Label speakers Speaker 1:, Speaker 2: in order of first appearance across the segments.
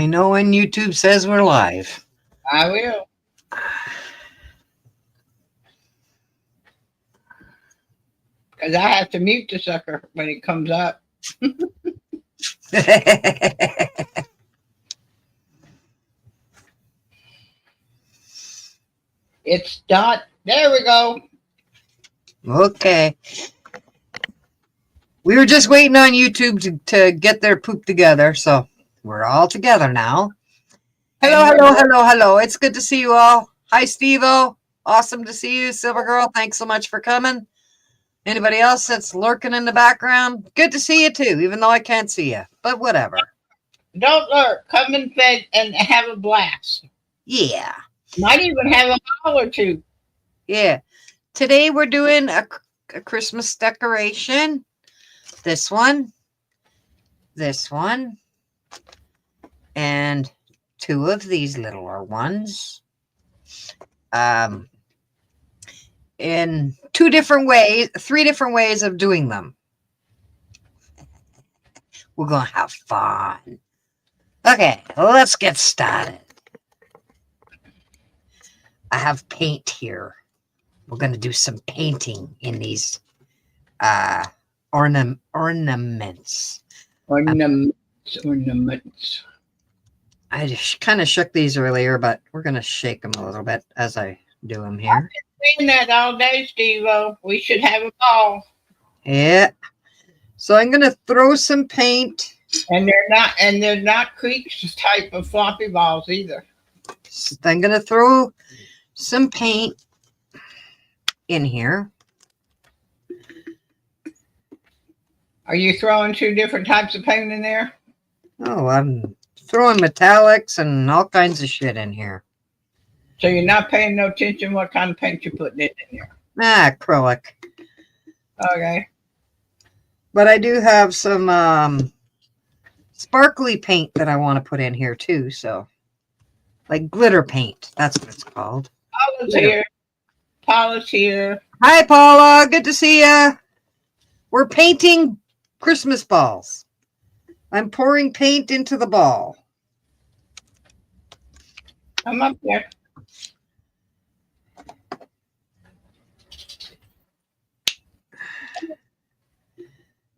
Speaker 1: me know when YouTube says we're live.
Speaker 2: I will. Because I have to mute the sucker when it comes up. It's dot. There we go.
Speaker 1: Okay. We were just waiting on YouTube to get their poop together, so we're all together now. Hello. It's good to see you all. Hi, Steve-O. Awesome to see you, Silver Girl. Thanks so much for coming. Anybody else that's lurking in the background? Good to see you too, even though I can't see you. But whatever.
Speaker 2: Don't lurk. Come and fed and have a blast.
Speaker 1: Yeah.
Speaker 2: Might even have a ball or two.
Speaker 1: Yeah. Today we're doing a Christmas decoration. This one, and two of these littler ones. In three different ways of doing them. We're going to have fun. Okay, let's get started. I have paint here. We're going to do some painting in these ornaments.
Speaker 2: Ornaments.
Speaker 1: I just kind of shook these earlier, but we're going to shake them a little bit as I do them here.
Speaker 2: I've been saying that all day, Steve-O. We should have a ball.
Speaker 1: Yeah. So I'm going to throw some paint.
Speaker 2: And they're not Creeks type of floppy balls either.
Speaker 1: I'm going to throw some paint in here.
Speaker 2: Are you throwing two different types of paint in there?
Speaker 1: Oh, I'm throwing metallics and all kinds of shit in here.
Speaker 2: So you're not paying no attention what kind of paint you're putting in there?
Speaker 1: Acrylic.
Speaker 2: Okay.
Speaker 1: But I do have some sparkly paint that I want to put in here too. So, like glitter paint. That's what it's called.
Speaker 2: Paula's here.
Speaker 1: Hi, Paula. Good to see you. We're painting Christmas balls. I'm pouring paint into the ball.
Speaker 2: I'm up there.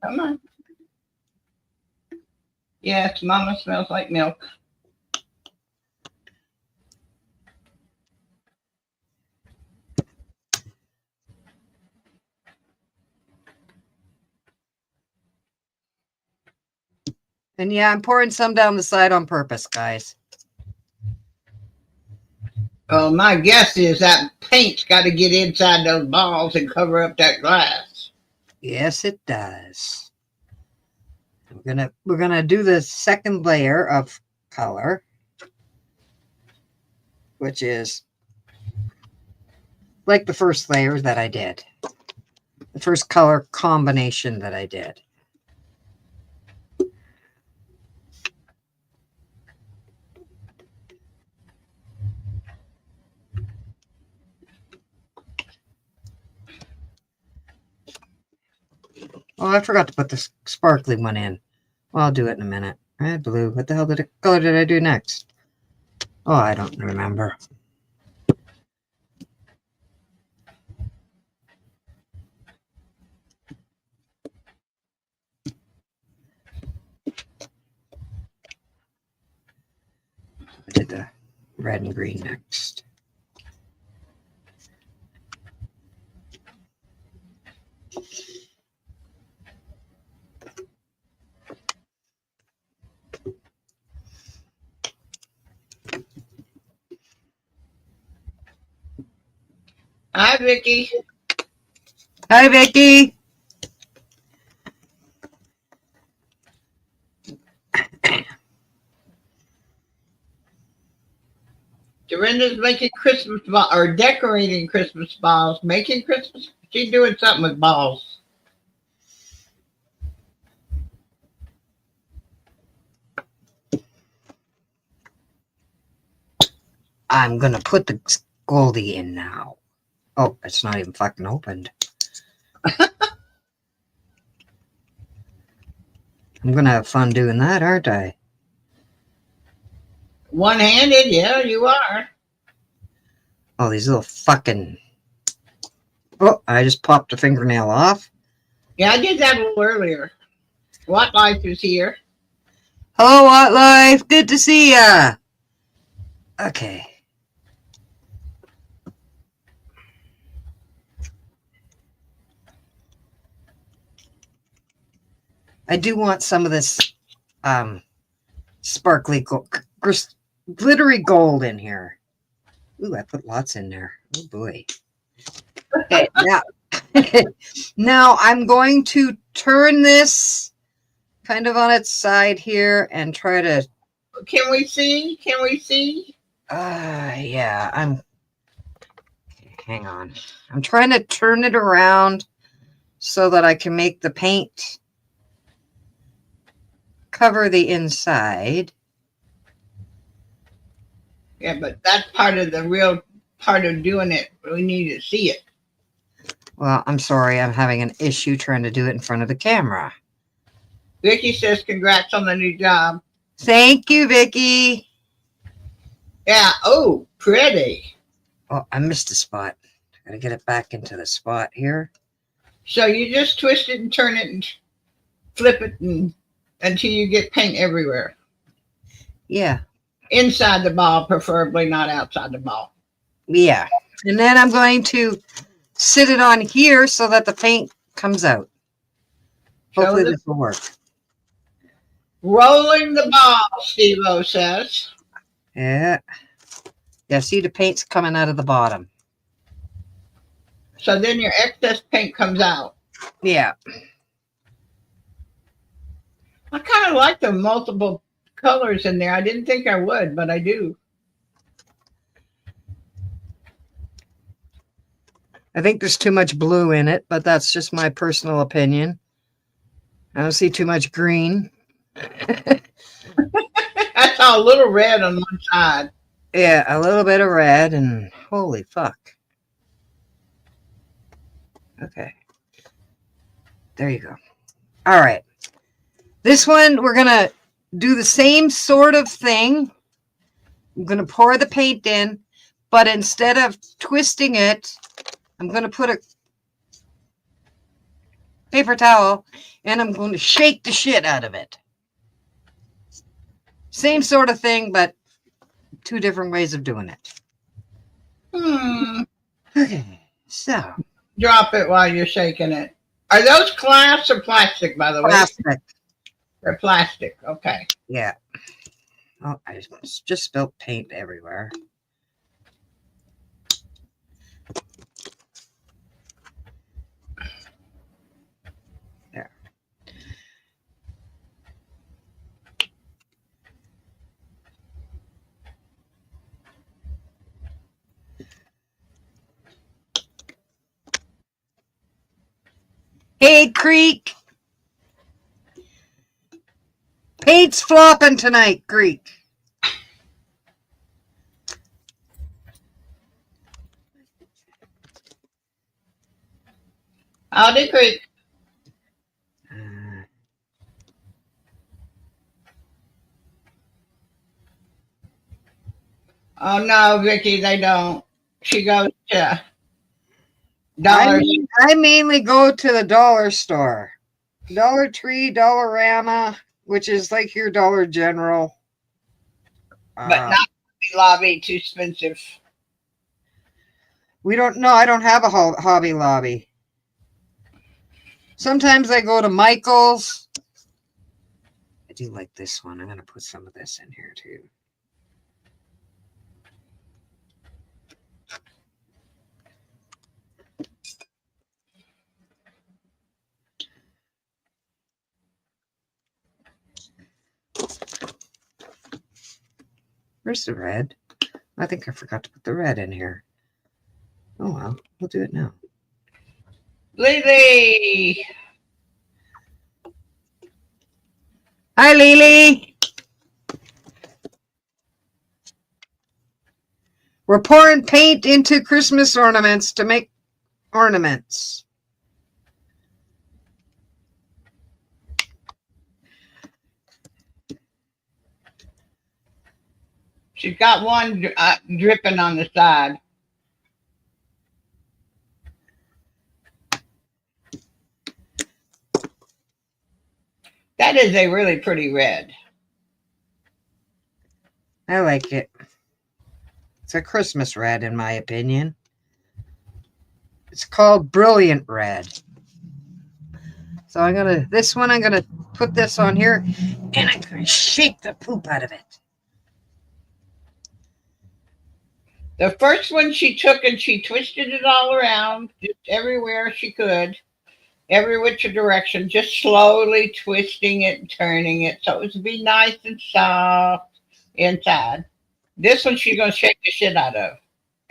Speaker 2: Come on. Yes, Mama smells like milk.
Speaker 1: And yeah, I'm pouring some down the side on purpose, guys.
Speaker 2: Oh, my guess is that paint's got to get inside those balls and cover up that glass.
Speaker 1: Yes, it does. We're gonna do the second layer of color, which is like the first layer that I did. The first color combination that I did. Oh, I forgot to put the sparkly one in. Well, I'll do it in a minute. Red, blue. What the hell color did I do next? Oh, I don't remember. I did the red and green next.
Speaker 2: Hi, Vicky.
Speaker 1: Hi, Vicky.
Speaker 2: Dorinda's making Christmas balls or decorating Christmas balls. Making Christmas. She's doing something with balls.
Speaker 1: I'm gonna put the Goldie in now. Oh, it's not even fucking opened. I'm gonna have fun doing that, aren't I?
Speaker 2: One-handed, yeah, you are.
Speaker 1: Oh, these little fucking. Oh, I just popped a fingernail off.
Speaker 2: Yeah, I did that a little earlier. What Life is here.
Speaker 1: Hello, What Life? Good to see ya. Okay. I do want some of this sparkly glittery gold in here. Ooh, I put lots in there. Oh boy. Okay, now, now I'm going to turn this kind of on its side here and try to.
Speaker 2: Can we see? Can we see?
Speaker 1: Yeah, hang on. I'm trying to turn it around so that I can make the paint cover the inside.
Speaker 2: Yeah, but that's part of the real part of doing it. We need to see it.
Speaker 1: Well, I'm sorry. I'm having an issue trying to do it in front of the camera.
Speaker 2: Vicky says congrats on the new job.
Speaker 1: Thank you, Vicky.
Speaker 2: Yeah. Oh, pretty.
Speaker 1: Oh, I missed a spot. I gotta get it back into the spot here.
Speaker 2: So you just twist it and turn it and flip it until you get paint everywhere.
Speaker 1: Yeah.
Speaker 2: Inside the ball, preferably not outside the ball.
Speaker 1: Yeah. And then I'm going to sit it on here so that the paint comes out. Hopefully this will work.
Speaker 2: Rolling the ball, Steve-O says.
Speaker 1: Yeah. Yeah, see the paint's coming out of the bottom.
Speaker 2: So then your excess paint comes out.
Speaker 1: Yeah.
Speaker 2: I kind of like the multiple colors in there. I didn't think I would, but I do.
Speaker 1: I think there's too much blue in it, but that's just my personal opinion. I don't see too much green.
Speaker 2: I saw a little red on one side.
Speaker 1: Yeah, a little bit of red and holy fuck. Okay. There you go. All right. This one, we're going to do the same sort of thing. I'm going to pour the paint in, but instead of twisting it, I'm going to put a paper towel and I'm going to shake the shit out of it. Same sort of thing, but two different ways of doing it. Okay, so.
Speaker 2: Drop it while you're shaking it. Are those glass or plastic, by the way?
Speaker 1: Plastic.
Speaker 2: They're plastic. Okay.
Speaker 1: Yeah. Oh, I just spilled paint everywhere. There. Hey, Creek. Paint's flopping tonight, Creek.
Speaker 2: Howdy, Creek. Oh no, Vicky, they don't. She goes to
Speaker 1: I mainly go to the dollar store. Dollar Tree, Dollarama, which is like your Dollar General.
Speaker 2: but not Hobby Lobby, too expensive.
Speaker 1: We don't know. I don't have a Hobby Lobby. Sometimes I go to Michael's. I do like this one. I'm going to put some of this in here too. Where's the red? I think I forgot to put the red in here. Oh well, we'll do it now.
Speaker 2: Lily!
Speaker 1: Hi, Lily! We're pouring paint into Christmas ornaments to make ornaments.
Speaker 2: She's got one dripping on the side. That is a really pretty red.
Speaker 1: I like it. It's a Christmas red, in my opinion. It's called Brilliant Red. So I'm gonna put this on here, and I'm gonna shake the poop out of it.
Speaker 2: The first one she took and she twisted it all around, just everywhere she could, every which direction, just slowly twisting it and turning it so it would be nice and soft inside. This one she's gonna shake the shit out of.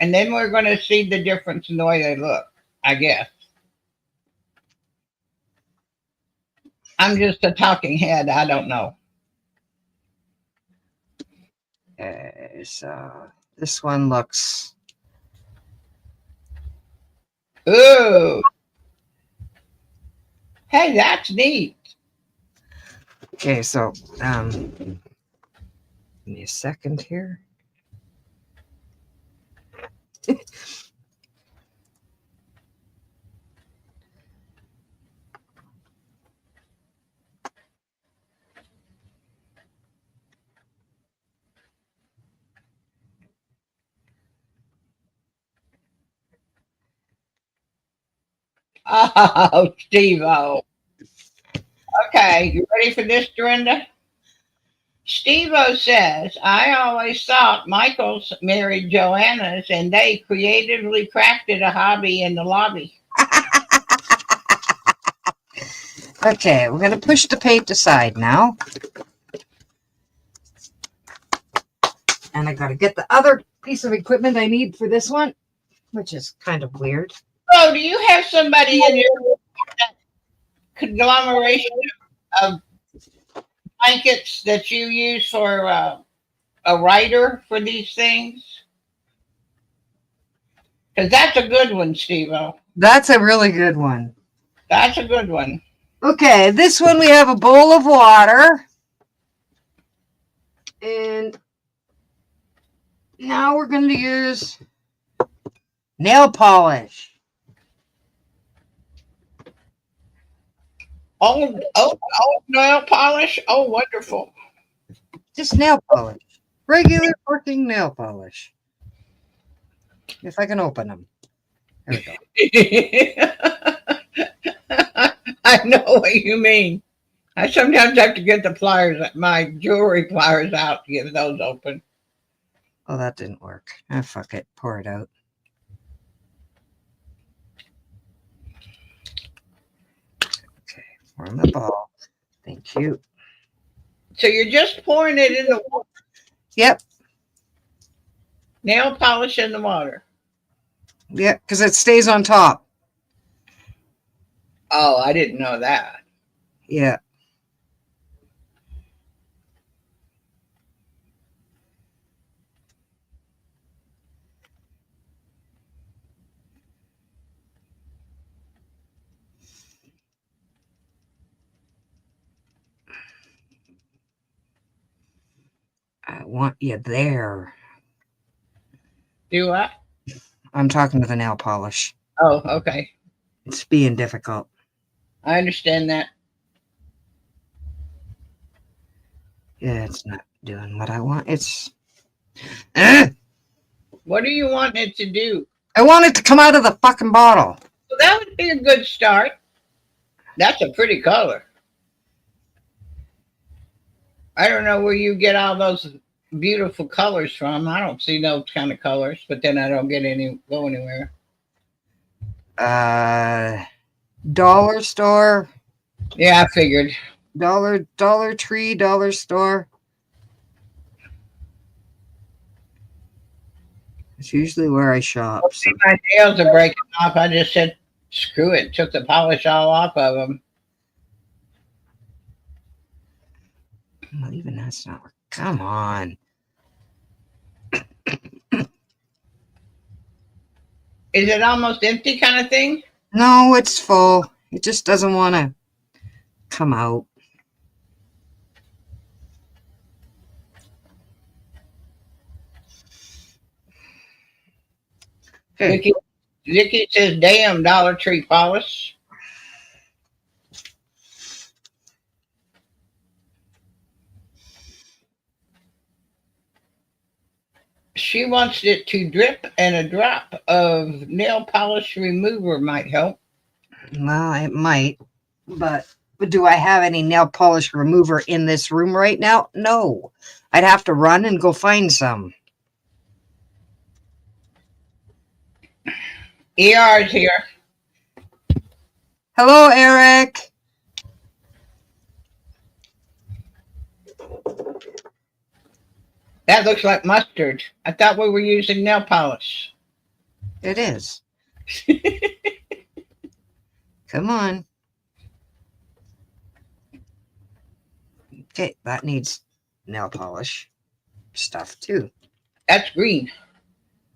Speaker 2: And then we're gonna see the difference in the way they look, I guess. I'm just a talking head. I don't know.
Speaker 1: So this one looks.
Speaker 2: Ooh. Hey, that's neat.
Speaker 1: Okay, so give me a second here.
Speaker 2: Oh, Steve-O. Okay, you ready for this, Dorinda? Steve-O says, I always thought Michael's married Joanna's and they creatively crafted a hobby in the lobby.
Speaker 1: Okay, we're going to push the paint aside now. And I got to get the other piece of equipment I need for this one, which is kind of weird.
Speaker 2: Oh, do you have somebody in your conglomeration of blankets that you use for a writer for these things? Because that's a good one, Steve-O.
Speaker 1: That's a really good one.
Speaker 2: That's a good one.
Speaker 1: Okay, this one we have a bowl of water. And now we're going to use nail polish.
Speaker 2: Oh, nail polish. Oh, wonderful.
Speaker 1: Just nail polish. Regular working nail polish. If I can open them. There we go.
Speaker 2: I know what you mean. I sometimes have to get the pliers, my jewelry pliers out to get those open.
Speaker 1: Oh, that didn't work. Ah, fuck it. Pour it out. Okay, form the ball. Thank you.
Speaker 2: So you're just pouring it in the water.
Speaker 1: Yep.
Speaker 2: Nail polish in the water.
Speaker 1: Yep, because it stays on top.
Speaker 2: Oh, I didn't know that.
Speaker 1: Yeah. I want you there.
Speaker 2: Do what?
Speaker 1: I'm talking to the nail polish.
Speaker 2: Oh, okay.
Speaker 1: It's being difficult.
Speaker 2: I understand that.
Speaker 1: Yeah, it's not doing what I want. It's.
Speaker 2: What do you want it to do?
Speaker 1: I want it to come out of the fucking bottle.
Speaker 2: Well, that would be a good start. That's a pretty color. I don't know where you get all those beautiful colors from. I don't see those kind of colors, but then I don't go anywhere.
Speaker 1: Dollar store.
Speaker 2: Yeah, I figured.
Speaker 1: Dollar Tree, dollar store. It's usually where I shop. So.
Speaker 2: My nails are breaking off. I just said, screw it. Took the polish all off of them.
Speaker 1: Well, even that's not working. Come on.
Speaker 2: Is it almost empty kind of thing?
Speaker 1: No, it's full. It just doesn't want to come out. Okay.
Speaker 2: Vicky says, damn, Dollar Tree polish. She wants it to drip, and a drop of nail polish remover might help.
Speaker 1: Well, it might, but do I have any nail polish remover in this room right now? No. I'd have to run and go find some.
Speaker 2: ER's here.
Speaker 1: Hello, Eric.
Speaker 2: That looks like mustard. I thought we were using nail polish.
Speaker 1: It is. Come on. Okay, that needs nail polish stuff too.
Speaker 2: That's green.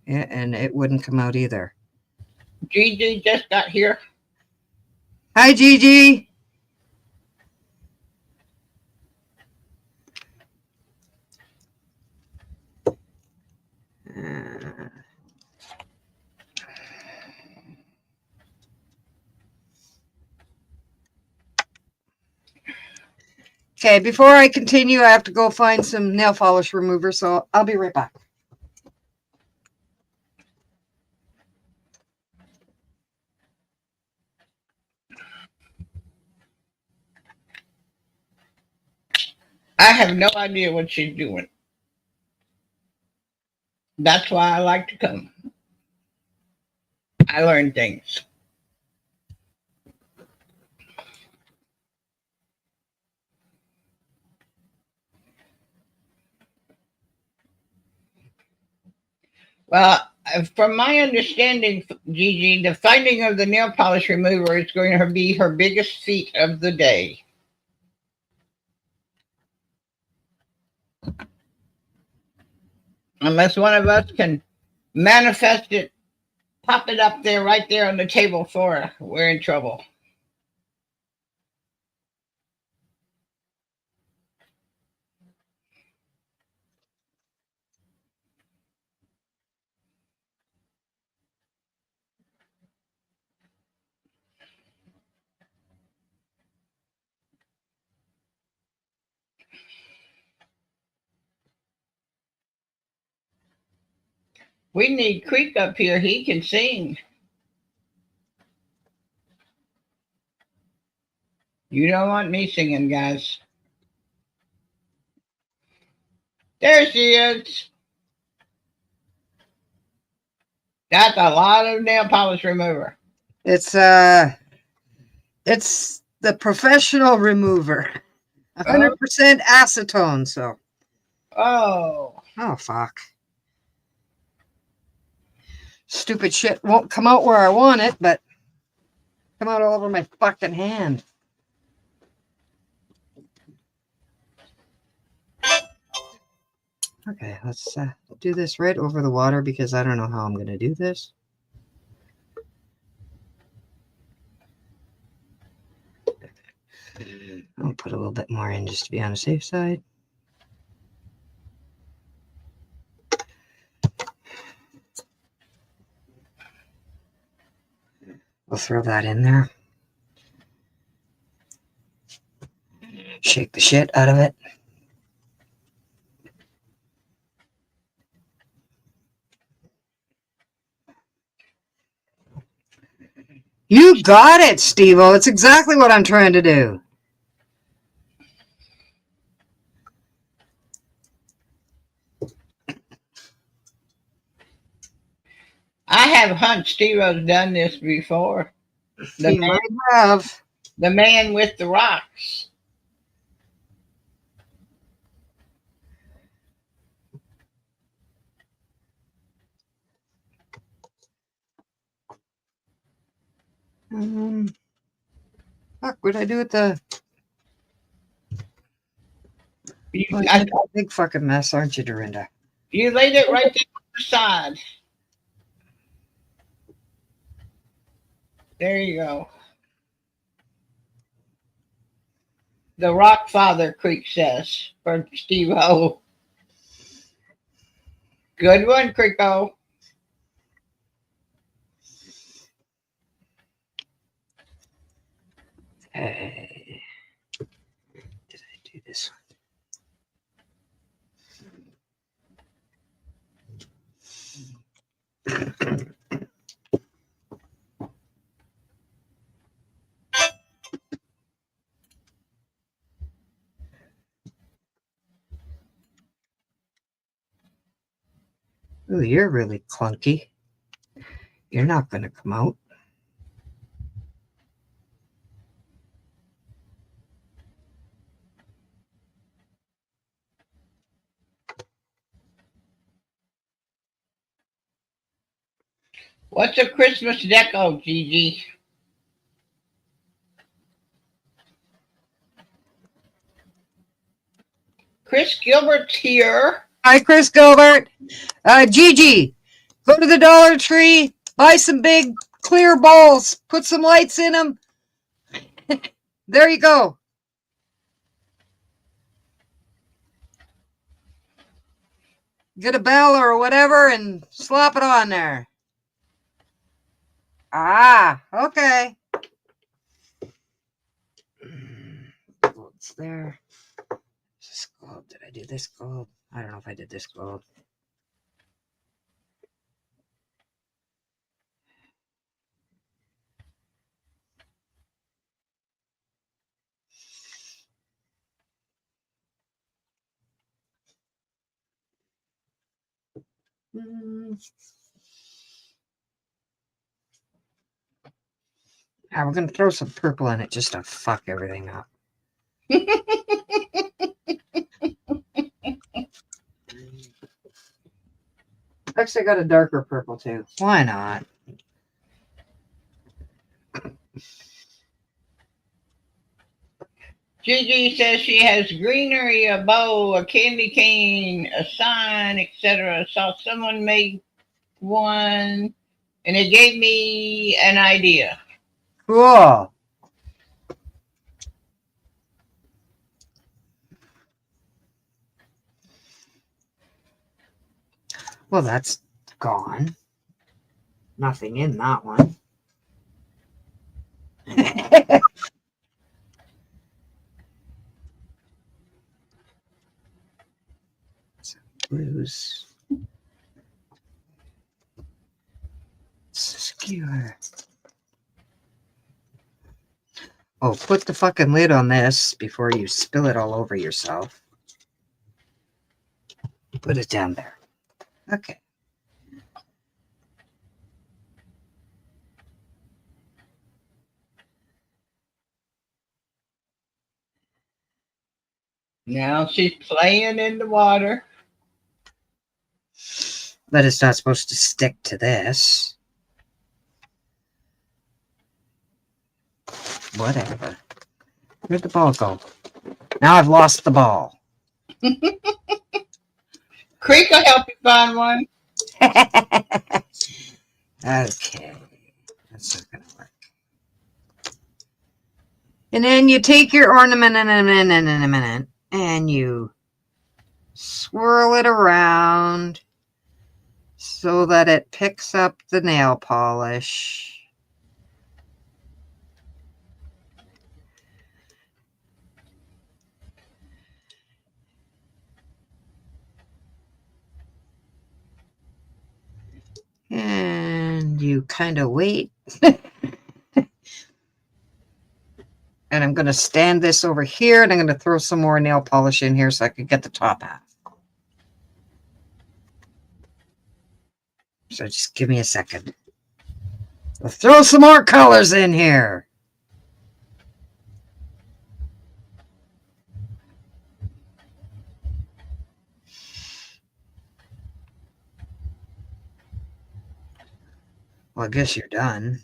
Speaker 1: Yeah, and it wouldn't come out either.
Speaker 2: Gigi just got here.
Speaker 1: Hi, Gigi. Okay, before I continue, I have to go find some nail polish remover, so I'll be right back.
Speaker 2: I have no idea what she's doing. That's why I like to come. I learn things. Well, from my understanding, Gigi, the finding of the nail polish remover is going to be her biggest feat of the day. Unless one of us can manifest it, pop it up there, right there on the table for her, we're in trouble. We need Creek up here. He can sing. You don't want me singing, guys. There she is. That's a lot of nail polish remover.
Speaker 1: It's the professional remover. 100% acetone, so.
Speaker 2: Oh.
Speaker 1: Oh, fuck. Stupid shit won't come out where I want it, but come out all over my fucking hand. Okay, let's do this right over the water because I don't know how I'm going to do this. I'll put a little bit more in just to be on the safe side. We'll throw that in there. Shake the shit out of it. You got it, Steve-O. It's exactly what I'm trying to do.
Speaker 2: I have hunched Steve-O's done this before.
Speaker 1: He might have.
Speaker 2: The man with the rocks.
Speaker 1: Fuck, what did I do with the...
Speaker 2: You're
Speaker 1: a big fucking mess, aren't you, Dorinda?
Speaker 2: You laid it right there on the side. There you go. The Rock Father, Creek says, for Steve-O. Good one, Creeko.
Speaker 1: Ooh, you're really clunky. You're not going to come out.
Speaker 2: What's a Christmas deco, Gigi? Chris Gilbert's here.
Speaker 1: Hi, Chris Gilbert. Gigi, go to the Dollar Tree, buy some big clear balls, put some lights in them. There you go. Get a bell or whatever and slap it on there. Ah, okay. What's there? This gold. Did I do this gold? I don't know if I did this gold. Yeah, we're gonna throw some purple in it just to fuck everything up. Actually, I got a darker purple too. Why not?
Speaker 2: Gigi says she has greenery, a bow, a candy cane, a sign, etc. Saw someone make one, and it gave me an idea.
Speaker 1: Cool. Well, that's gone. Nothing in that one. Blues. Skewer. Oh, put the fucking lid on this before you spill it all over yourself. Put it down there. Okay.
Speaker 2: Now she's playing in the water.
Speaker 1: But it's not supposed to stick to this. Whatever. Where'd the ball go? Now I've lost the ball.
Speaker 2: Creek will help you find one.
Speaker 1: Okay. That's not going to work. And then you take your ornament in a minute and you swirl it around so that it picks up the nail polish. And you kind of wait. And I'm going to stand this over here and I'm going to throw some more nail polish in here so I can get the top half. So just give me a second. I'll throw some more colors in here. Well, I guess you're done.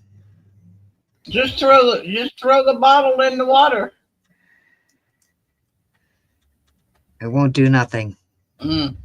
Speaker 2: Just throw the bottle in the water.
Speaker 1: It won't do nothing.
Speaker 2: Mm.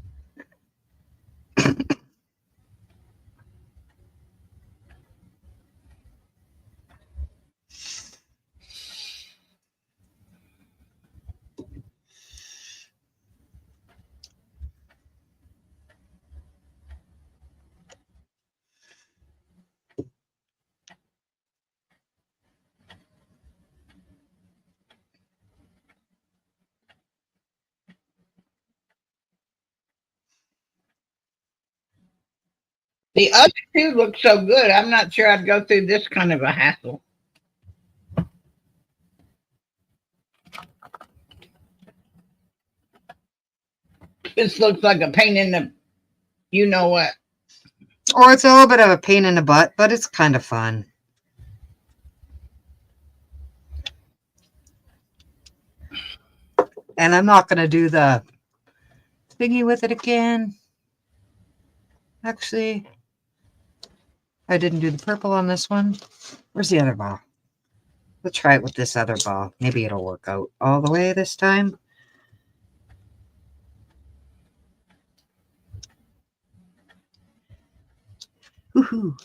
Speaker 2: The other two look so good. I'm not sure I'd go through this kind of a hassle. This looks like a pain in the you know what.
Speaker 1: Or it's a little bit of a pain in the butt, but it's kind of fun. And I'm not going to do the thingy with it again. Actually, I didn't do the purple on this one. Where's the other ball? Let's try it with this other ball. Maybe it'll work out all the way this time. Woohoo.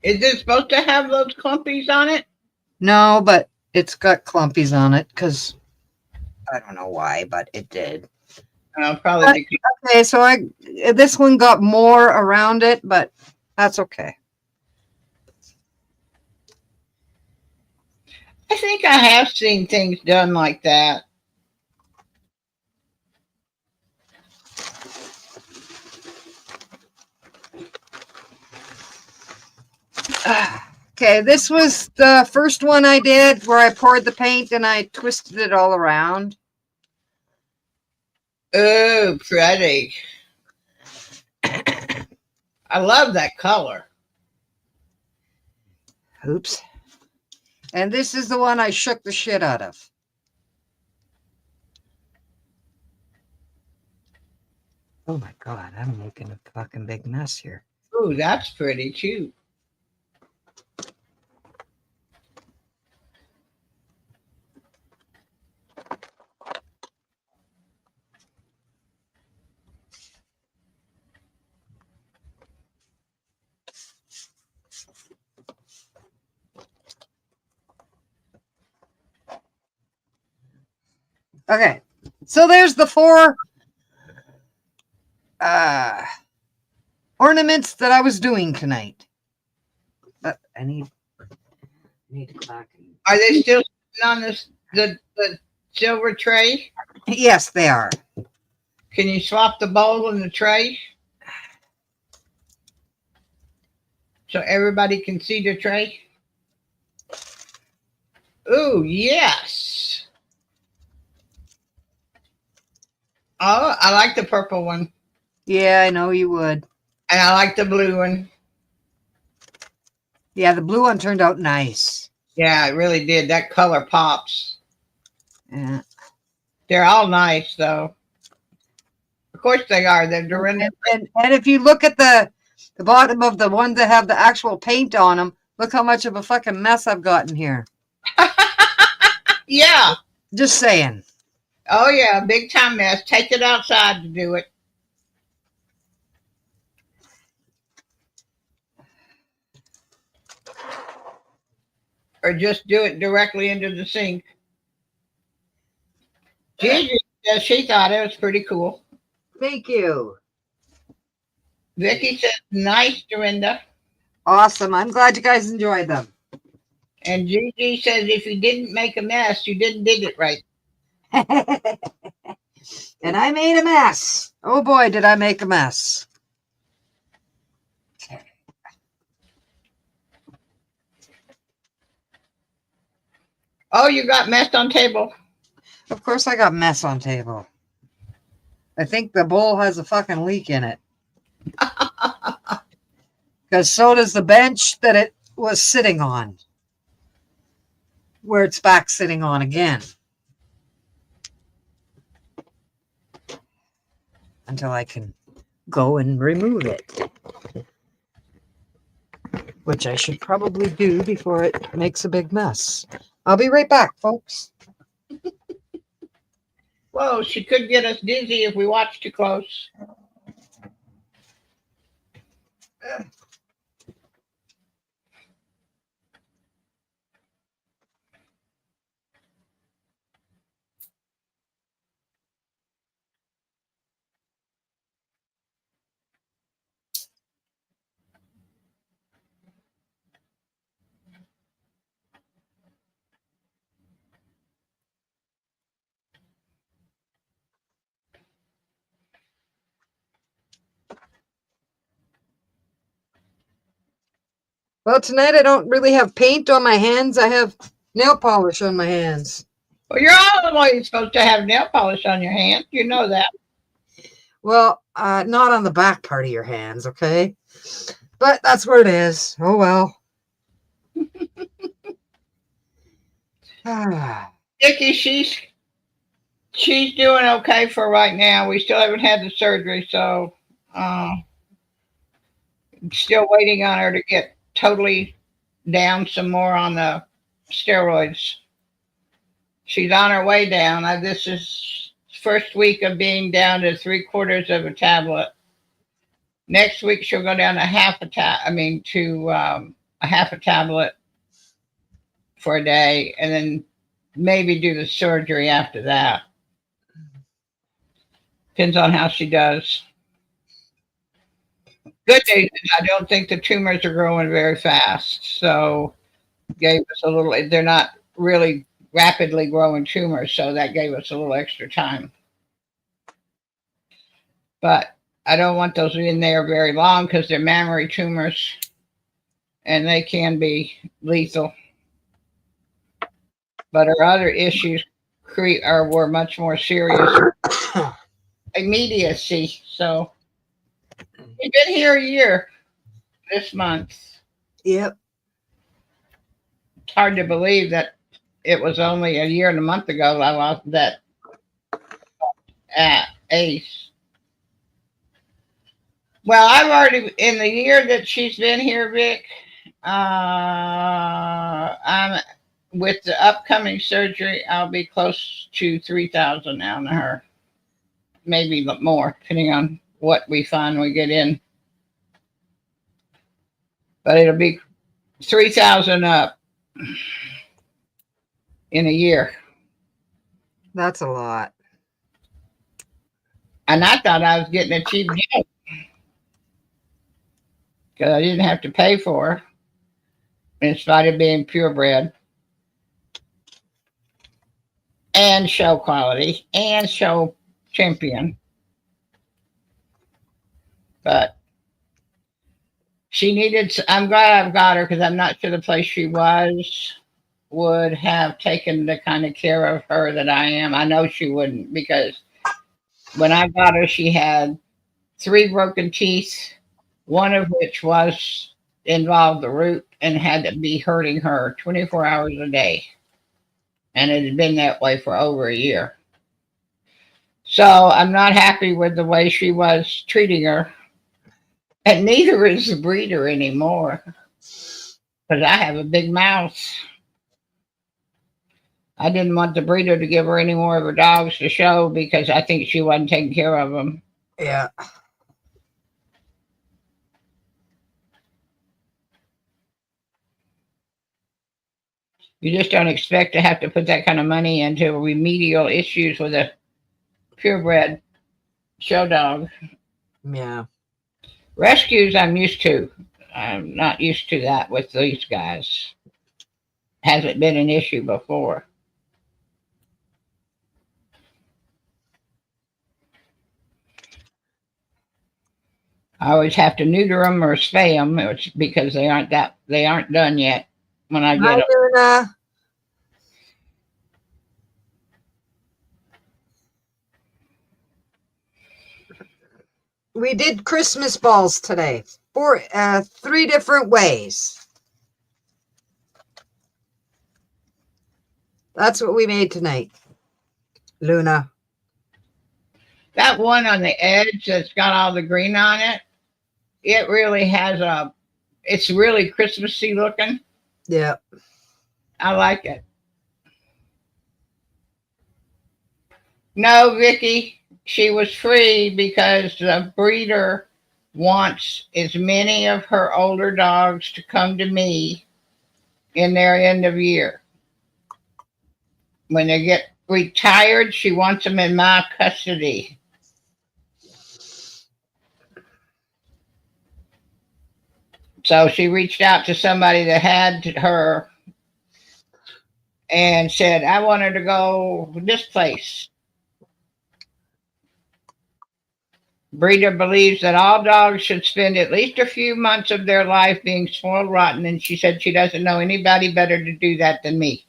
Speaker 2: Is it supposed to have those clumpies on it?
Speaker 1: No, but it's got clumpies on it because I don't know why, but it did.
Speaker 2: Probably because
Speaker 1: Okay, so this one got more around it, but that's okay.
Speaker 2: I think I have seen things done like that.
Speaker 1: Okay, this was the first one I did where I poured the paint and I twisted it all around.
Speaker 2: Oh, pretty. I love that color.
Speaker 1: Oops. And this is the one I shook the shit out of. Oh my God, I'm making a fucking big mess here.
Speaker 2: Oh, that's pretty too.
Speaker 1: Okay, so there's the 4 ornaments that I was doing tonight. But I need to go back.
Speaker 2: Are they still on the silver tray?
Speaker 1: Yes, they are.
Speaker 2: Can you swap the bowl and the tray? So everybody can see the tray? Oh, yes. Oh, I like the purple one.
Speaker 1: Yeah, I know you would.
Speaker 2: And I like the blue one.
Speaker 1: Yeah, the blue one turned out nice.
Speaker 2: Yeah, it really did. That color pops.
Speaker 1: Yeah.
Speaker 2: They're all nice, though. Of course they are. They're Dorinda.
Speaker 1: And if you look at the bottom of the ones that have the actual paint on them, look how much of a fucking mess I've gotten here.
Speaker 2: Yeah.
Speaker 1: Just saying.
Speaker 2: Oh, yeah. Big time mess. Take it outside to do it. Or just do it directly into the sink. Gigi, she thought it was pretty cool.
Speaker 1: Thank you.
Speaker 2: Vicky says, nice, Dorinda.
Speaker 1: Awesome. I'm glad you guys enjoyed them.
Speaker 2: And Gigi says, if you didn't make a mess, you did it right.
Speaker 1: And I made a mess. Oh boy, did I make a mess.
Speaker 2: Oh, you got mess on table.
Speaker 1: Of course I got mess on table. I think the bowl has a fucking leak in it. Because so does the bench that it was sitting on. Where it's back sitting on again. Until I can go and remove it. Which I should probably do before it makes a big mess. I'll be right back, folks.
Speaker 2: Whoa, she could get us dizzy if we watch too close.
Speaker 1: Well, tonight I don't really have paint on my hands. I have nail polish on my hands.
Speaker 2: Well, you're always supposed to have nail polish on your hands. You know that.
Speaker 1: Well, not on the back part of your hands, okay? But that's where it is. Oh well.
Speaker 2: Vicky, she's doing okay for right now. We still haven't had the surgery, so still waiting on her to get totally down some more on the steroids. She's on her way down. This is first week of being down to 3/4 of a tablet. Next week she'll go down to half a a half a tablet for a day, and then maybe do the surgery after that. Depends on how she does. Good news is I don't think the tumors are growing very fast. So gave us a little, they're not really rapidly growing tumors, so that gave us a little extra time. But I don't want those in there very long because they're mammary tumors and they can be lethal. But our other issues were much more serious. Immediacy. So we've been here a year this month.
Speaker 1: Yep.
Speaker 2: It's hard to believe that it was only a year and a month ago I lost that Ace. Well, I've already, in the year that she's been here, Vic, I'm with the upcoming surgery, I'll be close to 3,000 now to her. Maybe more, depending on what we find we get in. But it'll be 3,000 up in a year.
Speaker 1: That's a lot.
Speaker 2: And I thought I was getting a cheap deal because I didn't have to pay for her in spite of being purebred and show quality and show champion. But she needed, I'm glad I've got her because I'm not sure the place she was would have taken the kind of care of her that I am. I know she wouldn't, because when I got her, she had 3 broken teeth, one of which involved the root and had to be hurting her 24 hours a day. And it had been that way for over a year. So I'm not happy with the way she was treating her. And neither is the breeder anymore. Because I have a big mouth. I didn't want the breeder to give her any more of her dogs to show because I think she wasn't taking care of them.
Speaker 1: Yeah.
Speaker 2: You just don't expect to have to put that kind of money into remedial issues with a purebred show dog.
Speaker 1: Yeah.
Speaker 2: Rescues I'm used to. I'm not used to that with these guys. Hasn't been an issue before. I always have to neuter them or spay them because they aren't done yet when I get them.
Speaker 1: We did Christmas balls today. 3 different ways. That's what we made tonight, Luna.
Speaker 2: That one on the edge that's got all the green on it, it really has it's really Christmassy looking.
Speaker 1: Yeah.
Speaker 2: I like it. No, Vicky, she was free because the breeder wants as many of her older dogs to come to me in their end of year. When they get retired, she wants them in my custody. So she reached out to somebody that had her and said, I want her to go this place. Breeder believes that all dogs should spend at least a few months of their life being spoiled rotten, and she said she doesn't know anybody better to do that than me.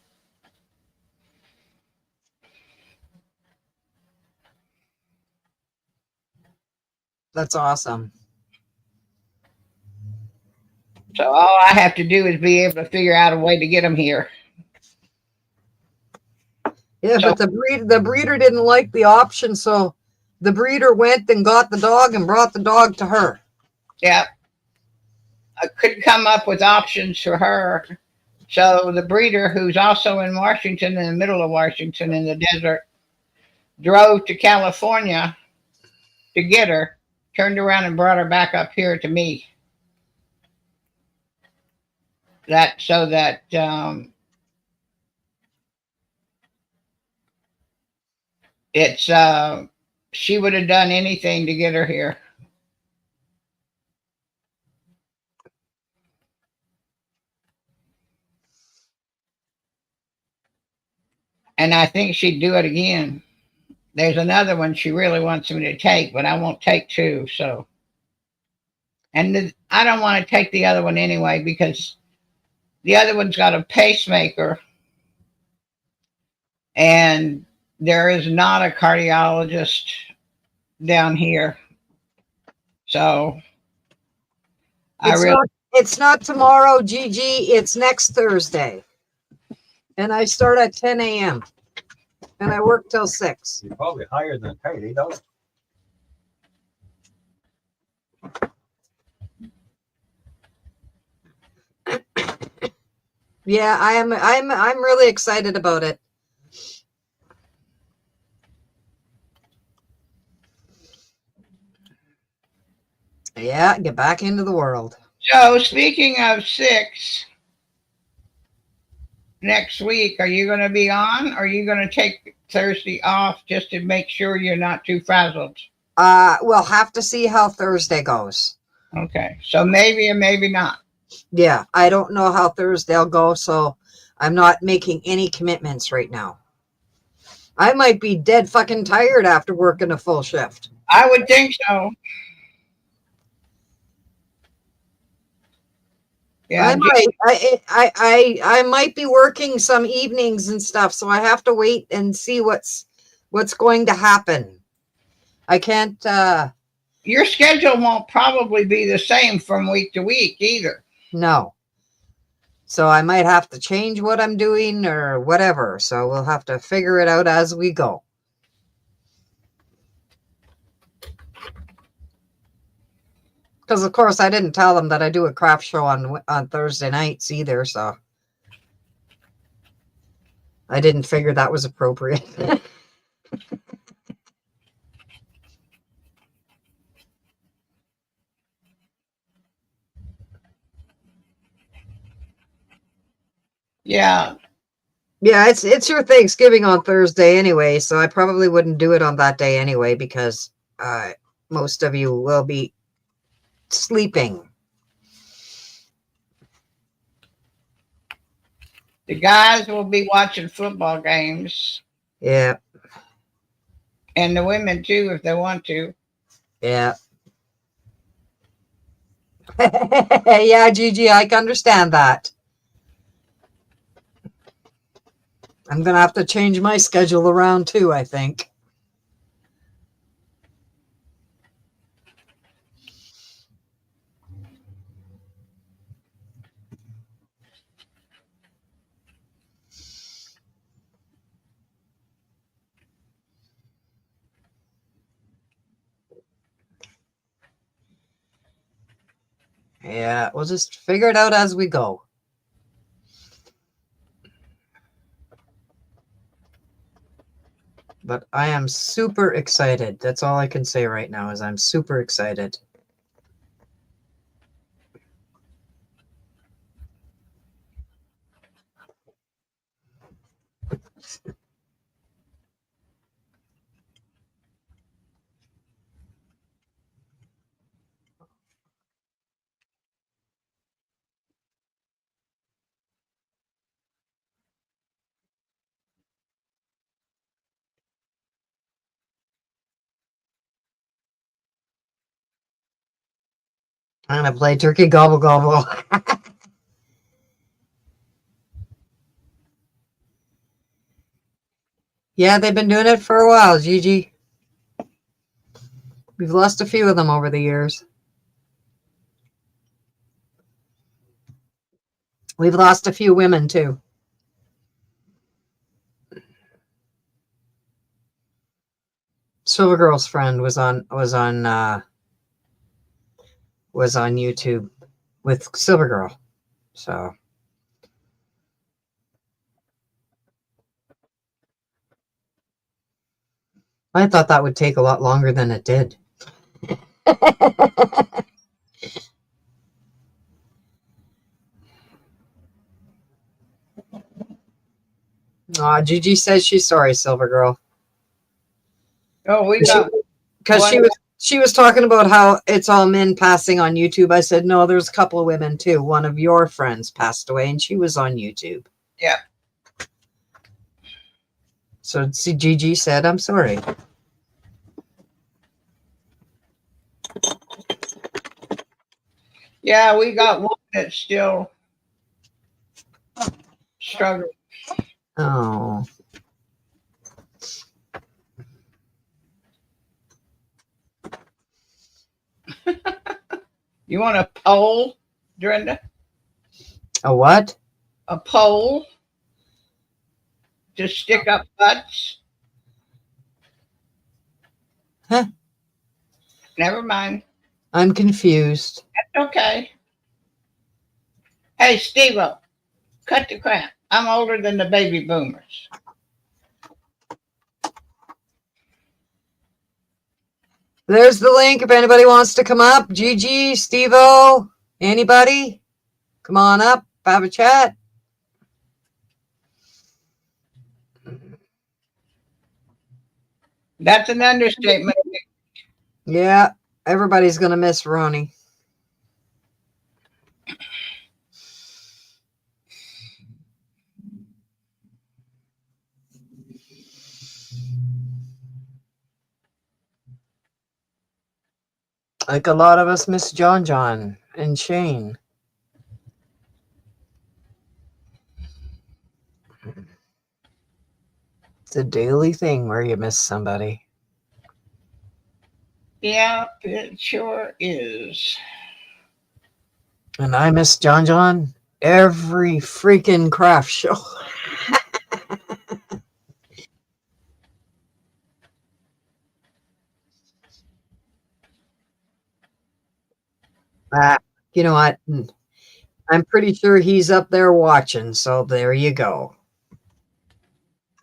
Speaker 1: That's awesome.
Speaker 2: So all I have to do is be able to figure out a way to get them here.
Speaker 1: Yeah,
Speaker 2: So-
Speaker 1: but the breeder didn't like the option, so the breeder went and got the dog and brought the dog to her.
Speaker 2: Yeah, I couldn't come up with options for her. So the breeder, who's also in Washington, in the middle of Washington in the desert, drove to California to get her, turned around and brought her back up here to me. That so that it's she would have done anything to get her here. And I think she'd do it again. There's another one she really wants me to take, but I won't take two. So, and I don't want to take the other one anyway because the other one's got a pacemaker, and there is not a cardiologist down here. So,
Speaker 1: It's not tomorrow, Gigi. It's next Thursday, and I start at 10 a.m. and I work till 6.
Speaker 3: You're probably higher than a kite, $8.
Speaker 1: Yeah, I'm really excited about it. Yeah, get back into the world.
Speaker 2: So, speaking of 6, next week, are you going to be on? Or are you going to take Thursday off just to make sure you're not too frazzled?
Speaker 1: We'll have to see how Thursday goes.
Speaker 2: Okay, so maybe or maybe not.
Speaker 1: Yeah, I don't know how Thursday'll go, so I'm not making any commitments right now. I might be dead fucking tired after working a full shift.
Speaker 2: I would think so. Yeah,
Speaker 1: I might be working some evenings and stuff, so I have to wait and see what's going to happen. I can't.
Speaker 2: Your schedule won't probably be the same from week to week either.
Speaker 1: No. So I might have to change what I'm doing or whatever. So we'll have to figure it out as we go. Because, of course, I didn't tell them that I do a craft show on Thursday nights either. So I didn't figure that was appropriate.
Speaker 2: Yeah.
Speaker 1: Yeah, it's your Thanksgiving on Thursday anyway, so I probably wouldn't do it on that day anyway because most of you will be sleeping.
Speaker 2: The guys will be watching football games.
Speaker 1: Yeah.
Speaker 2: And the women too, if they want to.
Speaker 1: Yeah. Yeah, Gigi, I can understand that. I'm going to have to change my schedule around too, I think. Yeah, we'll just figure it out as we go. But I am super excited. That's all I can say right now is I'm super excited. I'm going to play Turkey Gobble Gobble. Yeah, they've been doing it for a while, Gigi. We've lost a few of them over the years. We've lost a few women too. Silver Girl's friend was on YouTube with Silver Girl. So I thought that would take a lot longer than it did. Gigi says she's sorry, Silver Girl.
Speaker 2: Oh, we got
Speaker 1: Because she was talking about how it's all men passing on YouTube. I said, no, there's a couple of women too. One of your friends passed away and she was on YouTube.
Speaker 2: Yeah.
Speaker 1: So see, Gigi said, I'm sorry.
Speaker 2: Yeah, we got one that's still struggling.
Speaker 1: Oh.
Speaker 2: You want a poll, Brenda?
Speaker 1: A what?
Speaker 2: A poll to stick up butts?
Speaker 1: Huh?
Speaker 2: Never mind.
Speaker 1: I'm confused.
Speaker 2: That's okay. Hey, Steve-O, cut the crap. I'm older than the baby boomers.
Speaker 1: There's the link if anybody wants to come up. Gigi, Steve-O, anybody? Come on up, have a chat.
Speaker 2: That's an understatement.
Speaker 1: Yeah, everybody's going to miss Ronnie. Like a lot of us miss John and Shane. It's a daily thing where you miss somebody.
Speaker 2: Yeah, it sure is.
Speaker 1: And I miss John every freaking craft show. You know what? I'm pretty sure he's up there watching, so there you go.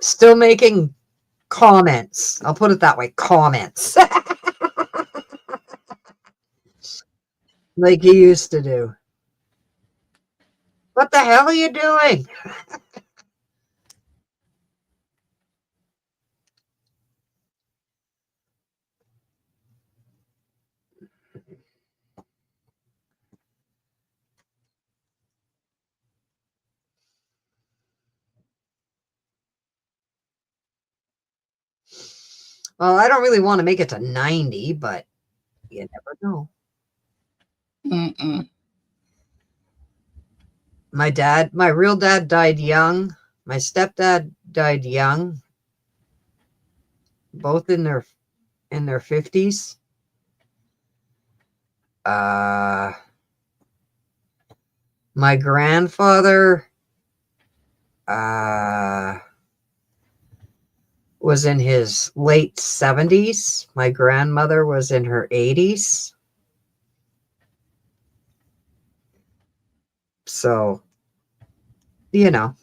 Speaker 1: Still making comments. I'll put it that way, comments. Like he used to do. What the hell are you doing? Well, I don't really want to make it to 90, but you never know.
Speaker 2: Mm-mm.
Speaker 1: My real dad died young. My stepdad died young. Both in their 50s. My grandfather was in his late 70s. My grandmother was in her 80s. So, you know.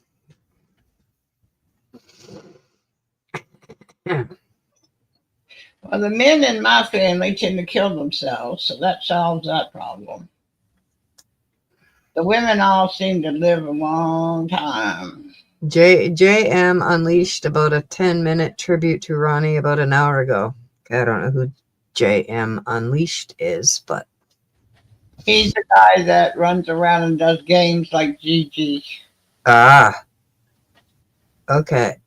Speaker 2: Well, the men in my family tend to kill themselves, so that solves that problem. The women all seem to live a long time.
Speaker 1: JM unleashed about a 10-minute tribute to Ronnie about an hour ago. I don't know who JM Unleashed is, but
Speaker 2: He's the guy that runs around and does games like GG.
Speaker 1: Okay.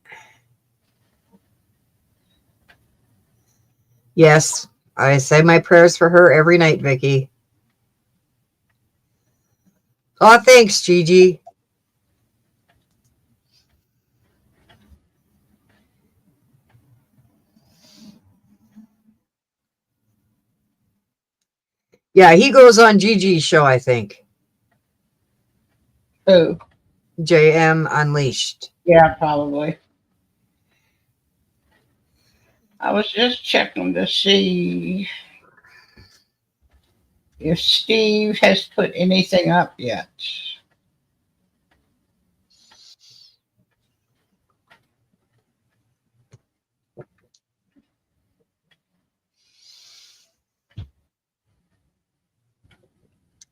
Speaker 1: Yes, I say my prayers for her every night, Vicky. Oh, thanks, Gigi. Yeah, he goes on Gigi's show, I think.
Speaker 2: Who?
Speaker 1: JM Unleashed.
Speaker 2: Yeah, probably. I was just checking to see if Steve has put anything up yet.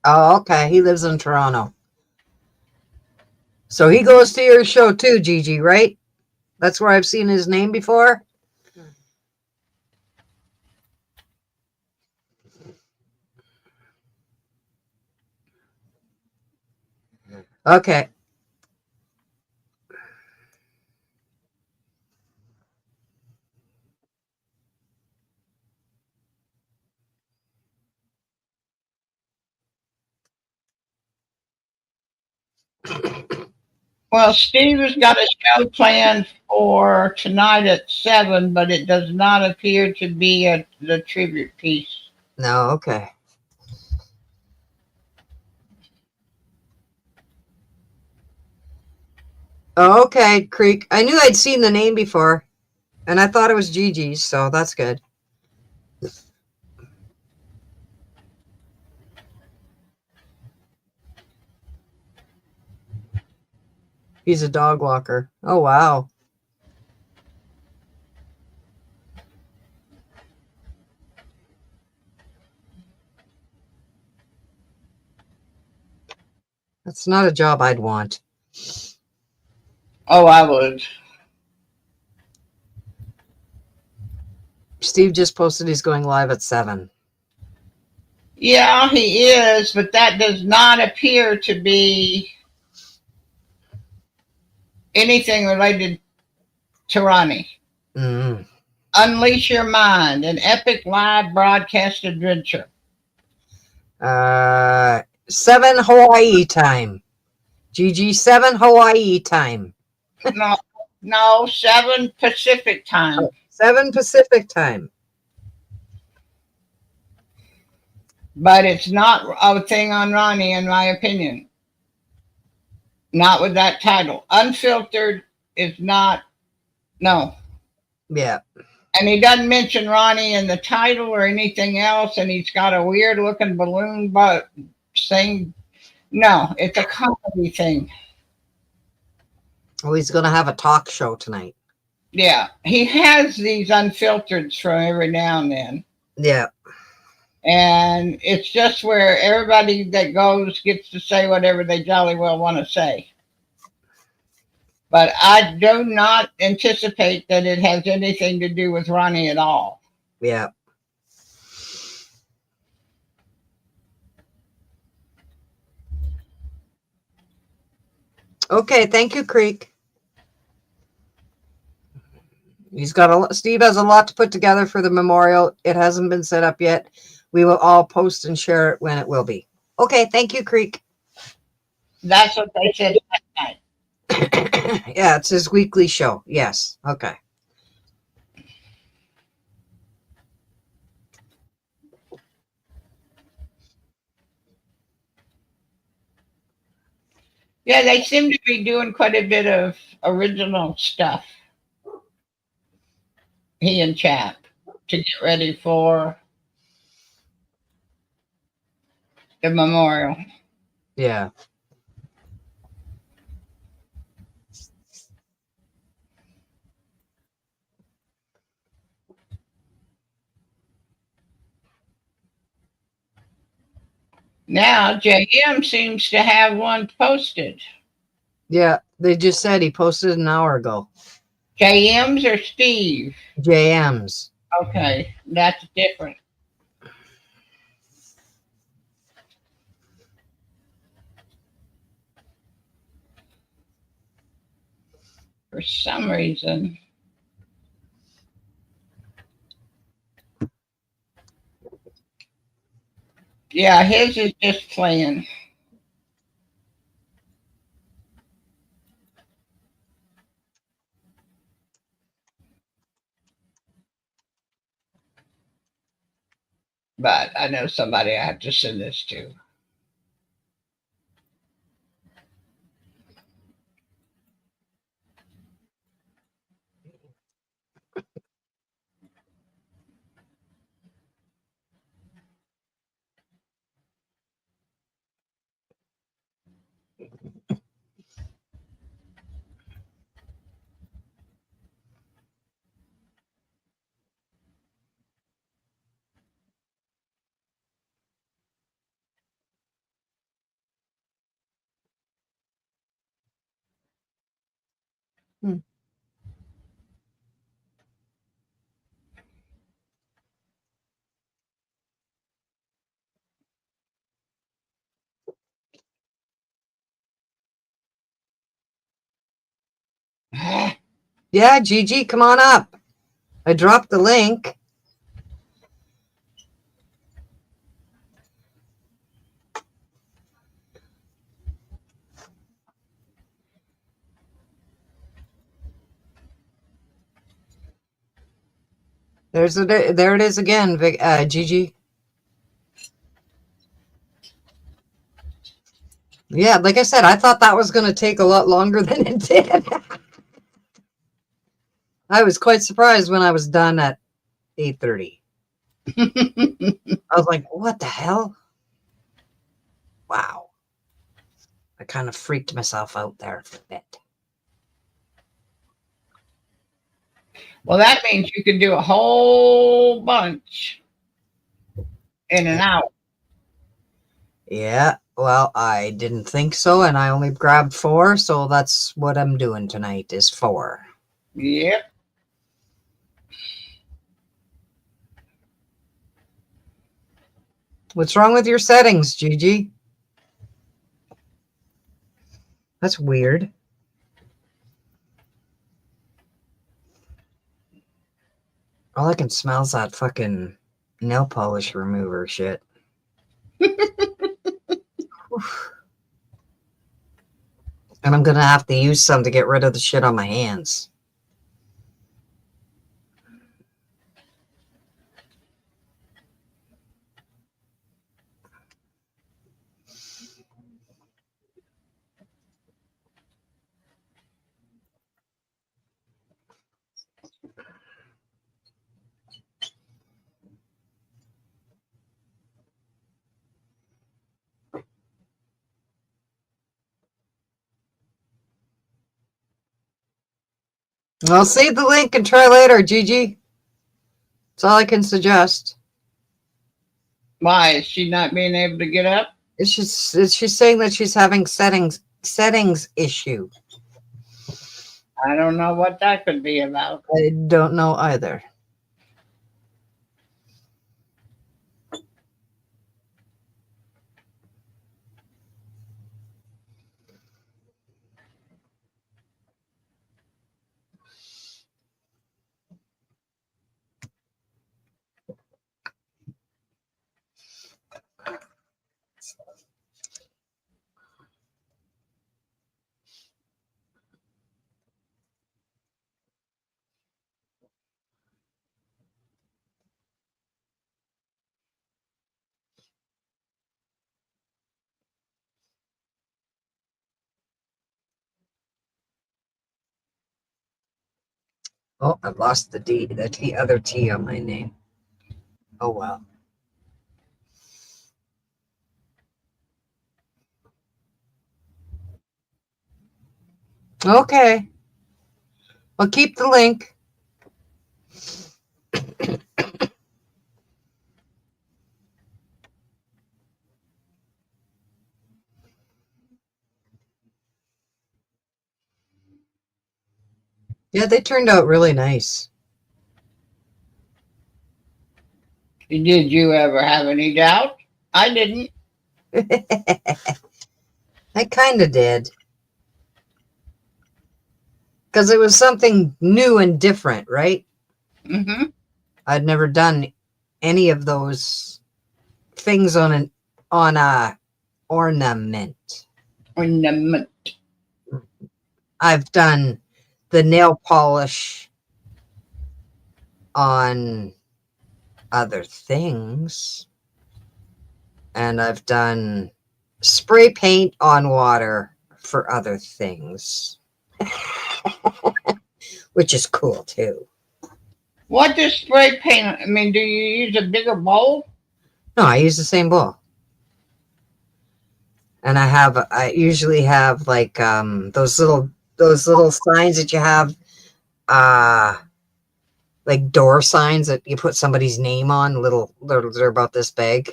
Speaker 1: Oh, okay. He lives in Toronto. So he goes to your show too, Gigi, right? That's where I've seen his name before. Okay.
Speaker 2: Well, Steve has got a show planned for tonight at 7, but it does not appear to be the tribute piece.
Speaker 1: No, okay. Oh, okay, Creek. I knew I'd seen the name before, and I thought it was Gigi's, so that's good. He's a dog walker. Oh, wow. That's not a job I'd want.
Speaker 2: Oh, I would.
Speaker 1: Steve just posted he's going live at 7.
Speaker 2: Yeah, he is, but that does not appear to be anything related to Ronnie.
Speaker 1: Mm.
Speaker 2: Unleash Your Mind, an epic live broadcast adventure.
Speaker 1: 7 Hawaii time. Gigi, 7 Hawaii time.
Speaker 2: No, 7 Pacific time.
Speaker 1: 7 Pacific time.
Speaker 2: But it's not a thing on Ronnie, in my opinion. Not with that title. Unfiltered is not, no.
Speaker 1: Yeah.
Speaker 2: And he doesn't mention Ronnie in the title or anything else, and he's got a weird looking balloon but thing. No, it's a comedy thing.
Speaker 1: Oh, he's going to have a talk show tonight.
Speaker 2: Yeah, he has these unfiltered from every now and then.
Speaker 1: Yeah.
Speaker 2: And it's just where everybody that goes gets to say whatever they jolly well want to say. But I do not anticipate that it has anything to do with Ronnie at all.
Speaker 1: Yeah. Okay, thank you, Creek. Steve has a lot to put together for the memorial. It hasn't been set up yet. We will all post and share it when it will be. Okay, thank you, Creek.
Speaker 2: That's what they said last night.
Speaker 1: Yeah, it's his weekly show. Yes. Okay.
Speaker 2: Yeah, they seem to be doing quite a bit of original stuff. He and Chap to get ready for the memorial.
Speaker 1: Yeah.
Speaker 2: Now JM seems to have one posted.
Speaker 1: Yeah, they just said he posted an hour ago.
Speaker 2: JM's or Steve?
Speaker 1: JM's.
Speaker 2: Okay, that's different. For some reason. Yeah, his is just playing. but I know somebody I have to send this to.
Speaker 1: Yeah, Gigi, come on up. I dropped the link. There it is again, Gigi. Yeah, like I said, I thought that was going to take a lot longer than it did. I was quite surprised when I was done at 8:30. I was like, what the hell? Wow. I kind of freaked myself out there for a bit.
Speaker 2: Well, that means you can do a whole bunch in an hour.
Speaker 1: Yeah, well, I didn't think so, and I only grabbed 4, so that's what I'm doing tonight is 4.
Speaker 2: Yep.
Speaker 1: What's wrong with your settings, Gigi? That's weird. All I can smell is that fucking nail polish remover shit. And I'm gonna have to use some to get rid of the shit on my hands. I'll save the link and try later, Gigi. That's all I can suggest.
Speaker 2: Why is she not being able to get up?
Speaker 1: She's saying that she's having settings issue.
Speaker 2: I don't know what that could be about.
Speaker 1: I don't know either. Oh, I've lost the other T on my name. Oh well. Okay. Well, keep the link. Yeah, they turned out really nice.
Speaker 2: Did you ever have any doubt? I didn't.
Speaker 1: I kind of did. Because it was something new and different, right?
Speaker 2: Mm-hmm.
Speaker 1: I'd never done any of those things on a ornament.
Speaker 2: Ornament.
Speaker 1: I've done the nail polish on other things. And I've done spray paint on water for other things, which is cool too.
Speaker 2: What does spray paint? I mean, do you use a bigger bowl?
Speaker 1: No, I use the same bowl. And I usually have like those little signs that you have like door signs that you put somebody's name on, they're about this big.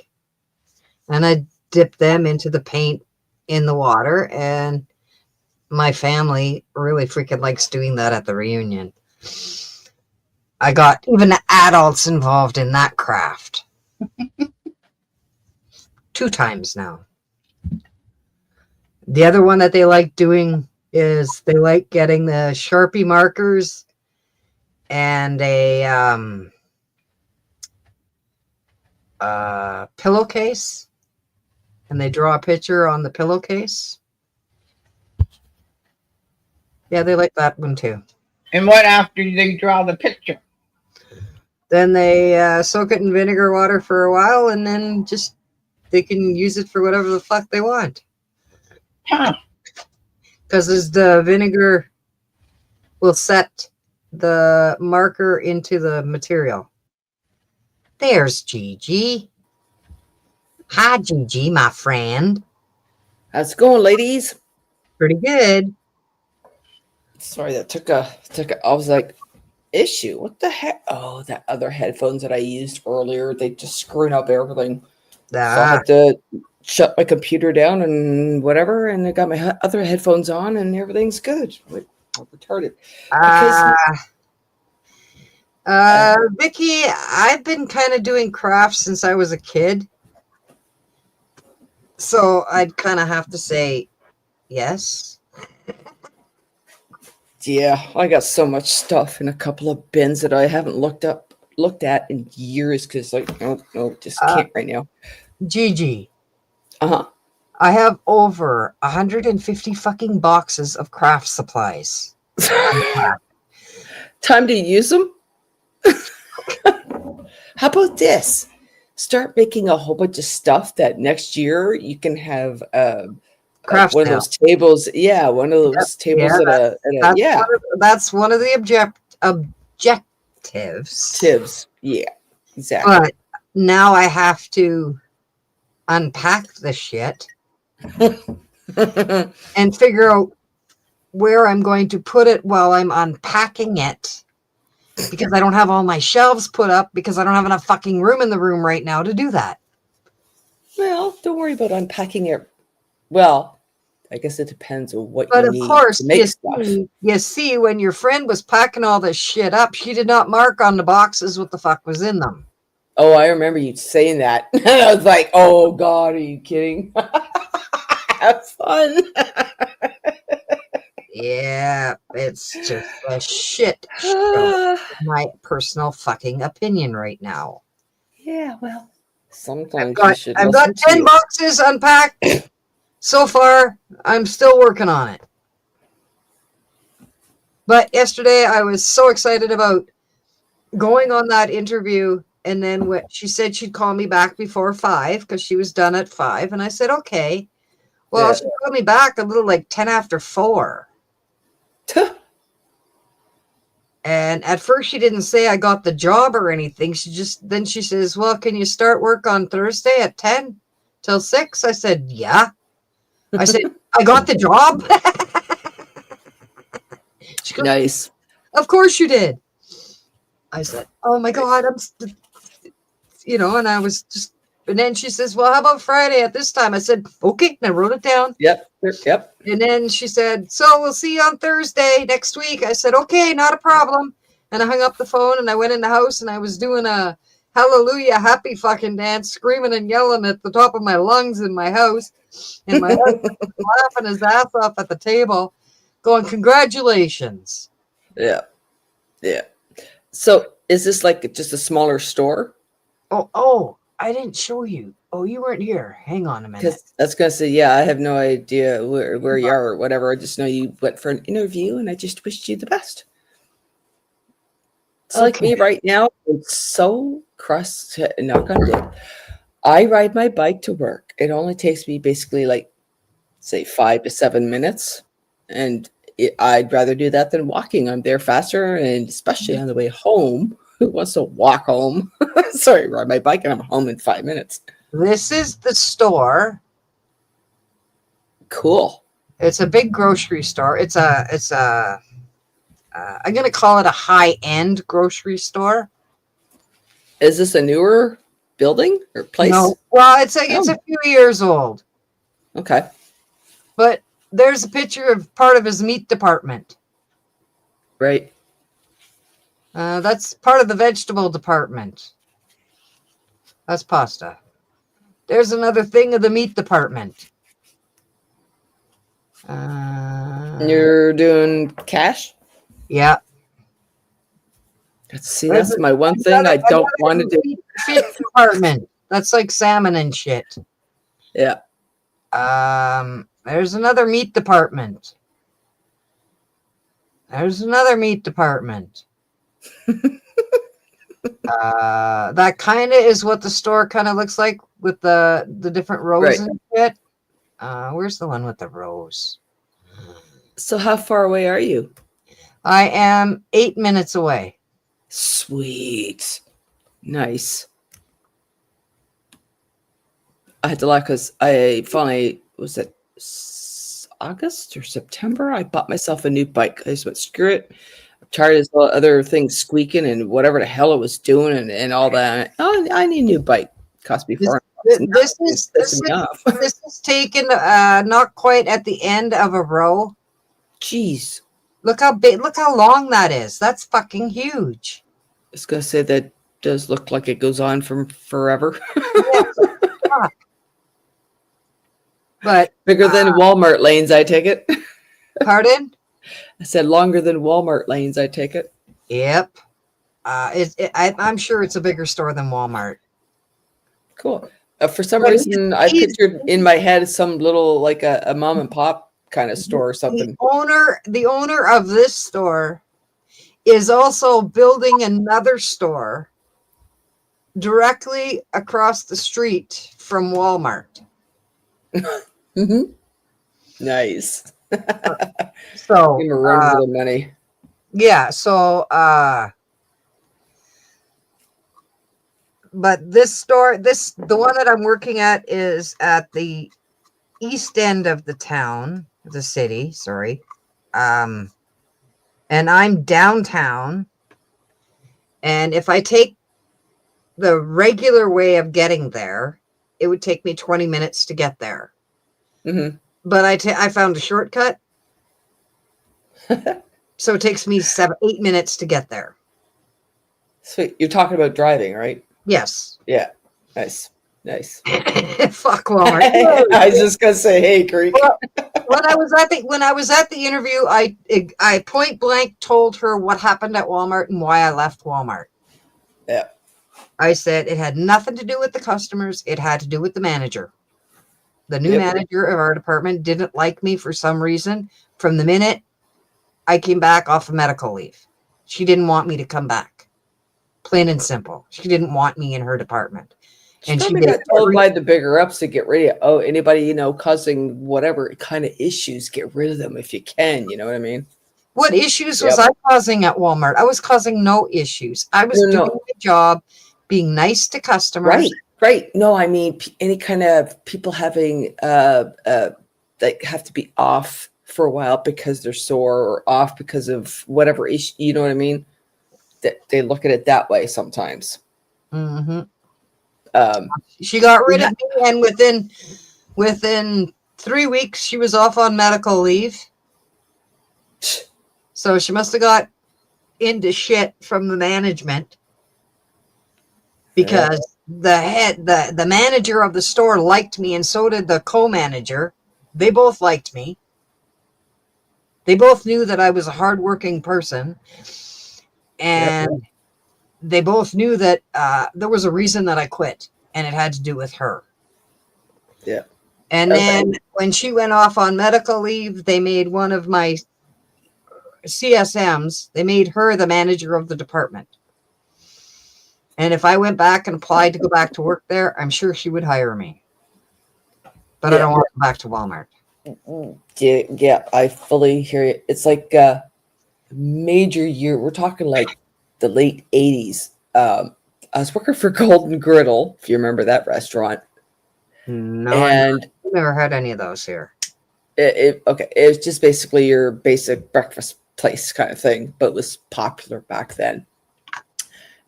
Speaker 1: And I dip them into the paint in the water, and my family really freaking likes doing that at the reunion. I got even the adults involved in that craft. 2 times now. The other one that they like doing is they like getting the Sharpie markers and a pillowcase, and they draw a picture on the pillowcase. Yeah, they like that one too.
Speaker 2: And what after they draw the picture?
Speaker 1: Then they soak it in vinegar water for a while, and then just they can use it for whatever the fuck they want.
Speaker 2: Huh.
Speaker 1: Because as the vinegar will set the marker into the material. There's Gigi. Hi, Gigi, my friend.
Speaker 4: How's it going, ladies?
Speaker 1: Pretty good.
Speaker 4: Sorry, that took a. I was like, issue. What the heck? Oh, that other headphones that I used earlier, they just screwing up everything. So I had to shut my computer down and whatever, and I got my other headphones on, and everything's good. Like, I'm retarded.
Speaker 1: Vicky, I've been kind of doing crafts since I was a kid. So I'd kind of have to say yes.
Speaker 4: Yeah, I got so much stuff in a couple of bins that I haven't looked at in years because, like, no, just can't right now.
Speaker 1: Gigi.
Speaker 4: Uh-huh.
Speaker 1: I have over 150 fucking boxes of craft supplies.
Speaker 4: Time to use them? How about this? Start making a whole bunch of stuff that next year you can have
Speaker 1: Craft
Speaker 4: one of those tables. Yeah, one of those tables
Speaker 1: that's one of the objectives.
Speaker 4: Tips. Yeah, exactly.
Speaker 1: But now I have to unpack the shit and figure out where I'm going to put it while I'm unpacking it, because I don't have all my shelves put up because I don't have enough fucking room in the room right now to do that.
Speaker 4: Well, don't worry about unpacking it. Well, I guess it depends on what
Speaker 1: But
Speaker 4: you
Speaker 1: of
Speaker 4: need
Speaker 1: course,
Speaker 4: to make stuff.
Speaker 1: you see, when your friend was packing all this shit up, she did not mark on the boxes what the fuck was in them.
Speaker 4: Oh, I remember you saying that. I was like, oh, God, are you kidding? Have fun.
Speaker 1: Yeah, it's just a shit show. My personal fucking opinion right now.
Speaker 4: Yeah, well, sometimes
Speaker 1: I've got 10 boxes unpacked. So far, I'm still working on it. But yesterday, I was so excited about going on that interview. And then she said she'd call me back before 5 because she was done at 5. And I said, okay. Well, she called me back a little like 10 after 4. And at first she didn't say I got the job or anything. Then she says, well, can you start work on Thursday at 10 till 6? I said, yeah. I said, I got the job. She goes,
Speaker 4: nice.
Speaker 1: Of course you did. I said, oh my God, and I was just, and then she says, well, how about Friday at this time? I said, okay. And I wrote it down.
Speaker 4: Yep.
Speaker 1: And then she said, so we'll see you on Thursday next week. I said, okay, not a problem. And I hung up the phone and I went in the house and I was doing a hallelujah happy fucking dance, screaming and yelling at the top of my lungs in my house. And my husband was laughing his ass off at the table, going, congratulations.
Speaker 4: Yeah. So is this like just a smaller store?
Speaker 1: Oh, I didn't show you. Oh, you weren't here. Hang on a minute.
Speaker 4: Because I was going to say, yeah, I have no idea where you are or whatever. I just know you went for an interview and I just wished you the best. It's like me right now. It's so cross, knock on wood. I ride my bike to work. It only takes me basically like, say, 5 to 7 minutes. And I'd rather do that than walking. I'm there faster. And especially on the way home, who wants to walk home? Sorry, ride my bike and I'm home in 5 minutes.
Speaker 1: This is the store.
Speaker 4: Cool.
Speaker 1: It's a big grocery store. It's a I'm going to call it a high-end grocery store.
Speaker 4: Is this a newer building or place?
Speaker 1: No, well, it's a few years old.
Speaker 4: Okay.
Speaker 1: But there's a picture of part of his meat department.
Speaker 4: Right.
Speaker 1: That's part of the vegetable department. That's pasta. There's another thing of the meat department.
Speaker 4: You're doing cash?
Speaker 1: Yeah.
Speaker 4: See, that's my one thing I don't want to do.
Speaker 1: Fish department. That's like salmon and shit.
Speaker 4: Yeah.
Speaker 1: There's another meat department. There's another meat department. That kind of is what the store kind of looks like with the different rows
Speaker 4: Right.
Speaker 1: and shit. Where's the one with the rows?
Speaker 4: So how far away are you?
Speaker 1: I am 8 minutes away.
Speaker 4: Sweet. Nice. I had to laugh because I finally, was it August or September? I bought myself a new bike. I just went, screw it. I'm tired of all other things squeaking and whatever the hell it was doing and all that. Oh, I need a new bike. Cost me $400.
Speaker 1: This is taken not quite at the end of a row.
Speaker 4: Jeez.
Speaker 1: Look how big, look how long that is. That's fucking huge.
Speaker 4: I was going to say that does look like it goes on from forever.
Speaker 1: But
Speaker 4: Bigger than Walmart lanes, I take it.
Speaker 1: pardon?
Speaker 4: I said longer than Walmart lanes, I take it.
Speaker 1: Yep. I'm sure it's a bigger store than Walmart.
Speaker 4: Cool. For some
Speaker 1: But
Speaker 4: reason, I pictured in my head some little, like a mom and pop kind of store or something.
Speaker 1: The owner of this store is also building another store directly across the street from Walmart.
Speaker 4: Mm-hmm. Nice.
Speaker 1: So
Speaker 4: Give him a run for the money.
Speaker 1: yeah, so but this store, the one that I'm working at is at the east end of the city, sorry. And I'm downtown. And if I take the regular way of getting there, it would take me 20 minutes to get there.
Speaker 4: Mm-hmm.
Speaker 1: But I found a shortcut. So it takes me 8 minutes to get there.
Speaker 4: Sweet. You're talking about driving, right?
Speaker 1: Yes.
Speaker 4: Yeah. Nice. Nice.
Speaker 1: Fuck Walmart.
Speaker 4: I was just gonna say, hey, Creek.
Speaker 1: Well, when I was at the interview, I point blank told her what happened at Walmart and why I left Walmart.
Speaker 4: Yeah.
Speaker 1: I said it had nothing to do with the customers. It had to do with the manager. The new manager of our department didn't like me for some reason. From the minute I came back off of medical leave, she didn't want me to come back. Plain and simple. She didn't want me in her department.
Speaker 4: And she got told by the bigger ups to get rid of anybody, causing whatever kind of issues, get rid of them if you can. You know what I mean?
Speaker 1: What issues was I causing at Walmart? I was causing no issions. I was doing my job, being nice to customers.
Speaker 4: Right. No, I mean, any kind of people having, that have to be off for a while because they're sore or off because of whatever issue, you know what I mean? That they look at it that way sometimes.
Speaker 1: Mm-hmm. She got rid of me, and within 3 weeks, she was off on medical leave. So she must have got into shit from the management because the manager of the store liked me, and so did the co-manager. They both liked me. They both knew that I was a hardworking person, and they both knew that there was a reason that I quit, and it had to do with her.
Speaker 4: Yeah.
Speaker 1: And then when she went off on medical leave, they made one of my CSMs, they made her the manager of the department. And if I went back and applied to go back to work there, I'm sure she would hire me. But I
Speaker 4: Yeah.
Speaker 1: don't want to go back to Walmart.
Speaker 4: Yeah, I fully hear you. It's like major year. We're talking like the late 80s. I was working for Golden Griddle, if you remember that restaurant.
Speaker 1: No,
Speaker 4: And
Speaker 1: I've never had any of those here.
Speaker 4: it was just basically your basic breakfast place kind of thing, but it was popular back then.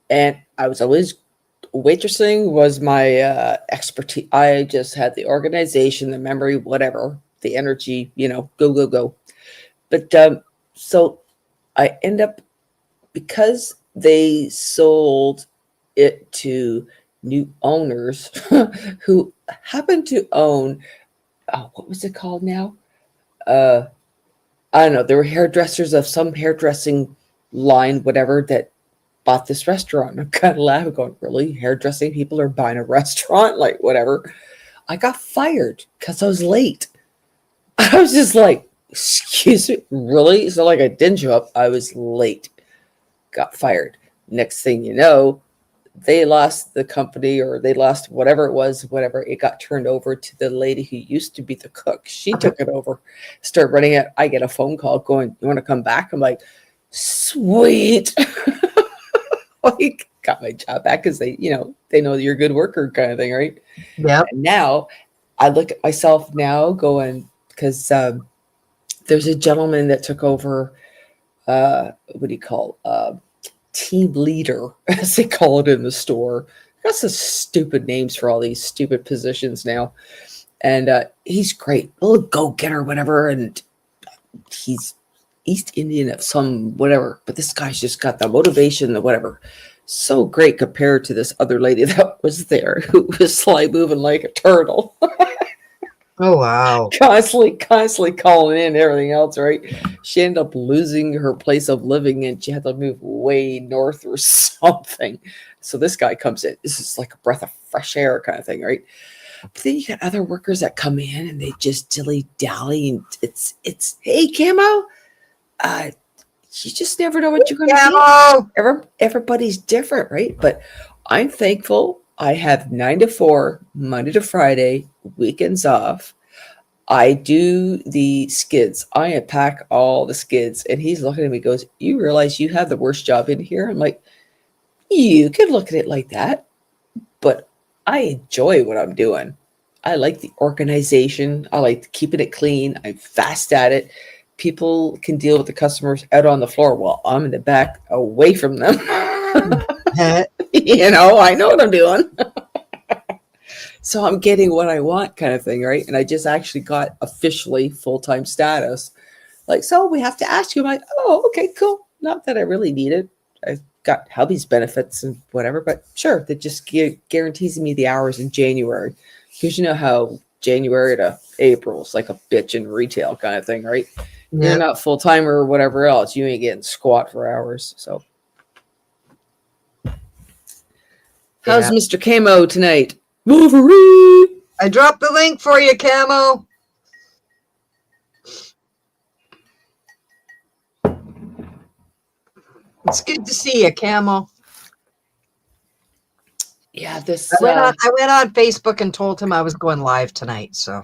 Speaker 4: And I was always waitressing was my expertise. I just had the organization, the memory, whatever, the energy, go. But so I end up, because they sold it to new owners who happened to own, what was it called now? I don't know. There were hairdressers of some hairdressing line, whatever, that bought this restaurant. I'm kind of laughing, going, really? Hairdressing people are buying a restaurant? Like, whatever. I got fired because I was late. I was just like, excuse me, really? So, like, I didn't show up. I was late. Got fired. Next thing you know, they lost the company, or they lost whatever it was, whatever. It got turned over to the lady who used to be the cook. She took it over, started running it. I get a phone call going, you want to come back? I'm like, sweet. Like, got my job back because they know you're a good worker kind of thing, right?
Speaker 1: Yep.
Speaker 4: And now I look at myself now going, because there's a gentleman that took over, what do you call, team leader, as they call it in the store. Got some stupid names for all these stupid positions now. And he's great. A little go-getter, whatever. And he's East Indian of some whatever. But this guy's just got the motivation, the whatever. So great compared to this other lady that was there, who was like moving like a turtle.
Speaker 1: Oh, wow.
Speaker 4: constantly calling in everything else, right? She ended up losing her place of living and she had to move way north or something. So this guy comes in. This is like a breath of fresh air kind of thing, right? But then you got other workers that come in and they just dilly-dally, and it's hey, Camo, you just never know what you're going to get. Everybody's different, right? But I'm thankful I have 9 to 4, Monday to Friday, weekends off. I do the skids. I unpack all the skids. And he's looking at me, goes, you realize you have the worst job in here? I'm like, you could look at it like that, but I enjoy what I'm doing. I like the organization. I like keeping it clean. I'm fast at it. People can deal with the customers out on the floor while I'm in the back away from them. I know what I'm doing. So I'm getting what I want kind of thing, right? And I just actually got officially full-time status. Like, so we have to ask you. I'm like, oh, okay, cool. Not that I really need it. I've got hubby's benefits and whatever, but sure, that just guarantees me the hours in January. Because you know how January to April is like a bitch in retail kind of thing, right? Yep. You're not full-time or whatever else. You ain't getting squat for hours. So how's Mr. Camo tonight? Wolverine!
Speaker 1: I dropped the link for you, Camo. It's good to see you, Camo.
Speaker 4: Yeah, this.
Speaker 1: I went on Facebook and told him I was going live tonight, so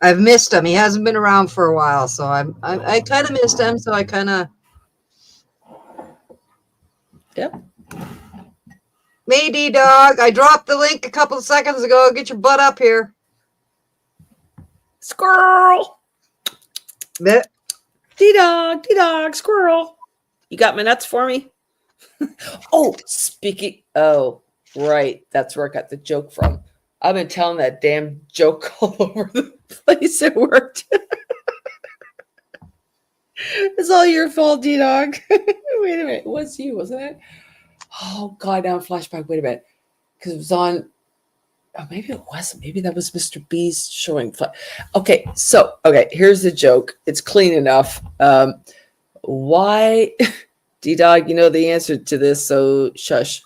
Speaker 1: I've missed him. He hasn't been around for a while, so I kind of missed him. So I kind of.
Speaker 4: Yep.
Speaker 1: Mayday dog, I dropped the link a couple of seconds ago. Get your butt up here.
Speaker 4: Squirrel.
Speaker 1: Bit.
Speaker 4: D-dog, squirrel. You got my nuts for me? Oh, right. That's where I got the joke from. I've been telling that damn joke all over the place at work. It's all your fault, D-dog. Wait a minute. It was you, wasn't it? Oh, God, now flashback. Wait a minute. Because it was on. Oh, maybe it wasn't. Maybe that was Mr. B's showing. Okay, here's the joke. It's clean enough. Why, D-Dog, you know the answer to this, so shush.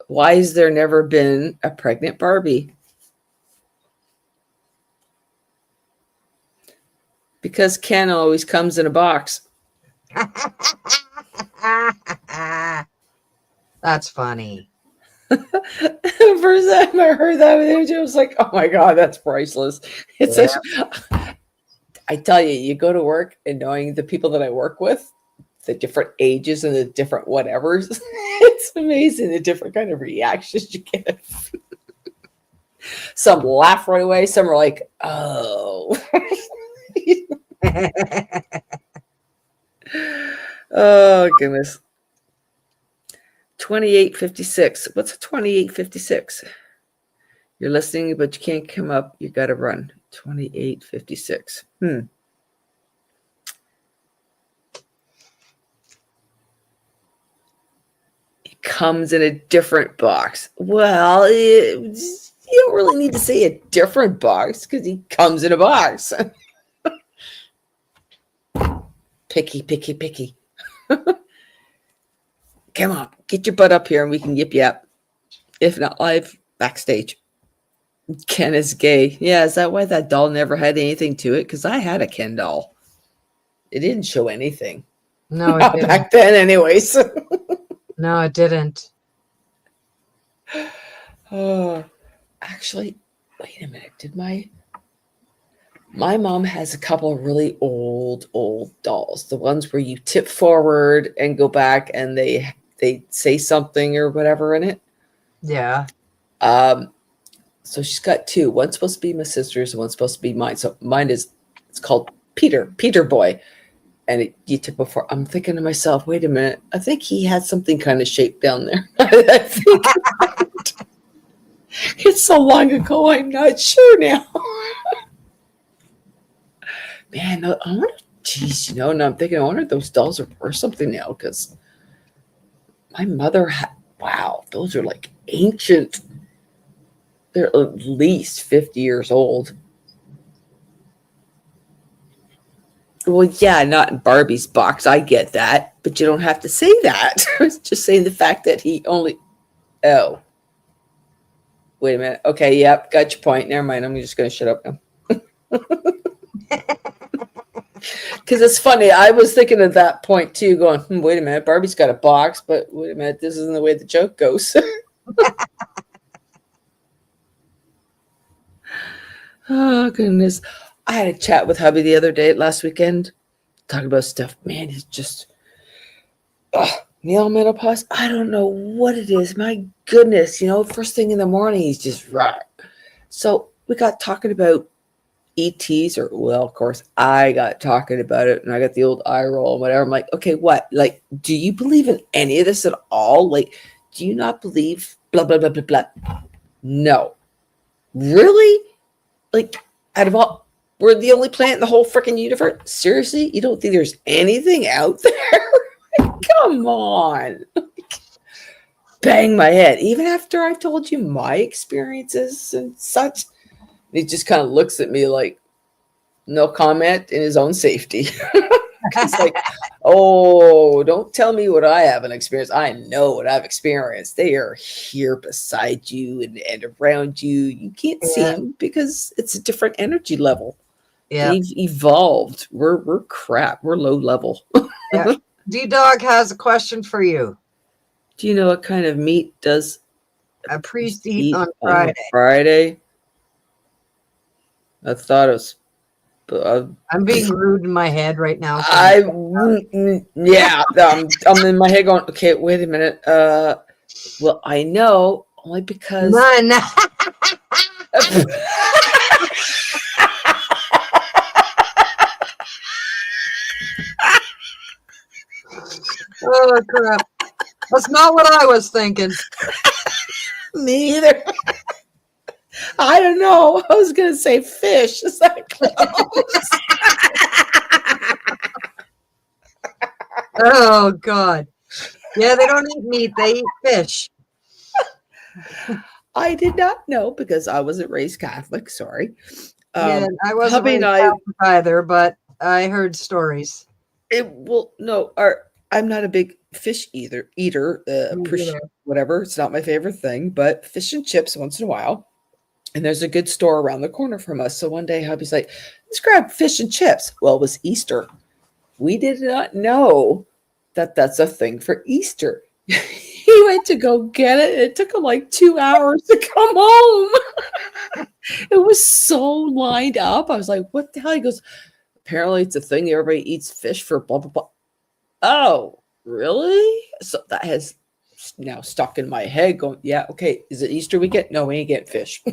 Speaker 4: Why has there never been a pregnant Barbie? Because Ken always comes in a box.
Speaker 1: That's funny.
Speaker 4: The first time I heard that image, I was like, "Oh my god, that's priceless!" It's
Speaker 1: Yeah.
Speaker 4: such. I tell you, you go to work and knowing the people that I work with, the different ages and the different whatevers, it's amazing the different kind of reactions you get. Some laugh right away. Some are like, "Oh." Oh goodness. 2856. What's a 2856? You're listening, but you can't come up. You got to run. 2856. It comes in a different box. Well, you don't really need to say a different box because he comes in a box. Picky, picky, picky. Come on, get your butt up here and we can yip yap. If not live, backstage. Ken is gay. Yeah, is that why that doll never had anything to it? Because I had a Ken doll. It didn't show anything.
Speaker 1: No, it
Speaker 4: Not
Speaker 1: didn't.
Speaker 4: back then, anyways.
Speaker 1: No, it didn't.
Speaker 4: Oh, actually, wait a minute. Did my mom has a couple of really old dolls. The ones where you tip forward and go back and they say something or whatever in it.
Speaker 1: Yeah.
Speaker 4: So she's got two. One's supposed to be my sister's, and one's supposed to be mine. So mine it's called Peter Boy. And you tip before. I'm thinking to myself, wait a minute. I think he had something kind of shaped down there. I think it's so long ago. I'm not sure now. Man, I wonder. Geez, and I'm thinking, I wonder if those dolls are worth something now because my mother had. Wow, those are like ancient. They're at least 50 years old. Well, yeah, not in Barbie's box. I get that, but you don't have to say that. Just saying the fact that he only. Oh, wait a minute. Okay, yep, got your point. Never mind. I'm just going to shut up now. Because it's funny. I was thinking at that point too, going, wait a minute. Barbie's got a box, but wait a minute. This isn't the way the joke goes. Oh, goodness. I had a chat with hubby the other day, last weekend, talking about stuff. Man, he's just male menopause. I don't know what it is. My goodness, first thing in the morning, he's just right. So we got talking about ETs, of course, I got talking about it, and I got the old eye roll and whatever. I'm like, okay, what? Like, do you believe in any of this at all? Like, do you not believe blah blah blah blah blah? No, really? Like, out of all. We're the only planet in the whole freaking universe. Seriously? You don't think there's anything out there? Come on. Bang my head. Even after I've told you my experiences and such. He just kind of looks at me like, no comment in his own safety. It's like, oh, don't tell me what I haven't experienced. I know what I've experienced. They are here beside you and around you. You can't see them because it's a different energy level.
Speaker 1: Yeah.
Speaker 4: They've evolved. We're crap. We're low level.
Speaker 1: Yeah. D-Dog has a question for you.
Speaker 4: Do you know what kind of meat does
Speaker 1: a priest eat on Friday?
Speaker 4: Friday? I thought it was.
Speaker 1: I'm being rude in my head right now.
Speaker 4: I'm in my head going, okay, wait a minute. Well, I know only because.
Speaker 1: None. Oh crap! That's not what I was thinking.
Speaker 4: Me either. I don't know. I was gonna say fish. Is that close?
Speaker 1: Oh God! Yeah, they don't eat meat; they eat fish.
Speaker 4: I did not know because I wasn't raised Catholic. Sorry.
Speaker 1: Yeah, I wasn't raised Catholic either, but I heard stories.
Speaker 4: I'm not a big fish eater. Appreciate whatever. It's not my favorite thing, but fish and chips once in a while. And there's a good store around the corner from us. So one day hubby's like, let's grab fish and chips. Well, it was Easter. We did not know that that's a thing for Easter. He He went to go get it. It took him like 2 hours to come home. It was so lined up. I was like, what the hell? He goes, apparently it's a thing. Everybody eats fish for blah, blah, blah. Oh, really? So that has now stuck in my head going, yeah, okay. Is it Easter weekend? No, we ain't getting fish.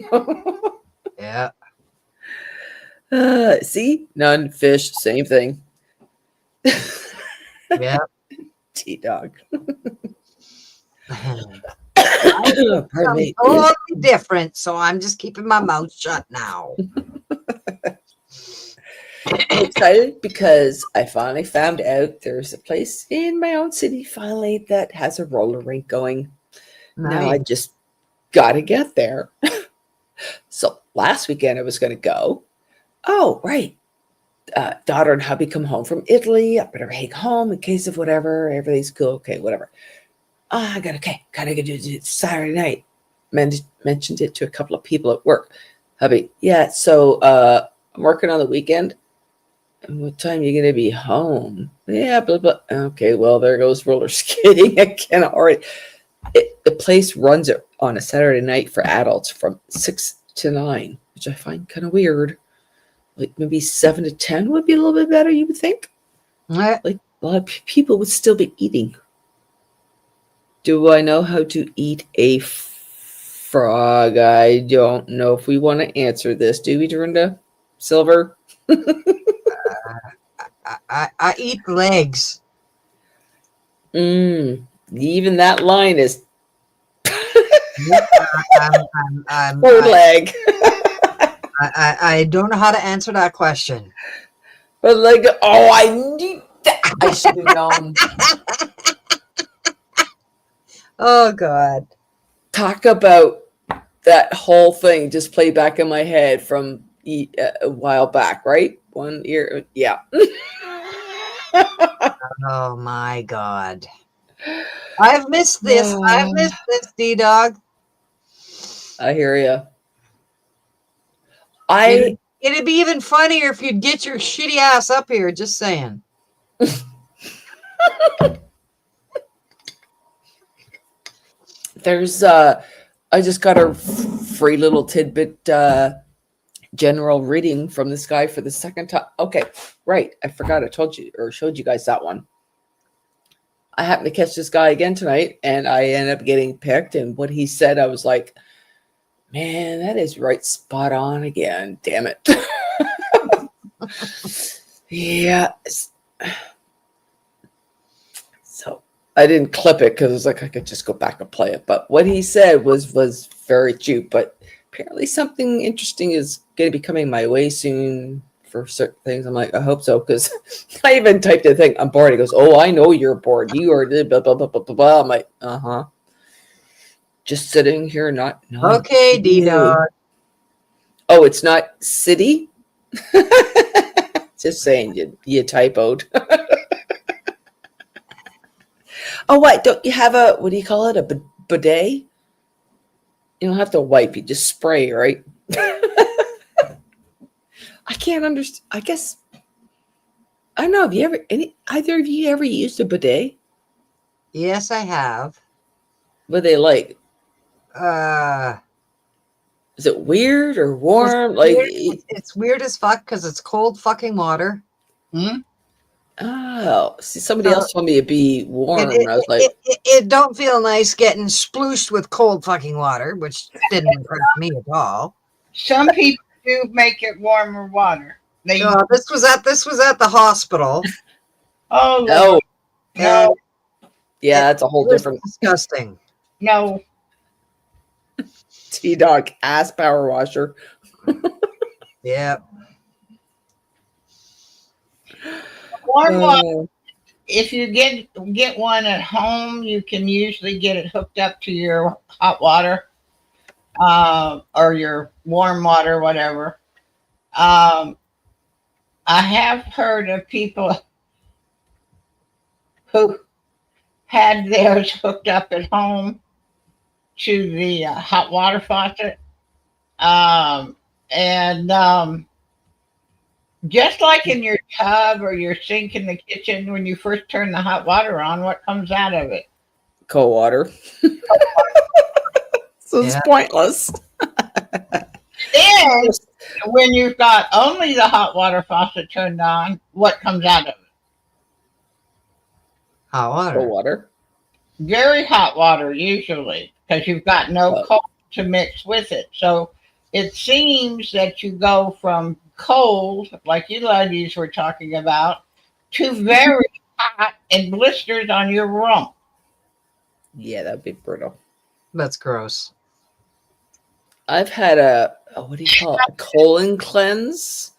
Speaker 1: Yeah.
Speaker 4: See? None, fish, same thing.
Speaker 1: Yeah.
Speaker 4: T-Dog.
Speaker 1: Pardon
Speaker 4: Pardon me.
Speaker 1: Totally different, so I'm just keeping my mouth shut now.
Speaker 4: I'm excited because I finally found out there's a place in my own city finally that has a roller rink going. Now I
Speaker 1: Nice.
Speaker 4: just got to get there. So last weekend I was going to go. Oh, right. Daughter and hubby come home from Italy. I better hang home in case of whatever. Everything's cool. Okay, whatever. I got to do it Saturday night. Mentioned it to a couple of people at work. Hubby, yeah, so I'm working on the weekend. And what time are you going to be home? Yeah, blah, blah. Okay, well, there goes roller skating again already. The place runs it on a Saturday night for adults from 6 to 9, which I find kind of weird. Like maybe 7 to 10 would be a little bit better, you would think. Like a lot of people would still be eating. Do I know how to eat a frog? I don't know if we want to answer this. Do we, Dorinda? Silver?
Speaker 1: I eat legs.
Speaker 4: Even that line is
Speaker 1: I'm,
Speaker 4: third leg.
Speaker 1: I don't know how to answer that question.
Speaker 4: But like, oh, I knew that. I should have known.
Speaker 1: Oh, God.
Speaker 4: Talk about that whole thing just played back in my head from a while back, right? 1 year. Yeah.
Speaker 1: Oh, my God. I've missed this. I've missed this, D-Dog.
Speaker 4: I hear you.
Speaker 1: It'd be even funnier if you'd get your shitty ass up here, just saying.
Speaker 4: There's I just got a free little tidbit general reading from this guy for the second time. Okay, right. I forgot I told you or showed you guys that one. I happened to catch this guy again tonight and I ended up getting picked. And what he said, I was like, man, that is right spot on again. Damn it. Yeah. So I didn't clip it because it was like I could just go back and play it. But what he said was very true. But apparently something interesting is going to be coming my way soon for certain things. I'm like, I hope so, because I even typed the thing, I'm bored. He goes, oh, I know you're bored. You are blah, blah, blah, blah, blah, blah. I'm like, uh-huh. Just sitting here, not
Speaker 1: Okay, D-Dog.
Speaker 4: Oh, it's not city? Just saying, you typoed. Oh, what? Don't you have a, what do you call it? A bidet? You don't have to wipe, you just spray, right? I can't understand. I guess, I don't know. Have you ever, either of you ever used a bidet?
Speaker 1: Yes, I have.
Speaker 4: What are they like?
Speaker 1: Is
Speaker 4: Is it weird or warm? Like,
Speaker 1: it's weird as fuck because it's cold fucking water.
Speaker 4: oh, see, somebody else told me it'd be warm.
Speaker 1: It,
Speaker 4: I was like,
Speaker 1: it don't feel nice getting splooshed with cold fucking water, which didn't impress me at all.
Speaker 2: Some people do make it warmer water. They
Speaker 1: This was at the hospital.
Speaker 2: oh
Speaker 4: oh,
Speaker 2: no,
Speaker 4: yeah, that's a whole
Speaker 1: It was
Speaker 4: different
Speaker 1: disgusting.
Speaker 2: no.
Speaker 4: T-Dog ass power washer.
Speaker 1: Yeah.
Speaker 2: Warm water. If you get one at home, you can usually get it hooked up to your hot water, or your warm water, whatever. I have heard of people who had theirs hooked up at home to the hot water faucet, and just like in your tub or your sink in the kitchen, when you first turn the hot water on, what comes out of it?
Speaker 4: Cold water. So it's
Speaker 1: Yeah.
Speaker 4: pointless.
Speaker 2: Then, when you've got only the hot water faucet turned on, what comes out of it?
Speaker 1: Hot water.
Speaker 4: Cold water.
Speaker 2: Very hot water, usually, because you've got no
Speaker 4: Oh.
Speaker 2: cold to mix with it. So it seems that you go from cold, like you ladies were talking about, to very hot and blisters on your rump.
Speaker 4: Yeah, that'd be brutal.
Speaker 1: That's gross.
Speaker 4: I've had a what do you call it? A colon cleanse.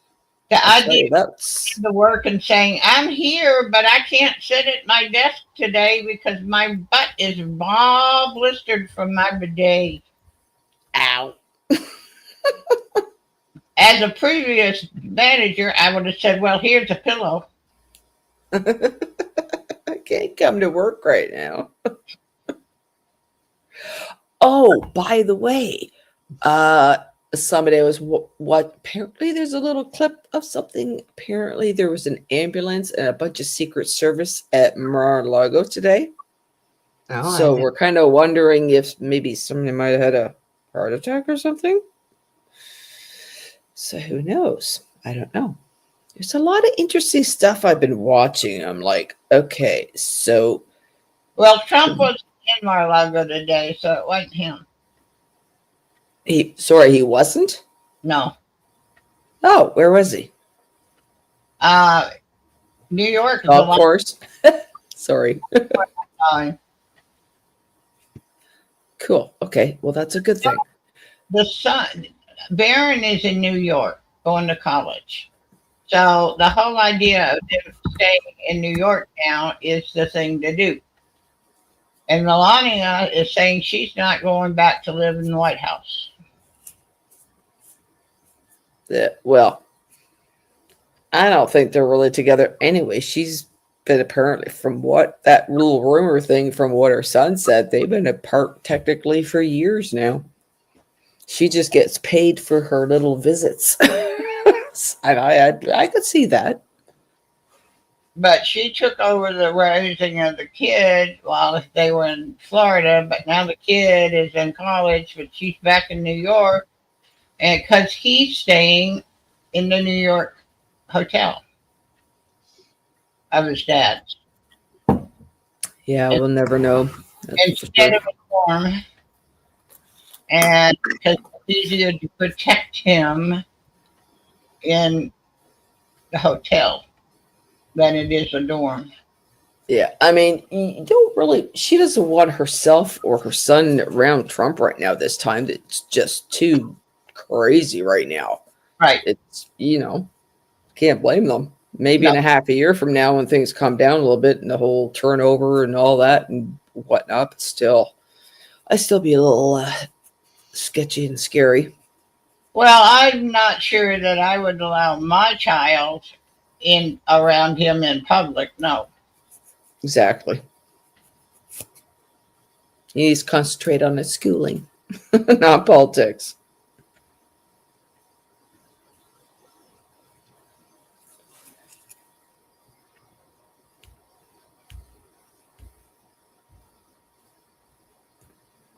Speaker 2: The
Speaker 4: I'll tell
Speaker 2: idea
Speaker 4: you, that's
Speaker 2: of the work and saying, I'm here, but I can't sit at my desk today because my butt is all blistered from my bidet.
Speaker 4: ow.
Speaker 2: As a previous manager, I would have said, well, here's a pillow.
Speaker 4: I can't come to work right now. Oh, by the way, somebody was what apparently there's a little clip of something. Apparently there was an ambulance and a bunch of Secret Service at Mar-a-Lago today.
Speaker 1: Oh,
Speaker 4: So we're kind of wondering if maybe somebody might have had a heart attack or something. So who knows? I don't know. There's a lot of interesting stuff I've been watching. I'm like, okay, so
Speaker 2: Well, Trump was in Mar-a-Lago today, so it wasn't him.
Speaker 4: he wasn't?
Speaker 2: No.
Speaker 4: Oh, where was he?
Speaker 2: New York is a
Speaker 4: Golf
Speaker 2: long
Speaker 4: course. Sorry.
Speaker 2: time.
Speaker 4: Cool. Okay. Well, that's a good thing.
Speaker 2: The son, Barron is in New York going to college. So the whole idea of them staying in New York now is the thing to do. And Melania is saying she's not going back to live in the White House.
Speaker 4: Well, I don't think they're really together anyway. She's been apparently, from what that little rumor thing, from what her son said, they've been apart technically for years now. She just gets paid for her little visits. And I could see that.
Speaker 2: But she took over the raising of the kid while they were in Florida. But now the kid is in college, but she's back in New York. And because he's staying in the New York hotel of his dad's.
Speaker 4: Yeah, we'll never know. That's for
Speaker 2: Instead
Speaker 4: sure.
Speaker 2: of a dorm. And because it's easier to protect him in the hotel than it is a dorm.
Speaker 4: Yeah, I mean, you don't really. She doesn't want herself or her son around Trump right now. This time, it's just too crazy right now.
Speaker 2: Right.
Speaker 4: It's can't blame them. Maybe in
Speaker 2: No.
Speaker 4: a half a year from now, when things calm down a little bit and the whole turnover and all that and whatnot, but still, I still be a little sketchy and scary.
Speaker 2: Well, I'm not sure that I would allow my child in around him in public. No.
Speaker 4: Exactly. He needs to concentrate on his schooling, not politics.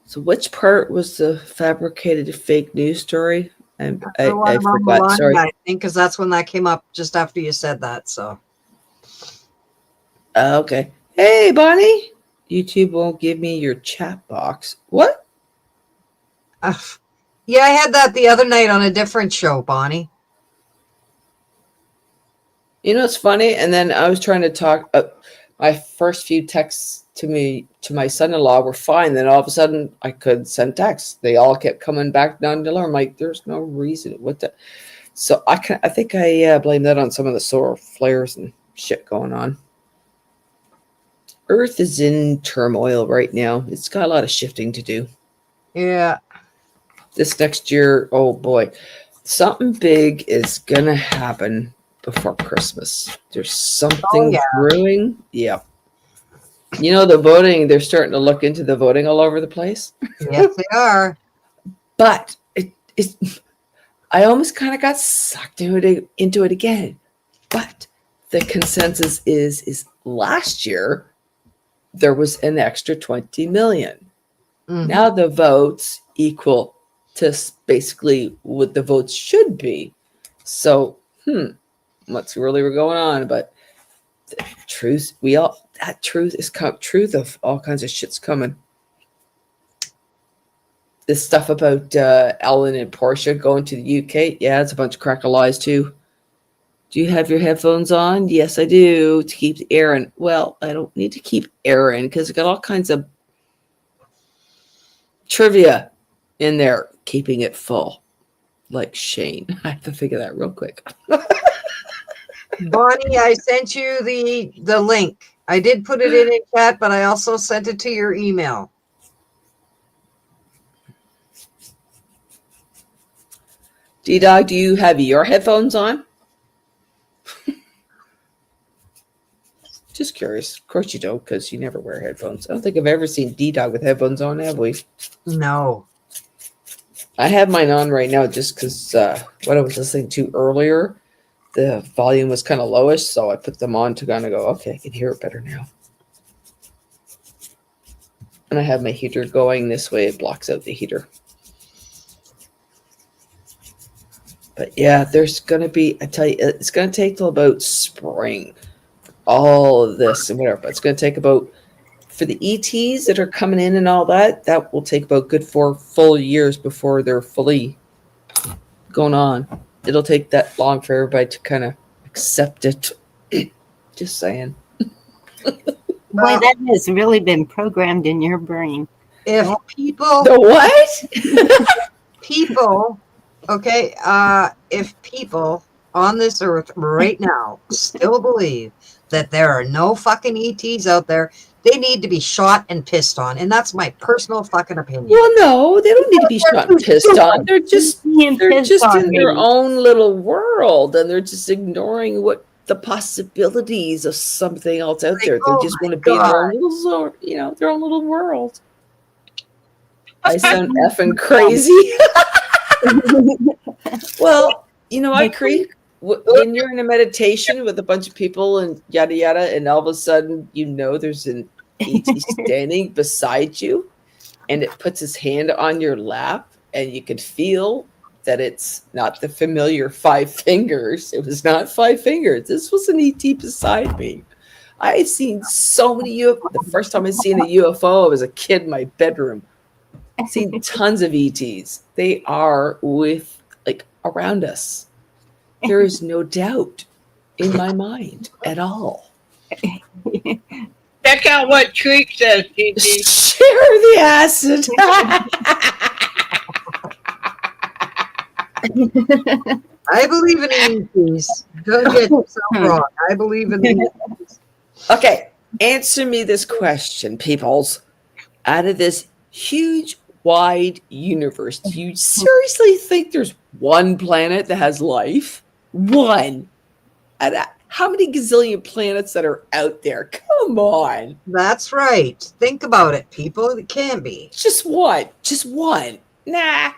Speaker 4: So, which part was the fabricated fake news story? I forgot. Sorry.
Speaker 1: I think because that's when that came up just after you said that. So
Speaker 4: Okay. Hey, Bonnie. YouTube won't give me your chat box. What?
Speaker 1: yeah, I had that the other night on a different show, Bonnie.
Speaker 4: You know, it's funny. And then I was trying to talk. My first few texts to my son-in-law were fine. Then all of a sudden, I couldn't send texts. They all kept coming back down to alarm. Like, there's no reason. What the? So I think I blame that on some of the solar flares and shit going on. Earth is in turmoil right now. It's got a lot of shifting to do.
Speaker 1: Yeah.
Speaker 4: This next year, oh boy, something big is gonna happen before Christmas. There's something brewing. Yeah. You know, the voting, they're starting to look into the voting all over the place.
Speaker 1: Yes, they are.
Speaker 4: But I almost kind of got sucked into it again. But the consensus is last year there was an extra 20 million.
Speaker 1: Mhm.
Speaker 4: Now the votes equal to basically what the votes should be. So, what's really going on? But the truth, truth of all kinds of shit's coming. This stuff about Ellen and Portia going to the UK, yeah, it's a bunch of crack of lies too. Do you have your headphones on? Yes, I do, to keep the air in. Well, I don't need to keep air in because I got all kinds of trivia in there, keeping it full. Like Shane. I have to figure that real quick.
Speaker 1: Bonnie, I sent you the link. I did put it in chat, but I also sent it to your email.
Speaker 4: D-Dog, do you have your headphones on? Just curious. Of course you don't, because you never wear headphones. I don't think I've ever seen D-Dog with headphones on, have we?
Speaker 1: No.
Speaker 4: I have mine on right now just because what I was listening to earlier, the volume was kind of lowish, so I put them on to kind of go, okay, I can hear it better now. And I have my heater going this way. It blocks out the heater. But yeah, there's going to be, I tell you, it's going to take till about spring. All of this and whatever. But it's going to take about, for the ETs that are coming in and all that, that will take about good 4 full years before they're fully going on. It'll take that long for everybody to kind of accept it. Just saying.
Speaker 5: Boy, that has really been programmed in your brain.
Speaker 1: If people
Speaker 4: The what?
Speaker 1: okay, if people on this earth right now still believe that there are no fucking ETs out there, they need to be shot and pissed on. And that's my personal fucking opinion.
Speaker 4: Well, no, they don't need to be shot and pissed on. They're just
Speaker 5: Being pissed
Speaker 4: in
Speaker 5: on
Speaker 4: their
Speaker 5: me.
Speaker 4: own little world, and they're just ignoring what the possibilities of something else out there. They
Speaker 1: Oh
Speaker 4: just
Speaker 1: my
Speaker 4: want to be in their
Speaker 1: God.
Speaker 4: own little zone, their own little world. I sound effing crazy. Well, I create when you're in a meditation with a bunch of people and yada yada, and all of a sudden there's an ET standing beside you, and it puts his hand on your lap, and you could feel that it's not the familiar 5 fingers. It was not 5 fingers. This was an ET beside me. I've seen so many UFOs. The first time I seen a UFO, I was a kid in my bedroom. I've seen tons of ETs. They are around us. There is no doubt in my mind at all.
Speaker 2: Check out what Treek says, Gigi.
Speaker 4: Share the acid.
Speaker 1: I believe in ETs. Don't get yourself wrong. I believe in ETs.
Speaker 4: Okay, answer me this question, peoples. Out of this huge, wide universe, do you seriously think there's one planet that has life? One. How many gazillion planets that are out there? Come on.
Speaker 1: That's right. Think about it, people. It can be.
Speaker 4: Just one. Just one. Nah.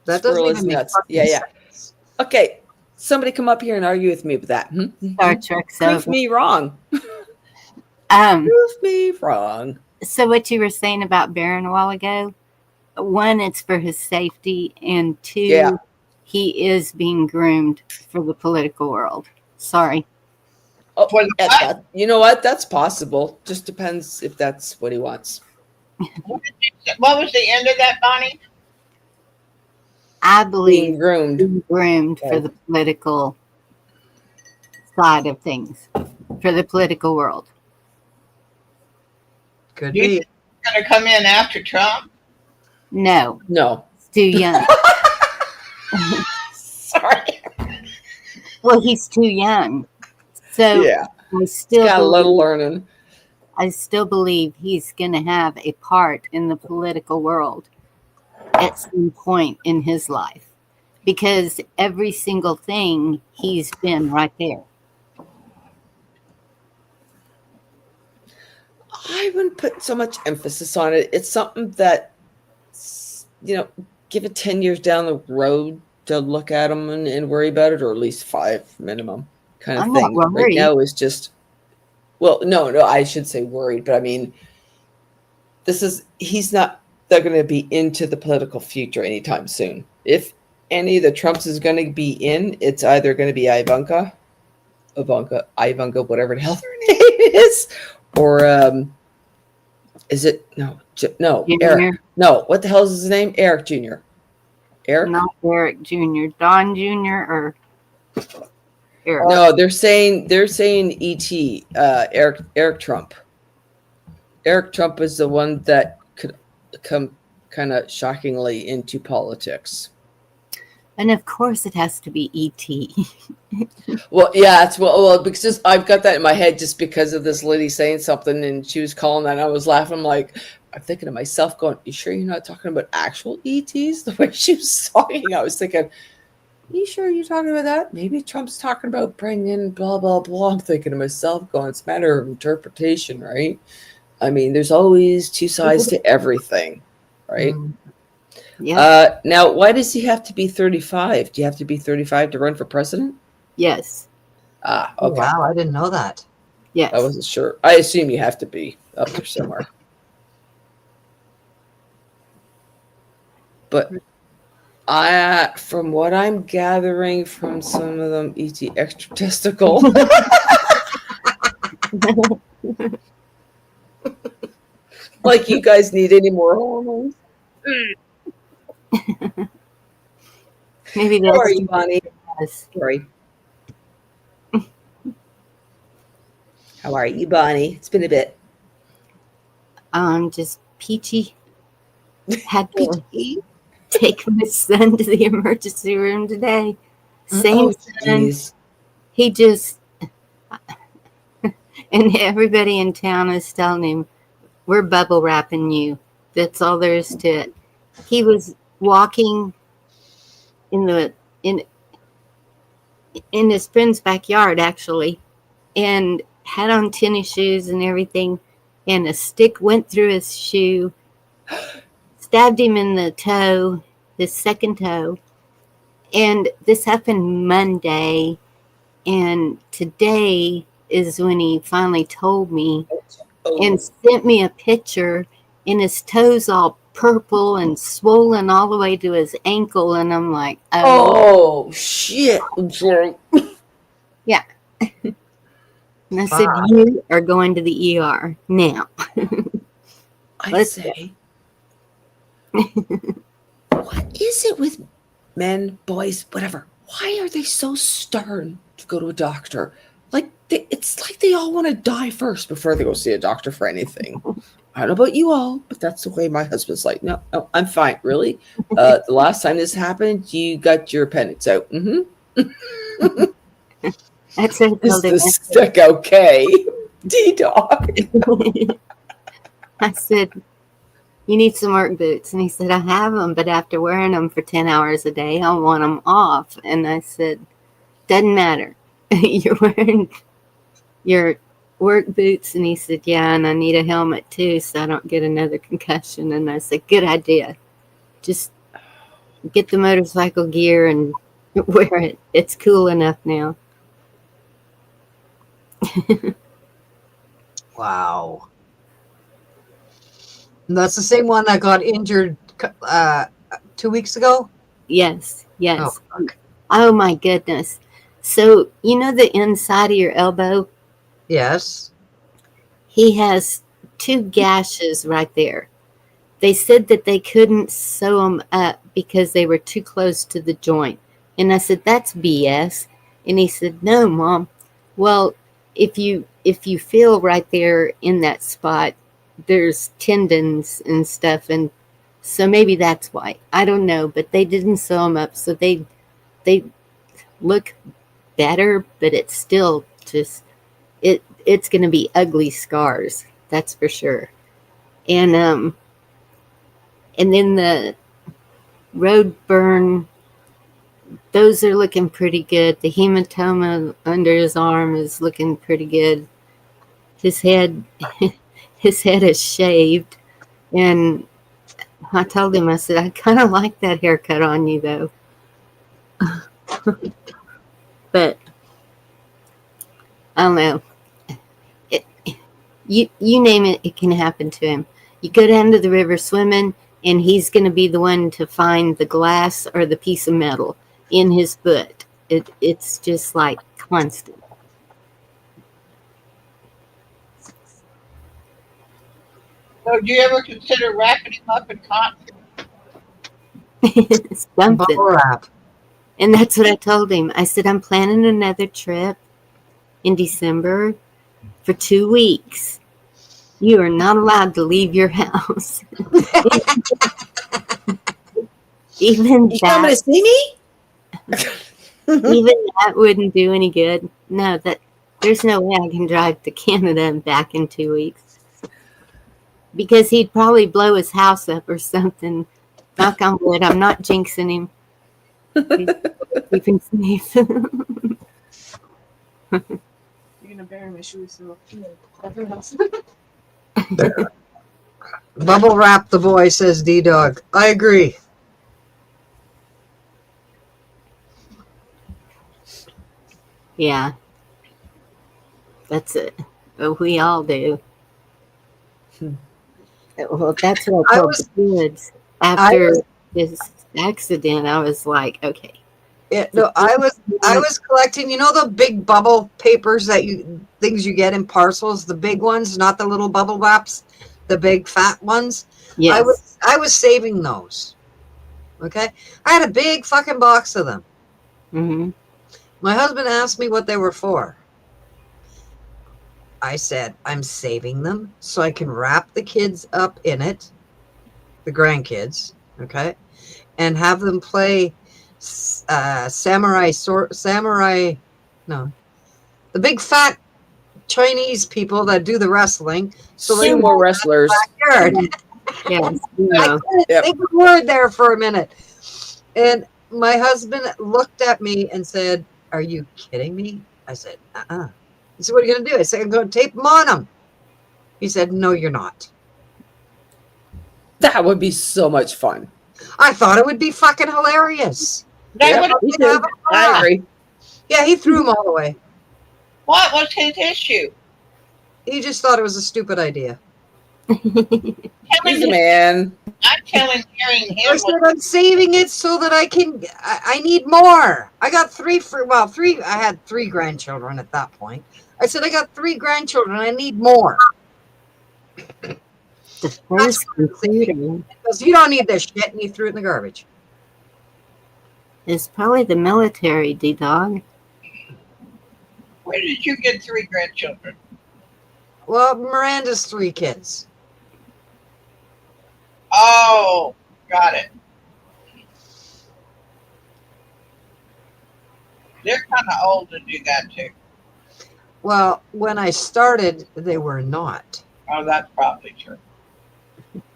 Speaker 1: That doesn't
Speaker 4: Squirrel is
Speaker 1: even make
Speaker 4: nuts.
Speaker 1: fucking
Speaker 4: Yeah.
Speaker 1: sense.
Speaker 4: Okay, somebody come up here and argue with me with that.
Speaker 5: Star Trek's
Speaker 4: Prove
Speaker 5: over.
Speaker 4: me wrong.
Speaker 5: Um,
Speaker 4: Prove me wrong.
Speaker 5: so what you were saying about Barron a while ago, 1, it's for his safety, and 2,
Speaker 4: Yeah.
Speaker 5: he is being groomed for the political world. Sorry.
Speaker 4: Oh,
Speaker 2: For the what?
Speaker 4: you know what? That's possible. Just depends if that's what he wants.
Speaker 2: What was the end of that, Bonnie?
Speaker 5: I
Speaker 4: Being
Speaker 5: believe
Speaker 4: groomed.
Speaker 5: being groomed for
Speaker 4: Right.
Speaker 5: the political side of things, for the political world.
Speaker 1: Could
Speaker 2: You
Speaker 1: be.
Speaker 2: think he's going to come in after Trump?
Speaker 5: No,
Speaker 4: No.
Speaker 5: it's too young.
Speaker 4: Sorry.
Speaker 5: Well, he's too young. So
Speaker 4: Yeah.
Speaker 5: I still
Speaker 4: Got a
Speaker 5: believe,
Speaker 4: little learning.
Speaker 5: I still believe he's going to have a part in the political world at some point in his life, because every single thing he's been right there.
Speaker 4: I wouldn't put so much emphasis on it. It's something that, give it 10 years down the road to look at them and worry about it, or at least 5 minimum kind of
Speaker 5: I'm
Speaker 4: thing.
Speaker 5: not
Speaker 4: Right
Speaker 5: worried.
Speaker 4: now is just, Well, no, I should say worried, but I mean, he's not they're going to be into the political future anytime soon. If any of the Trumps is going to be in, it's either going to be Ivanka, whatever the hell her name is, or is it no,
Speaker 5: Junior.
Speaker 4: Eric? No, what the hell is his name? Eric Jr. Eric?
Speaker 5: Not Eric Jr. Don Jr. or Eric.
Speaker 4: No, they're saying ET, Eric Trump. Eric Trump is the one that could come kind of shockingly into politics.
Speaker 5: And of course it has to be E.T.
Speaker 4: Well, yeah, it's well because I've got that in my head just because of this lady saying something and she was calling that and I was laughing. I'm thinking to myself, going, "You sure you're not talking about actual ETs?" The way she was talking, I was thinking, "You sure you're talking about that? Maybe Trump's talking about bringing blah blah blah." I'm thinking to myself, going, "It's a matter of interpretation, right?" I mean, there's always two sides to everything, right?
Speaker 5: Yeah.
Speaker 4: Now, why does he have to be 35? Do you have to be 35 to run for president?
Speaker 5: Yes.
Speaker 4: Okay.
Speaker 1: Oh, wow, I didn't know that.
Speaker 5: Yes.
Speaker 4: I wasn't sure. I assume you have to be up there somewhere. But from what I'm gathering from some of them, ET extra testicle. Like you guys need any more hormones?
Speaker 5: Maybe
Speaker 4: How are
Speaker 5: that's
Speaker 4: you, Bonnie?
Speaker 5: yes.
Speaker 4: Sorry. How are you, Bonnie? It's been a bit.
Speaker 5: Just peachy. Had to take my son to the emergency room today. Same son.
Speaker 4: Geez.
Speaker 5: He just and everybody in town is telling him, "We're bubble wrapping you." That's all there is to it. He was walking in his friend's backyard actually, and had on tennis shoes and everything, and a stick went through his shoe, stabbed him in the toe, his second toe. And this happened Monday, and today is when he finally told me and sent me a picture, and his toes all purple and swollen all the way to his ankle, and I'm like,
Speaker 4: Oh shit! I'm sorry.
Speaker 5: yeah. And I said, "You are going to the ER now."
Speaker 4: I say, what is it with men, boys, whatever? Why are they so stubborn to go to a doctor? Like it's like they all want to die first before they go see a doctor for anything. I don't know about you all, but that's the way my husband's like. No, I'm fine. Really? The last time this happened, you got your appendix out. Mm-hmm.
Speaker 5: That's what I
Speaker 4: Is
Speaker 5: told him.
Speaker 4: the stick okay? D-dog.
Speaker 5: I said, "You need some work boots." And he said, "I have them, but after wearing them for 10 hours a day, I want them off." And I said, "Doesn't matter. You're wearing your work boots." And he said, "Yeah, and I need a helmet too, so I don't get another concussion." And I said, "Good idea. Just get the motorcycle gear and wear it. It's cool enough now."
Speaker 1: Wow. And that's the same one that got injured 2 weeks ago?
Speaker 5: Yes, yes.
Speaker 1: Oh, fuck.
Speaker 5: Oh my goodness. So, you know the inside of your elbow?
Speaker 1: Yes.
Speaker 5: He has 2 gashes right there. They said that they couldn't sew them up because they were too close to the joint. And I said, "That's BS." And he said, "No, Mom. Well, if you feel right there in that spot, there's tendons and stuff, and so maybe that's why. I don't know, but they didn't sew them up, so they look better, but it's still just it's going to be ugly scars, that's for sure." And then the road burn, those are looking pretty good. The hematoma under his arm is looking pretty good. His head is shaved, and I told him, I said, "I kind of like that haircut on you, though." But I don't know. You name it, it can happen to him. You go down to the river swimming, and he's going to be the one to find the glass or the piece of metal in his foot. It's just like constant.
Speaker 2: So do you ever consider wrapping him up in cotton?
Speaker 5: Something.
Speaker 1: Bubble wrap.
Speaker 5: And that's what I told him. I said, I'm planning another trip in December for 2 weeks. You are not allowed to leave your house. Even
Speaker 4: You coming to
Speaker 5: that,
Speaker 4: see me?
Speaker 5: even that wouldn't do any good. No, there's no way I can drive to Canada and back in 2 weeks. Because he'd probably blow his house up or something. Knock on wood. I'm not jinxing him. Keeping safe.
Speaker 6: You're gonna bury my shoes, so everyone else.
Speaker 1: Bubble wrap the boy, says D-Dog. I agree.
Speaker 5: Yeah. That's it. But we all do. Well, that's what I
Speaker 1: I
Speaker 5: told
Speaker 1: was-
Speaker 5: the kids. After this accident, I was like, okay.
Speaker 1: Yeah, no, I was collecting, you know, the big bubble papers things you get in parcels, the big ones, not the little bubble wraps, the big fat ones.
Speaker 5: Yes.
Speaker 1: I was saving those. Okay. I had a big fucking box of them.
Speaker 5: Hmm.
Speaker 1: My husband asked me what they were for. I said, I'm saving them so I can wrap the kids up in it, the grandkids, okay, and have them play the big fat Chinese people that do the wrestling. So they
Speaker 4: Sumo wrestlers.
Speaker 1: backyard.
Speaker 5: Yes.
Speaker 1: I
Speaker 5: No.
Speaker 1: couldn't
Speaker 4: Yep.
Speaker 1: think of a word there for a minute. And my husband looked at me and said, are you kidding me? I said, uh-uh. He said, what are you going to do? I said, I'm going to tape them on them. He said, no, you're not.
Speaker 4: That would be so much fun.
Speaker 1: I thought it would be fucking hilarious.
Speaker 2: That
Speaker 4: Yeah,
Speaker 2: would,
Speaker 4: me too. I agree.
Speaker 1: Yeah, he threw them all away.
Speaker 2: what was his issue?
Speaker 1: He just thought it was a stupid idea.
Speaker 2: Telling
Speaker 4: He's a
Speaker 2: him,
Speaker 4: man.
Speaker 2: I'm telling hearing
Speaker 1: I
Speaker 2: him.
Speaker 1: said, I'm saving it so that I need more. I got three. I had 3 grandchildren at that point. I said, I got 3 grandchildren. I need more.
Speaker 5: The first computer
Speaker 1: Because you don't need this shit, and he threw it in the garbage.
Speaker 5: is probably the military, D-Dog.
Speaker 2: Where did you get 3 grandchildren?
Speaker 1: Well, Miranda's 3 kids.
Speaker 2: Oh, got it. They're kind of old to do that too.
Speaker 1: Well, when I started, they were not.
Speaker 2: Oh, that's probably true.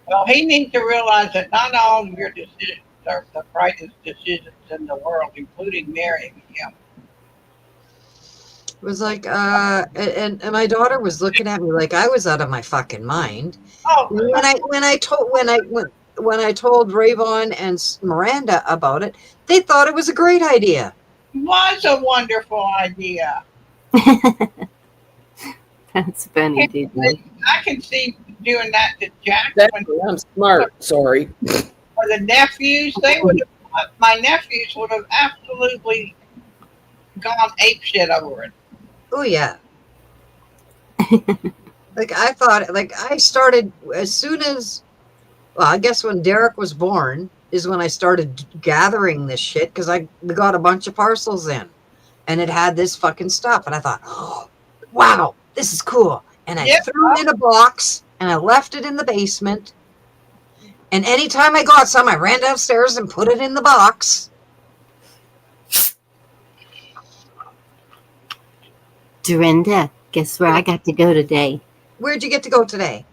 Speaker 2: Well, he needs to realize that not all of your decisions are the brightest decisions in the world, including marrying him.
Speaker 1: It was like, and my daughter was looking at me like I was out of my fucking mind.
Speaker 2: Oh,
Speaker 1: When I told Rayvon and Miranda about it, they thought it was a great idea.
Speaker 2: was a wonderful idea.
Speaker 5: That's funny, D-Dog.
Speaker 2: I can see doing that to Jack
Speaker 4: I'm smart. Sorry.
Speaker 2: or the nephews. They would have, my nephews would have absolutely gone apeshit over it.
Speaker 1: Oh yeah. Like I thought, like I started as soon as, well, I guess when Derek was born is when I started gathering this shit because I got a bunch of parcels in, and it had this fucking stuff, and I thought, oh, wow, this is cool, and I
Speaker 2: Yep.
Speaker 1: threw it in a box and I left it in the basement. And anytime I got some, I ran downstairs and put it in the box.
Speaker 5: Dorinda, guess where I got to go today?
Speaker 1: Where'd you get to go today?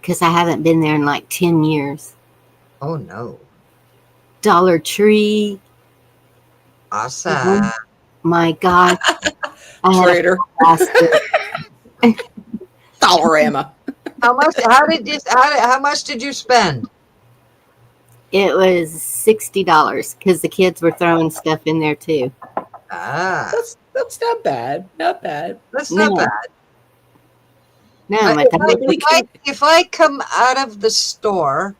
Speaker 5: Because I haven't been there in like 10 years.
Speaker 1: Oh no.
Speaker 5: Dollar Tree.
Speaker 1: Awesome.
Speaker 5: My God. I had a
Speaker 4: Trader.
Speaker 5: basket.
Speaker 4: Dollarama.
Speaker 1: How much did you spend?
Speaker 5: It was $60 because the kids were throwing stuff in there too.
Speaker 1: Ah,
Speaker 4: That's not bad. Not bad.
Speaker 1: that's not
Speaker 5: No.
Speaker 1: bad.
Speaker 5: No,
Speaker 1: I-
Speaker 5: my
Speaker 1: if I come out of the store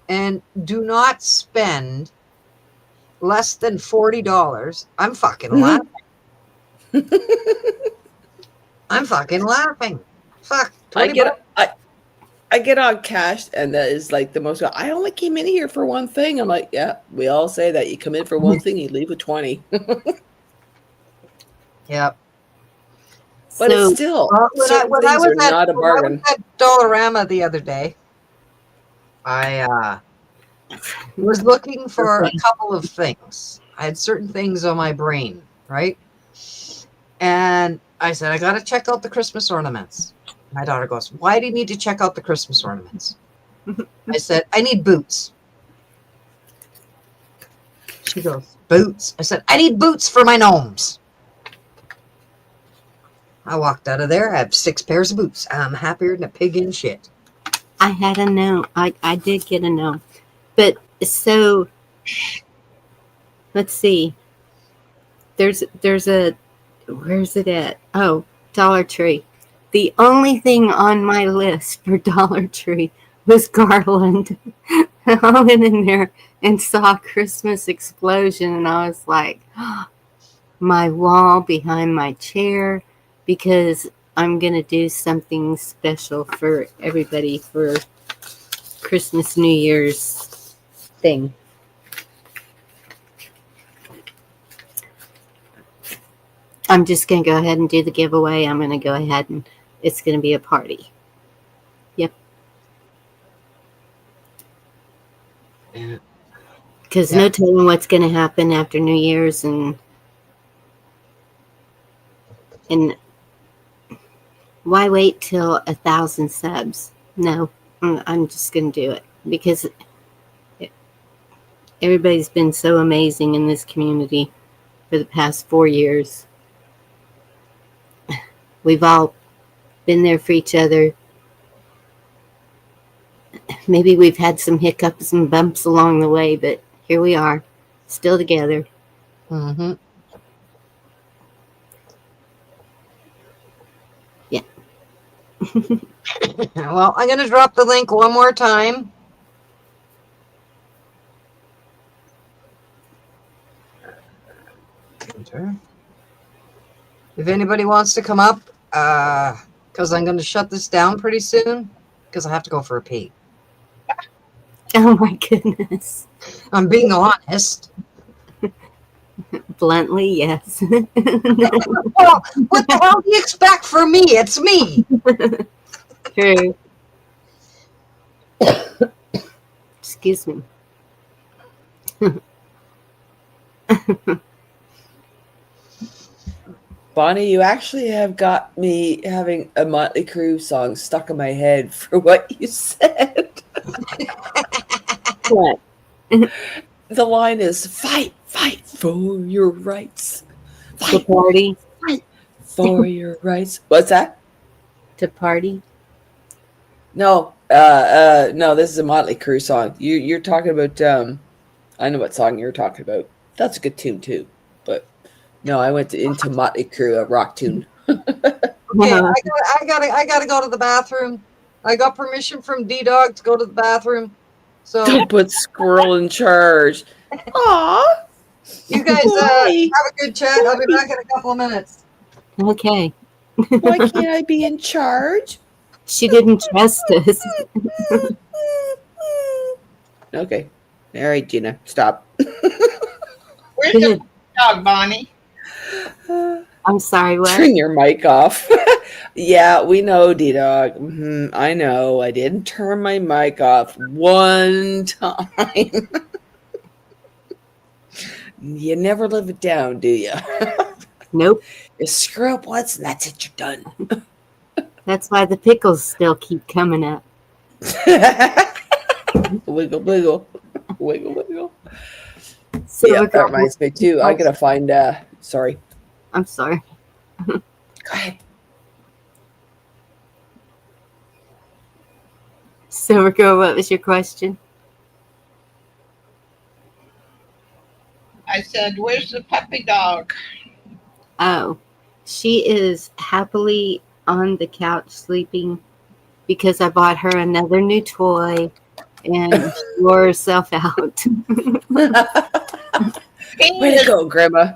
Speaker 1: and do not spend less than $40, I'm fucking laughing. I'm fucking laughing. Fuck,
Speaker 4: I
Speaker 1: 20
Speaker 4: get
Speaker 1: bucks.
Speaker 4: I get on cash, and that is like the most. I only came in here for one thing. I'm like, yeah, we all say that. You come in for one thing, you leave with 20.
Speaker 1: Yep.
Speaker 4: But it's
Speaker 5: so
Speaker 4: still
Speaker 1: When
Speaker 4: certain things are not a bargain.
Speaker 1: at Dollarama the other day, I was looking for a couple of things. I had certain things on my brain, right? And I said, I got to check out the Christmas ornaments. My daughter goes, why do you need to check out the Christmas ornaments? I said, I need boots. She goes, boots? I said, I need boots for my gnomes. I walked out of there. I have 6 pairs of boots. I'm happier than a pig in shit.
Speaker 5: I had a no. I did get a no. But so let's see. There's a where's it at? Oh, Dollar Tree. The only thing on my list for Dollar Tree was garland. I went in there and saw a Christmas explosion, and I was like, my wall behind my chair, because I'm gonna do something special for everybody for Christmas, New Year's thing. I'm just gonna go ahead and do the giveaway. I'm gonna go ahead and it's gonna be a party. Yep.
Speaker 1: Yeah.
Speaker 5: Because
Speaker 1: Yeah.
Speaker 5: no telling what's gonna happen after New Year's, and why wait till 1,000 subs? No, I'm just gonna do it because everybody's been so amazing in this community for the past 4 years. We've all been there for each other. Maybe we've had some hiccups and bumps along the way, but here we are, still together.
Speaker 1: Mm-hmm.
Speaker 5: Yeah.
Speaker 1: Well, I'm going to drop the link one more time. Enter. If anybody wants to come up, because I'm going to shut this down pretty soon, because I have to go for a pee.
Speaker 5: Oh my goodness.
Speaker 1: I'm being honest.
Speaker 5: Bluntly, yes.
Speaker 1: Well, what the hell do you expect from me? It's me.
Speaker 5: True. Excuse me.
Speaker 4: Bonnie, you actually have got me having a Motley Crue song stuck in my head for what you said.
Speaker 5: What?
Speaker 4: The line is fight for your rights.
Speaker 5: To
Speaker 4: Fight
Speaker 5: party?
Speaker 4: for your rights. What's that?
Speaker 5: To party?
Speaker 4: No, no, this is a Motley Crue song. You're talking about I know what song you're talking about. That's a good tune too. But no, I went into Motley Crue, a rock tune.
Speaker 1: Okay, I gotta go to the bathroom. I got permission from D-Dog to go to the bathroom. So
Speaker 4: Don't put Squirrel in charge. Aw.
Speaker 1: you guys
Speaker 4: Why?
Speaker 1: have a good chat. I'll be back in a couple of minutes.
Speaker 5: Okay.
Speaker 4: Why can't I be in charge?
Speaker 5: She didn't trust us.
Speaker 4: Okay. All right, Gina, stop.
Speaker 2: Where's the dog, Bonnie?
Speaker 5: I'm sorry, what?
Speaker 4: Turn your mic off. Yeah, we know, D-Dog. I know. I didn't turn my mic off one time. You never live it down, do you?
Speaker 5: Nope.
Speaker 4: You screw up once and that's it, you're done.
Speaker 5: That's why the pickles still keep coming up.
Speaker 4: Wiggle, wiggle. Wiggle, wiggle.
Speaker 5: So
Speaker 4: Yeah, that reminds me too. I gotta find sorry.
Speaker 5: I'm sorry.
Speaker 4: Go ahead.
Speaker 5: Silver Girl, what was your question?
Speaker 2: I said, where's the puppy dog?
Speaker 5: Oh, she is happily on the couch sleeping because I bought her another new toy and she wore herself out.
Speaker 4: Way to go, Grandma.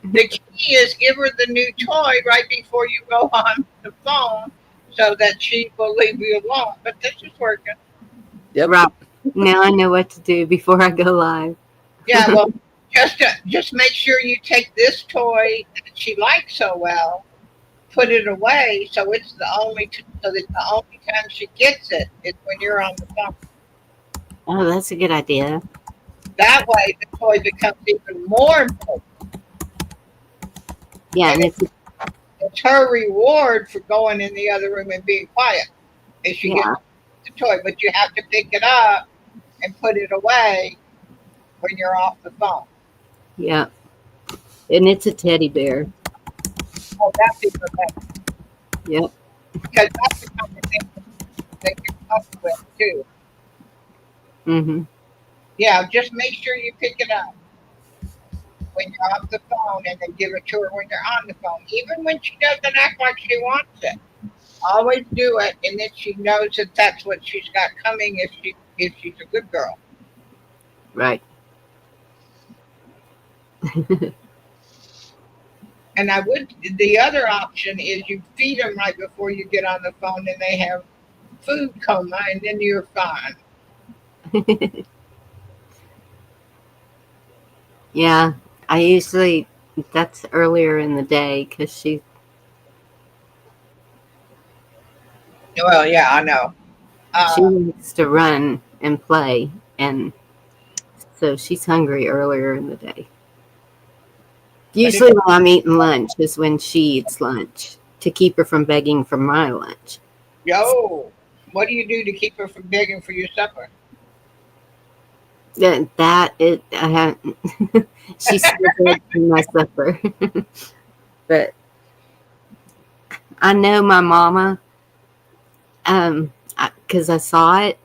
Speaker 2: The key is give her the new toy right before you go on the phone so that she will leave you alone. But this is working.
Speaker 4: Yep.
Speaker 5: Right. Now I know what to do before I go live.
Speaker 2: Yeah, well, just make sure you take this toy that she likes so well, put it away, so it's the only so that the only time she gets it is when you're on the phone.
Speaker 5: Oh, that's a good idea.
Speaker 2: That way, the toy becomes even more important.
Speaker 5: Yeah, and
Speaker 2: It's her reward for going in the other room and being quiet. If she
Speaker 5: yeah,
Speaker 2: gets the toy, but you have to pick it up and put it away when you're off the phone.
Speaker 5: yeah. And it's a teddy bear.
Speaker 2: Oh, that's even better.
Speaker 5: Yep.
Speaker 2: Because that's the kind of thing that you're up with too.
Speaker 5: Mm-hmm.
Speaker 2: Yeah, just make sure you pick it up when you're off the phone and then give it to her when you're on the phone. Even when she doesn't act like she wants it. Always do it, and then she knows that that's what she's got coming if she's a good girl.
Speaker 5: Right.
Speaker 2: And I would. The other option is you feed them right before you get on the phone, and they have food coma, and then you're fine.
Speaker 5: Yeah, I usually that's earlier in the day because she
Speaker 2: Well, yeah, I know.
Speaker 5: likes to run and play, and so she's hungry earlier in the day. Usually, when I'm eating lunch is when she eats lunch to keep her from begging for my lunch.
Speaker 2: Yo, what do you do to keep her from begging for your supper?
Speaker 5: That it I haven't. She's still begging for my supper, but I know my mama. Because I saw it.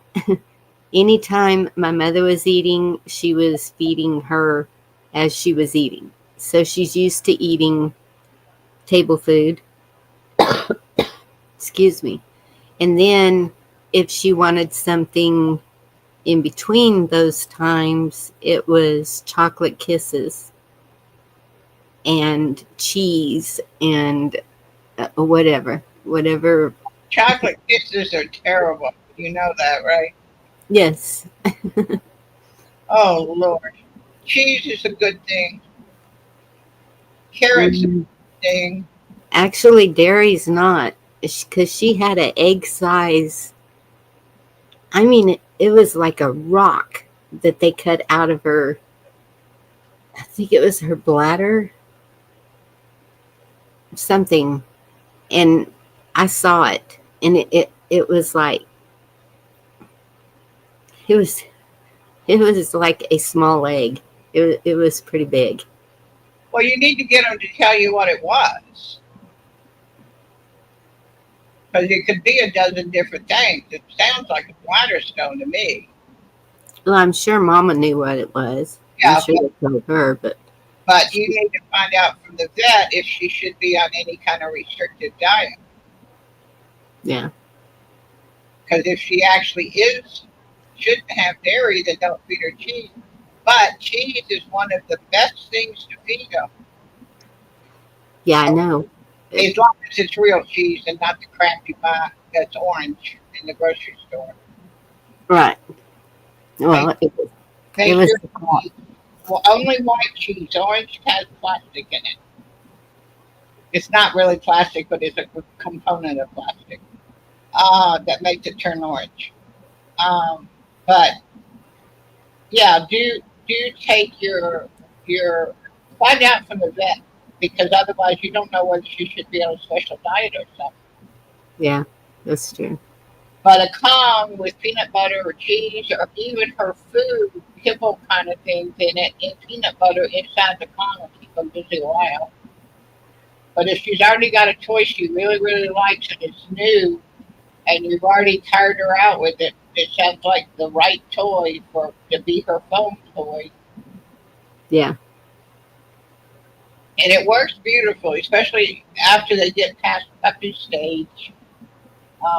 Speaker 5: Anytime my mother was eating, she was feeding her as she was eating. So she's used to eating table food. Excuse me. And then if she wanted something in between those times, it was chocolate kisses and cheese and whatever.
Speaker 2: Chocolate kisses are terrible. You know that, right?
Speaker 5: Yes.
Speaker 2: Oh, Lord. Cheese is a good thing. Carrots are a good thing.
Speaker 5: Actually, dairy's not, because she had an egg size. I mean, it was like a rock that they cut out of her. I think it was her bladder, something, and I saw it, and it was like it was like a small egg. It was pretty big.
Speaker 2: Well, you need to get them to tell you what it was. Because it could be a dozen different things. It sounds like a bladder stone to me.
Speaker 5: Well, I'm sure Mama knew what it was.
Speaker 2: Yeah,
Speaker 5: I'm sure they told her, but
Speaker 2: you need to find out from the vet if she should be on any kind of restricted diet.
Speaker 5: yeah.
Speaker 2: Because if she actually shouldn't have dairy, then don't feed her cheese. But cheese is one of the best things to feed them.
Speaker 5: Yeah, I know.
Speaker 2: As long as it's real cheese and not the crap you buy that's orange in the grocery store.
Speaker 5: Right. Well,
Speaker 2: Make
Speaker 5: it was
Speaker 2: sure well, only white cheese. Orange has plastic in it. It's not really plastic, but it's a component of plastic that makes it turn orange. But yeah, do take your find out from the vet, because otherwise you don't know whether she should be on a special diet or something.
Speaker 5: yeah, that's true.
Speaker 2: But a Kong with peanut butter or cheese or even her food, kibble kind of things in it, and peanut butter inside the Kong will keep them busy a while. But if she's already got a toy she really, really likes and it's new, and you've already tired her out with it, it sounds like the right toy to be her phone toy.
Speaker 5: Yeah.
Speaker 2: And it works beautifully, especially after they get past puppy stage.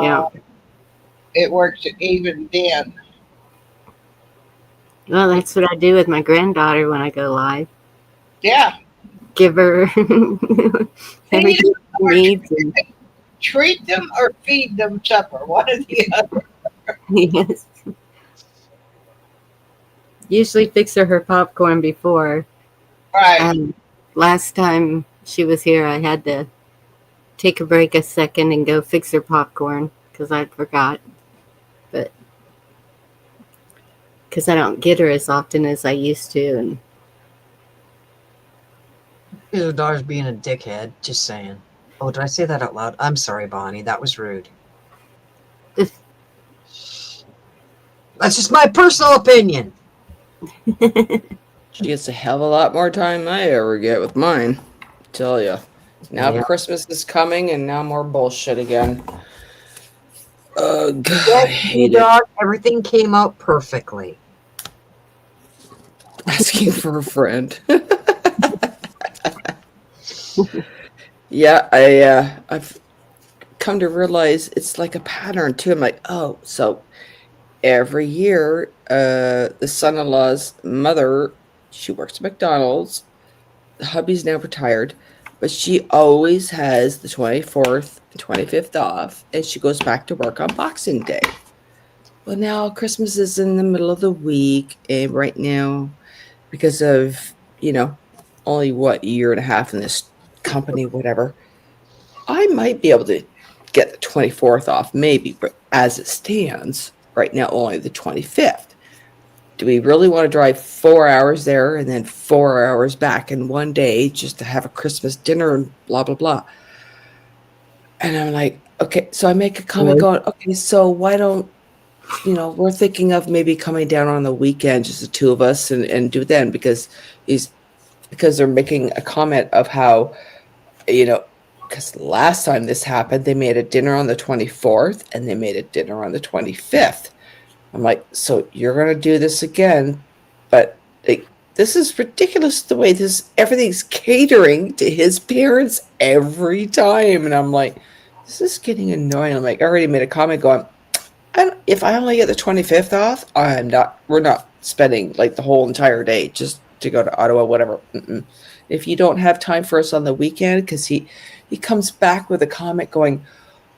Speaker 5: Yeah.
Speaker 2: It works even then.
Speaker 5: Well, that's what I do with my granddaughter when I go live.
Speaker 2: Yeah.
Speaker 5: Give her everything she needs. And,
Speaker 2: Treat them or feed them supper. One or the other.
Speaker 5: yes. Usually fix her popcorn before.
Speaker 2: Right.
Speaker 5: Last time she was here, I had to take a break a second and go fix her popcorn because I forgot. But because I don't get her as often as I used to. And
Speaker 1: Your daughter's being a dickhead. Just saying. Oh, did I say that out loud? I'm sorry, Bonnie. That was rude.
Speaker 5: If-
Speaker 1: That's just my personal opinion.
Speaker 4: She gets a hell of a lot more time than I ever get with mine. Tell ya. Now
Speaker 1: Yeah.
Speaker 4: Christmas is coming, and now more bullshit again. God, I
Speaker 1: Yes,
Speaker 4: hate
Speaker 1: you
Speaker 4: it.
Speaker 1: dog, everything came out perfectly.
Speaker 4: Asking for a friend. Yeah, I've come to realize it's like a pattern too. I'm like, oh, so every year, the son-in-law's mother, she works at McDonald's. The hubby's now retired, but she always has the 24th and 25th off, and she goes back to work on Boxing Day. Well, now Christmas is in the middle of the week, and right now, because of, only a year and a half in this company, whatever, I might be able to get the 24th off, maybe, but as it stands, right now, only the 25th. Do we really want to drive 4 hours there and then 4 hours back in one day just to have a Christmas dinner and blah, blah, blah? And I'm like, okay, so I make a comment going, okay, so why don't, we're thinking of maybe coming down on the weekend, just the two of us, and do then, because they're making a comment of how, because last time this happened, they made a dinner on the 24th and they made a dinner on the 25th. I'm like, so you're going to do this again, but this is ridiculous the way everything's catering to his parents every time. And I'm like, this is getting annoying. I'm like, I already made a comment going, if I only get the 25th off, we're not spending like the whole entire day just to go to Ottawa, whatever. Mm-mm. If you don't have time for us on the weekend, because he comes back with a comment going,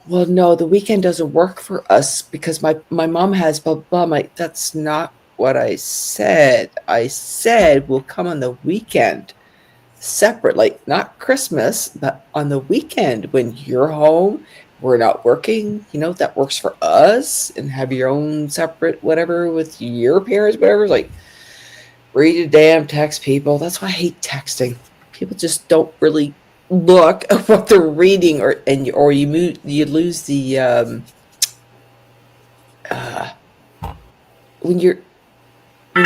Speaker 4: well, no, the weekend doesn't work for us because my mom has blah, blah. I'm like, that's not what I said. I said we'll come on the weekend separate, like not Christmas, but on the weekend when you're home, we're not working, that works for us, and have your own separate whatever with your parents, whatever. Like, read a damn text, people. That's why I hate texting. People just don't really look at what they're reading, or you lose the when you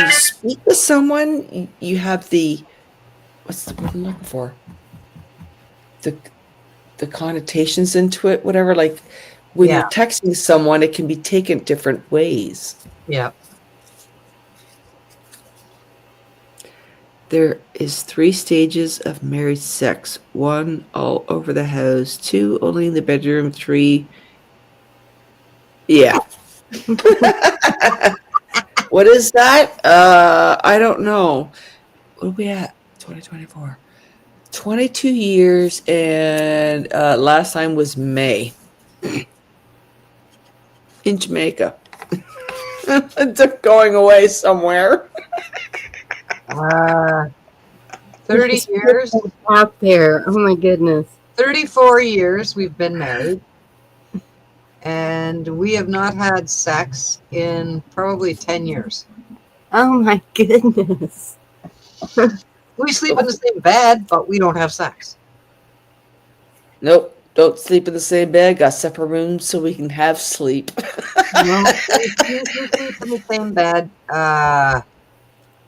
Speaker 4: speak to someone, you have the, what's the word I'm looking for, the connotations into it, whatever. Like when you're texting someone, it can be taken different ways.
Speaker 1: Yeah.
Speaker 4: There is 3 stages of married sex. 1, all over the house. 2, only in the bedroom. 3, yeah. What is that? I don't know. What are we at? 2024. 22 years, and last time was May. In Jamaica. It's going away somewhere.
Speaker 1: 30 years.
Speaker 5: out there. Oh my goodness.
Speaker 1: 34 years we've been married. And we have not had sex in probably 10 years.
Speaker 5: Oh my goodness.
Speaker 1: We sleep in the same bed, but we don't have sex.
Speaker 4: Nope. Don't sleep in the same bed. Got separate rooms so we can have sleep.
Speaker 1: No, we sleep in the same bed.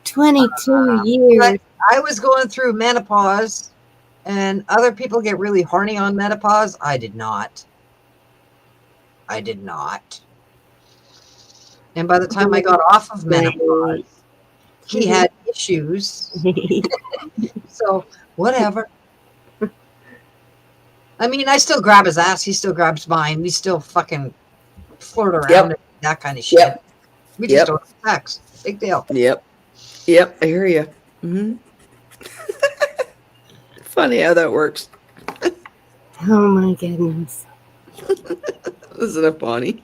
Speaker 5: 22 years.
Speaker 1: I was going through menopause, and other people get really horny on menopause. I did not. And by the time I got off of menopause, he had issues. So, whatever. I mean, I still grab his ass. He still grabs mine. We still fucking flirt around
Speaker 4: Yep.
Speaker 1: and that kind of shit.
Speaker 4: Yep.
Speaker 1: We just
Speaker 4: Yep.
Speaker 1: don't have sex. Big deal.
Speaker 4: Yep. I hear you. Mm-hmm. Funny how that works.
Speaker 5: Oh my goodness.
Speaker 4: Isn't it funny?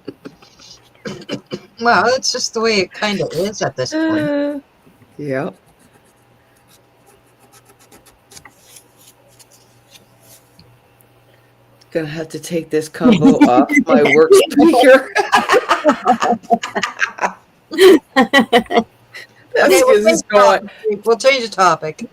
Speaker 1: Well, it's just the way it kind of is at this point.
Speaker 4: Yeah. Gonna have to take this combo off my work speaker. That's
Speaker 1: Okay,
Speaker 4: because it's going.
Speaker 1: We'll change the topic.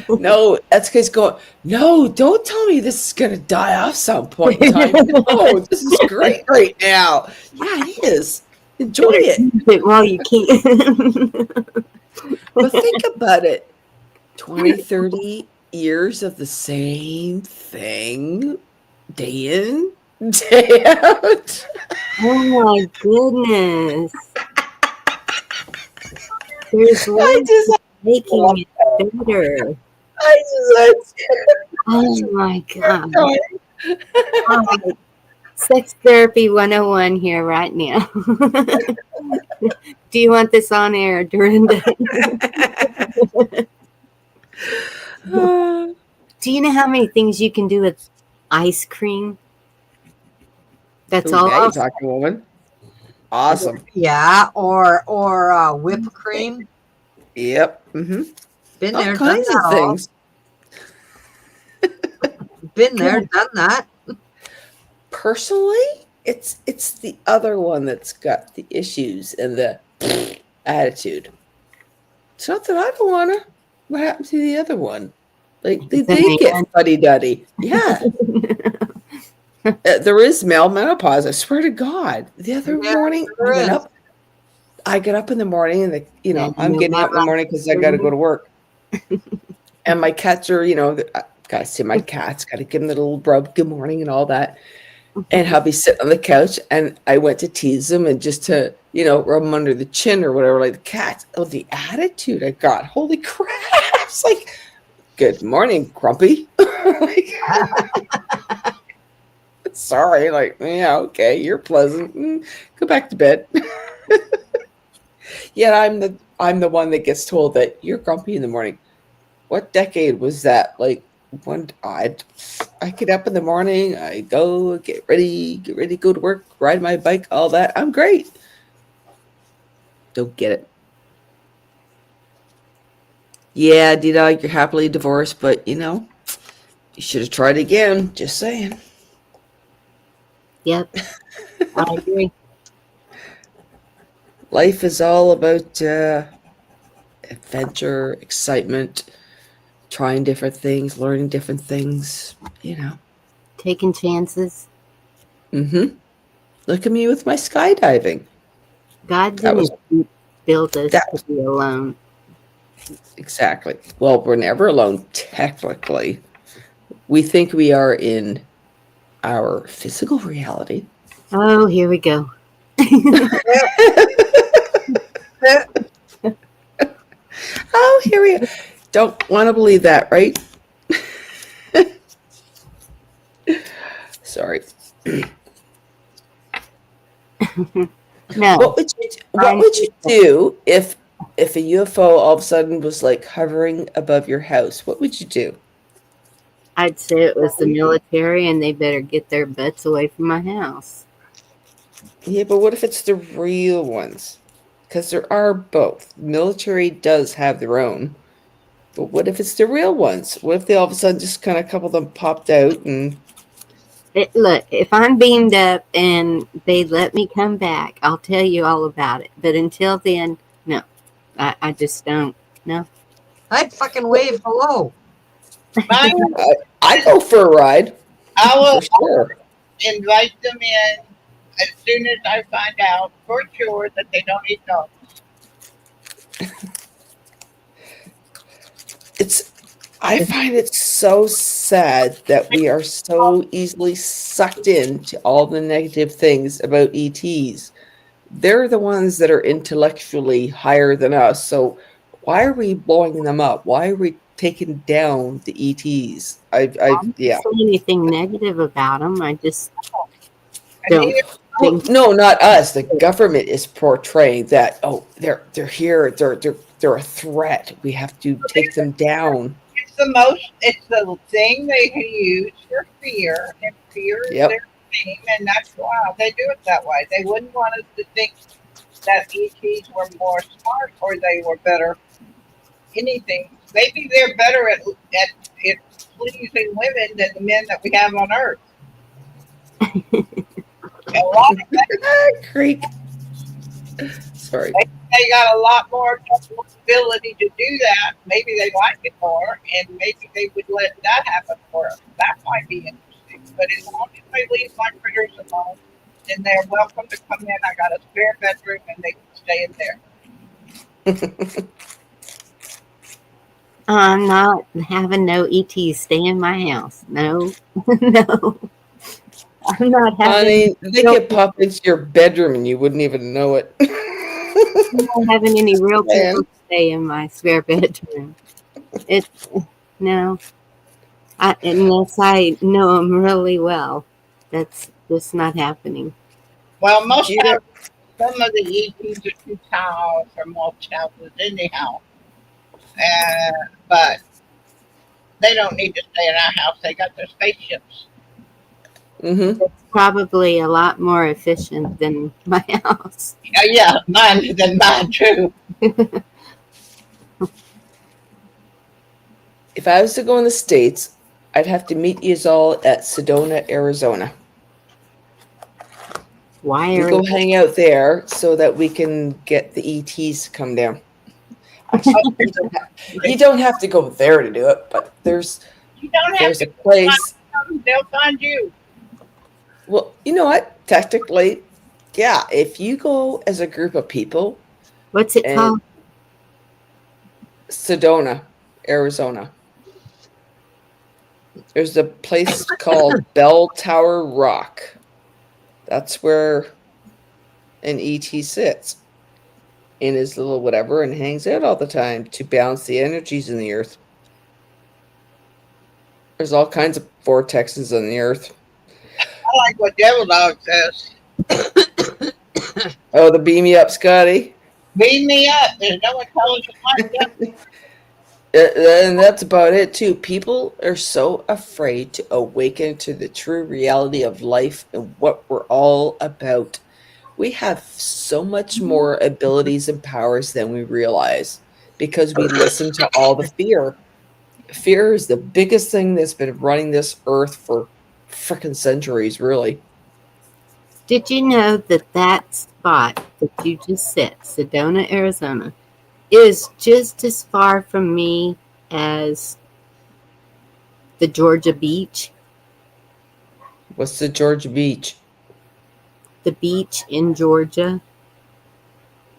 Speaker 4: No, that's because it's going. No, don't tell me this is gonna die off some point in time. No, this is great right now. Yeah, it is. Enjoy it.
Speaker 5: Well, you can't.
Speaker 4: But think about it. 20, 30 years of the same thing, day in, day out.
Speaker 5: Oh my goodness. There's
Speaker 4: I
Speaker 5: ways
Speaker 4: just,
Speaker 5: of making it better.
Speaker 4: I just,
Speaker 5: Oh my God. Oh, sex therapy 101 here right now. Do you want this on air, Dorinda? Do you know how many things you can do with ice cream? That's all.
Speaker 4: Now you're talking, woman. Awesome.
Speaker 1: Yeah, or whipped cream.
Speaker 4: Yep. Mm-hmm.
Speaker 1: Been
Speaker 4: All
Speaker 1: there,
Speaker 4: kinds
Speaker 1: done
Speaker 4: of
Speaker 1: that.
Speaker 4: things.
Speaker 1: Been there, done that.
Speaker 4: Personally, it's the other one that's got the issues and the attitude. It's not that I don't wanna. What happened to the other one? Like they get fuddy duddy. Yeah. There is male menopause. I swear to God. The other
Speaker 1: Yeah,
Speaker 4: morning,
Speaker 1: there is.
Speaker 4: I get up in the morning, and
Speaker 5: Yeah,
Speaker 4: I'm getting up in the morning because I got to go to work. And my cats are, gotta see my cats. Got to give them the little rub, good morning, and all that. And hubby sitting on the couch, and I went to tease them and just to, rub them under the chin or whatever, like the cats. Oh, the attitude I got! Holy crap! It's like, good morning, Grumpy. Like, sorry, yeah, okay, you're pleasant. Go back to bed. Yet I'm the one that gets told that you're grumpy in the morning. What decade was that? Like when I get up in the morning, I go get ready, go to work, ride my bike, all that. I'm great. Don't get it. Yeah, D-Dog, you're happily divorced, but you should have tried again. Just saying.
Speaker 5: Yep. I agree.
Speaker 4: Life is all about adventure, excitement, trying different things, learning different things,
Speaker 5: Taking chances.
Speaker 4: Mm-hmm. Look at me with my skydiving.
Speaker 5: God
Speaker 4: That was-
Speaker 5: didn't build us
Speaker 4: that
Speaker 5: to be alone.
Speaker 4: Exactly. Well, we're never alone, technically. We think we are in our physical reality.
Speaker 5: Oh, here we go.
Speaker 4: Oh, here we are. Don't want to believe that, right? Sorry.
Speaker 5: No.
Speaker 4: What would you do if a UFO all of a sudden was like hovering above your house? What would you do?
Speaker 5: I'd say it was the military and they better get their butts away from my house.
Speaker 4: Yeah, but what if it's the real ones? Because there are both. Military does have their own. But what if it's the real ones? What if they all of a sudden just kind of a couple of them popped out and
Speaker 5: Look, if I'm beamed up and they let me come back, I'll tell you all about it. But until then, no. I just don't. No.
Speaker 1: I'd fucking wave hello.
Speaker 4: I go for a ride?
Speaker 2: I will
Speaker 4: For sure.
Speaker 2: invite them in as soon as I find out for sure that they don't eat dogs.
Speaker 4: I find it so sad that we are so easily sucked into all the negative things about ETs. They're the ones that are intellectually higher than us. So why are we blowing them up? Why are we taken down the ETs.
Speaker 5: I don't
Speaker 4: Yeah.
Speaker 5: say anything negative about them. I just
Speaker 2: And
Speaker 5: don't
Speaker 2: neither-
Speaker 4: Well,
Speaker 5: think.
Speaker 4: no, not us. The government is portraying that. Oh, they're here. They're a threat. We have to take them down.
Speaker 2: it's the thing they use for fear, and fear is
Speaker 4: Yep.
Speaker 2: their theme, and that's why they do it that way. They wouldn't want us to think that ETs were more smart or they were better anything. Maybe they're better at pleasing women than the men that we have on Earth. A lot of them,
Speaker 4: Creek. Sorry.
Speaker 2: they got a lot more ability to do that. Maybe they like it more, and maybe they would let that happen for us. That might be interesting. But as long as they leave my critters alone, then they're welcome to come in. I got a spare bedroom, and they can stay in there.
Speaker 5: I'm not having no ETs stay in my house. No, no. I'm not
Speaker 4: I
Speaker 5: having,
Speaker 4: mean, they could pop into your bedroom and you wouldn't even know it.
Speaker 5: I'm not having any real
Speaker 4: Man.
Speaker 5: people stay in my spare bedroom. It no. Unless I know them really well, that's just not happening.
Speaker 2: Well, most
Speaker 4: You know-
Speaker 2: times, some of the ETs are too tall for most houses anyhow. But they don't need to stay in our house. They got their spaceships.
Speaker 4: Mm-hmm.
Speaker 5: It's probably a lot more efficient than my house.
Speaker 2: Yeah, mine too.
Speaker 4: If I was to go in the States, I'd have to meet you all at Sedona, Arizona.
Speaker 5: Why
Speaker 4: We
Speaker 5: are
Speaker 4: go hang out there so that we can get the ETs to come down. Actually, you don't have to go there to do it, but there's
Speaker 2: You don't have
Speaker 4: a
Speaker 2: to
Speaker 4: place.
Speaker 2: come, they'll find you.
Speaker 4: Well, you know what? Technically, yeah. If you go as a group of people,
Speaker 5: what's it
Speaker 4: and
Speaker 5: called?
Speaker 4: Sedona, Arizona. There's a place called Bell Tower Rock. That's where an ET sits in his little whatever and hangs out all the time to balance the energies in the earth. There's all kinds of vortexes on the earth.
Speaker 2: I like what Devil Dog says.
Speaker 4: Oh, the beam me up, Scotty.
Speaker 2: Beam me up. There's no intelligent life.
Speaker 4: And that's about it too. People are so afraid to awaken to the true reality of life and what we're all about. We have so much more abilities and powers than we realize because we listen to all the fear. Fear is the biggest thing that's been running this earth for frickin' centuries, really.
Speaker 5: Did you know that spot that you just said, Sedona, Arizona, is just as far from me as the Georgia beach,
Speaker 4: What's the Georgia Beach?
Speaker 5: the beach in Georgia?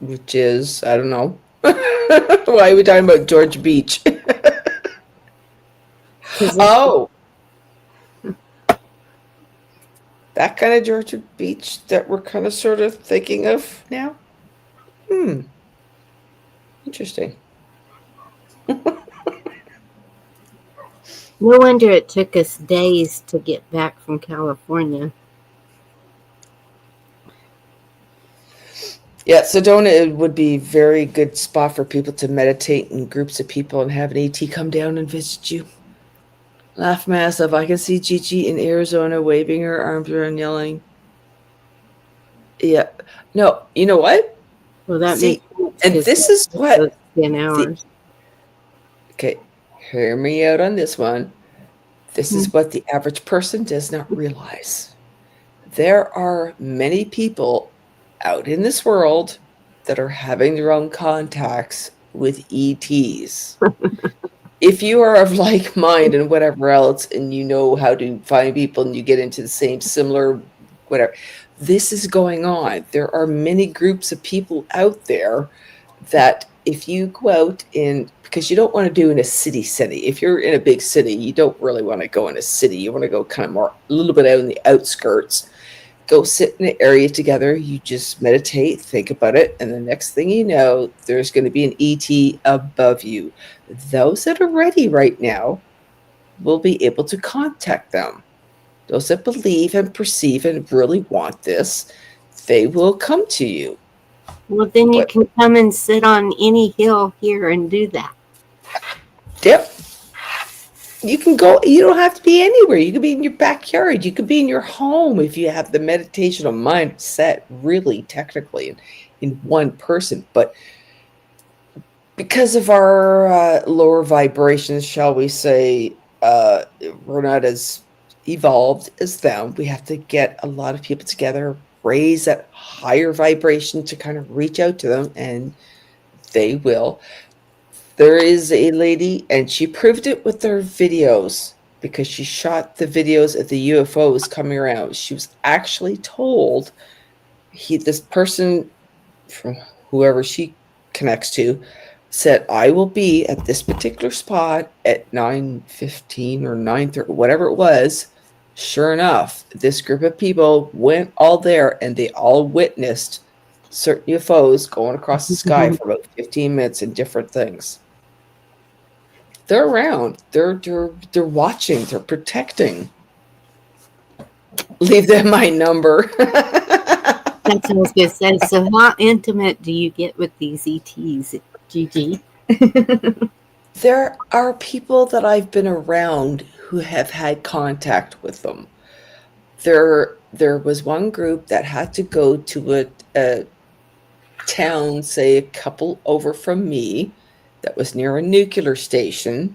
Speaker 4: Which is, I don't know. Why are we talking about Georgia Beach?
Speaker 5: 'Cause
Speaker 4: Oh, that kind of Georgia Beach that we're kind of sort of thinking of now? Interesting.
Speaker 5: No wonder it took us days to get back from California.
Speaker 4: Yeah, Sedona would be a very good spot for people to meditate in groups of people and have an AT come down and visit you. Laugh massive. I can see Gigi in Arizona waving her arms around yelling. Yeah. No, you know what?
Speaker 5: Well, that
Speaker 4: See,
Speaker 5: makes sense,
Speaker 4: and
Speaker 5: 'cause
Speaker 4: this is what
Speaker 5: those 10 hours.
Speaker 4: Okay, hear me out on this one. This is what the average person does not realize. There are many people out in this world that are having their own contacts with ETs. If you are of like mind and whatever else, and you know how to find people and you get into the same similar whatever, this is going on. There are many groups of people out there that if you go out in, because you don't want to do in a city. If you're in a big city, you don't really want to go in a city. You want to go kind of more, a little bit out in the outskirts. go sit in an area together. You just meditate, think about it, and the next thing you know, there's going to be an ET above you. Those that are ready right now will be able to contact them. Those that believe and perceive and really want this, they will come to you.
Speaker 5: Well, then you
Speaker 4: But-
Speaker 5: can come and sit on any hill here and do that.
Speaker 4: Yep. You can go, you don't have to be anywhere. You can be in your backyard. You could be in your home if you have the meditational mind set really technically in one person. But because of our lower vibrations, shall we say, we're not as evolved as them. We have to get a lot of people together, raise that higher vibration to kind of reach out to them, and they will. There is a lady, and she proved it with their videos because she shot the videos of the UFOs coming around. She was actually told this person from whoever she connects to said, I will be at this particular spot at 9:15 or 9:30, whatever it was. Sure enough, this group of people went all there and they all witnessed certain UFOs going across the sky for about 15 minutes and different things. They're around. They're watching. They're protecting. Leave them my number.
Speaker 5: That's what I was going to say. So, how intimate do you get with these ETs, Gigi?
Speaker 4: There are people that I've been around who have had contact with them. There was one group that had to go to a town, say a couple over from me, that was near a nuclear station,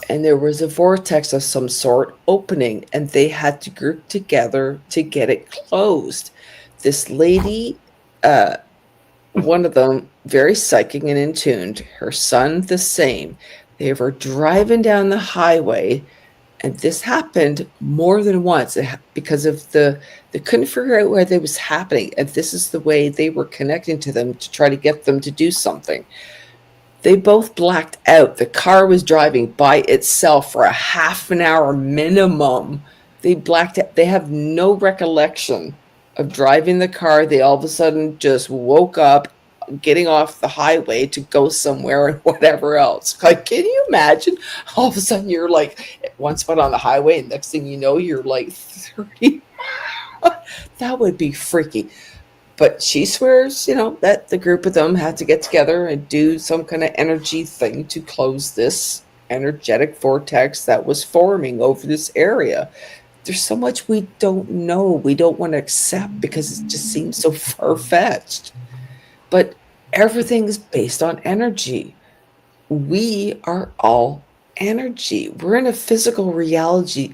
Speaker 4: and there was a vortex of some sort opening, and they had to group together to get it closed. This lady, one of them, very psychic and in tuned, her son the same. They were driving down the highway, and this happened more than once because of they couldn't figure out where they was happening, and this is the way they were connecting to them to try to get them to do something. They both blacked out. The car was driving by itself for a half an hour minimum. They blacked out. They have no recollection of driving the car. They all of a sudden just woke up, getting off the highway to go somewhere and whatever else. Like, can you imagine? All of a sudden you're like at one spot on the highway, and next thing you know, you're like 30. That would be freaky. But she swears, that the group of them had to get together and do some kind of energy thing to close this energetic vortex that was forming over this area. There's so much we don't know, we don't want to accept because it just seems so far-fetched. But everything is based on energy. We are all energy. We're in a physical reality,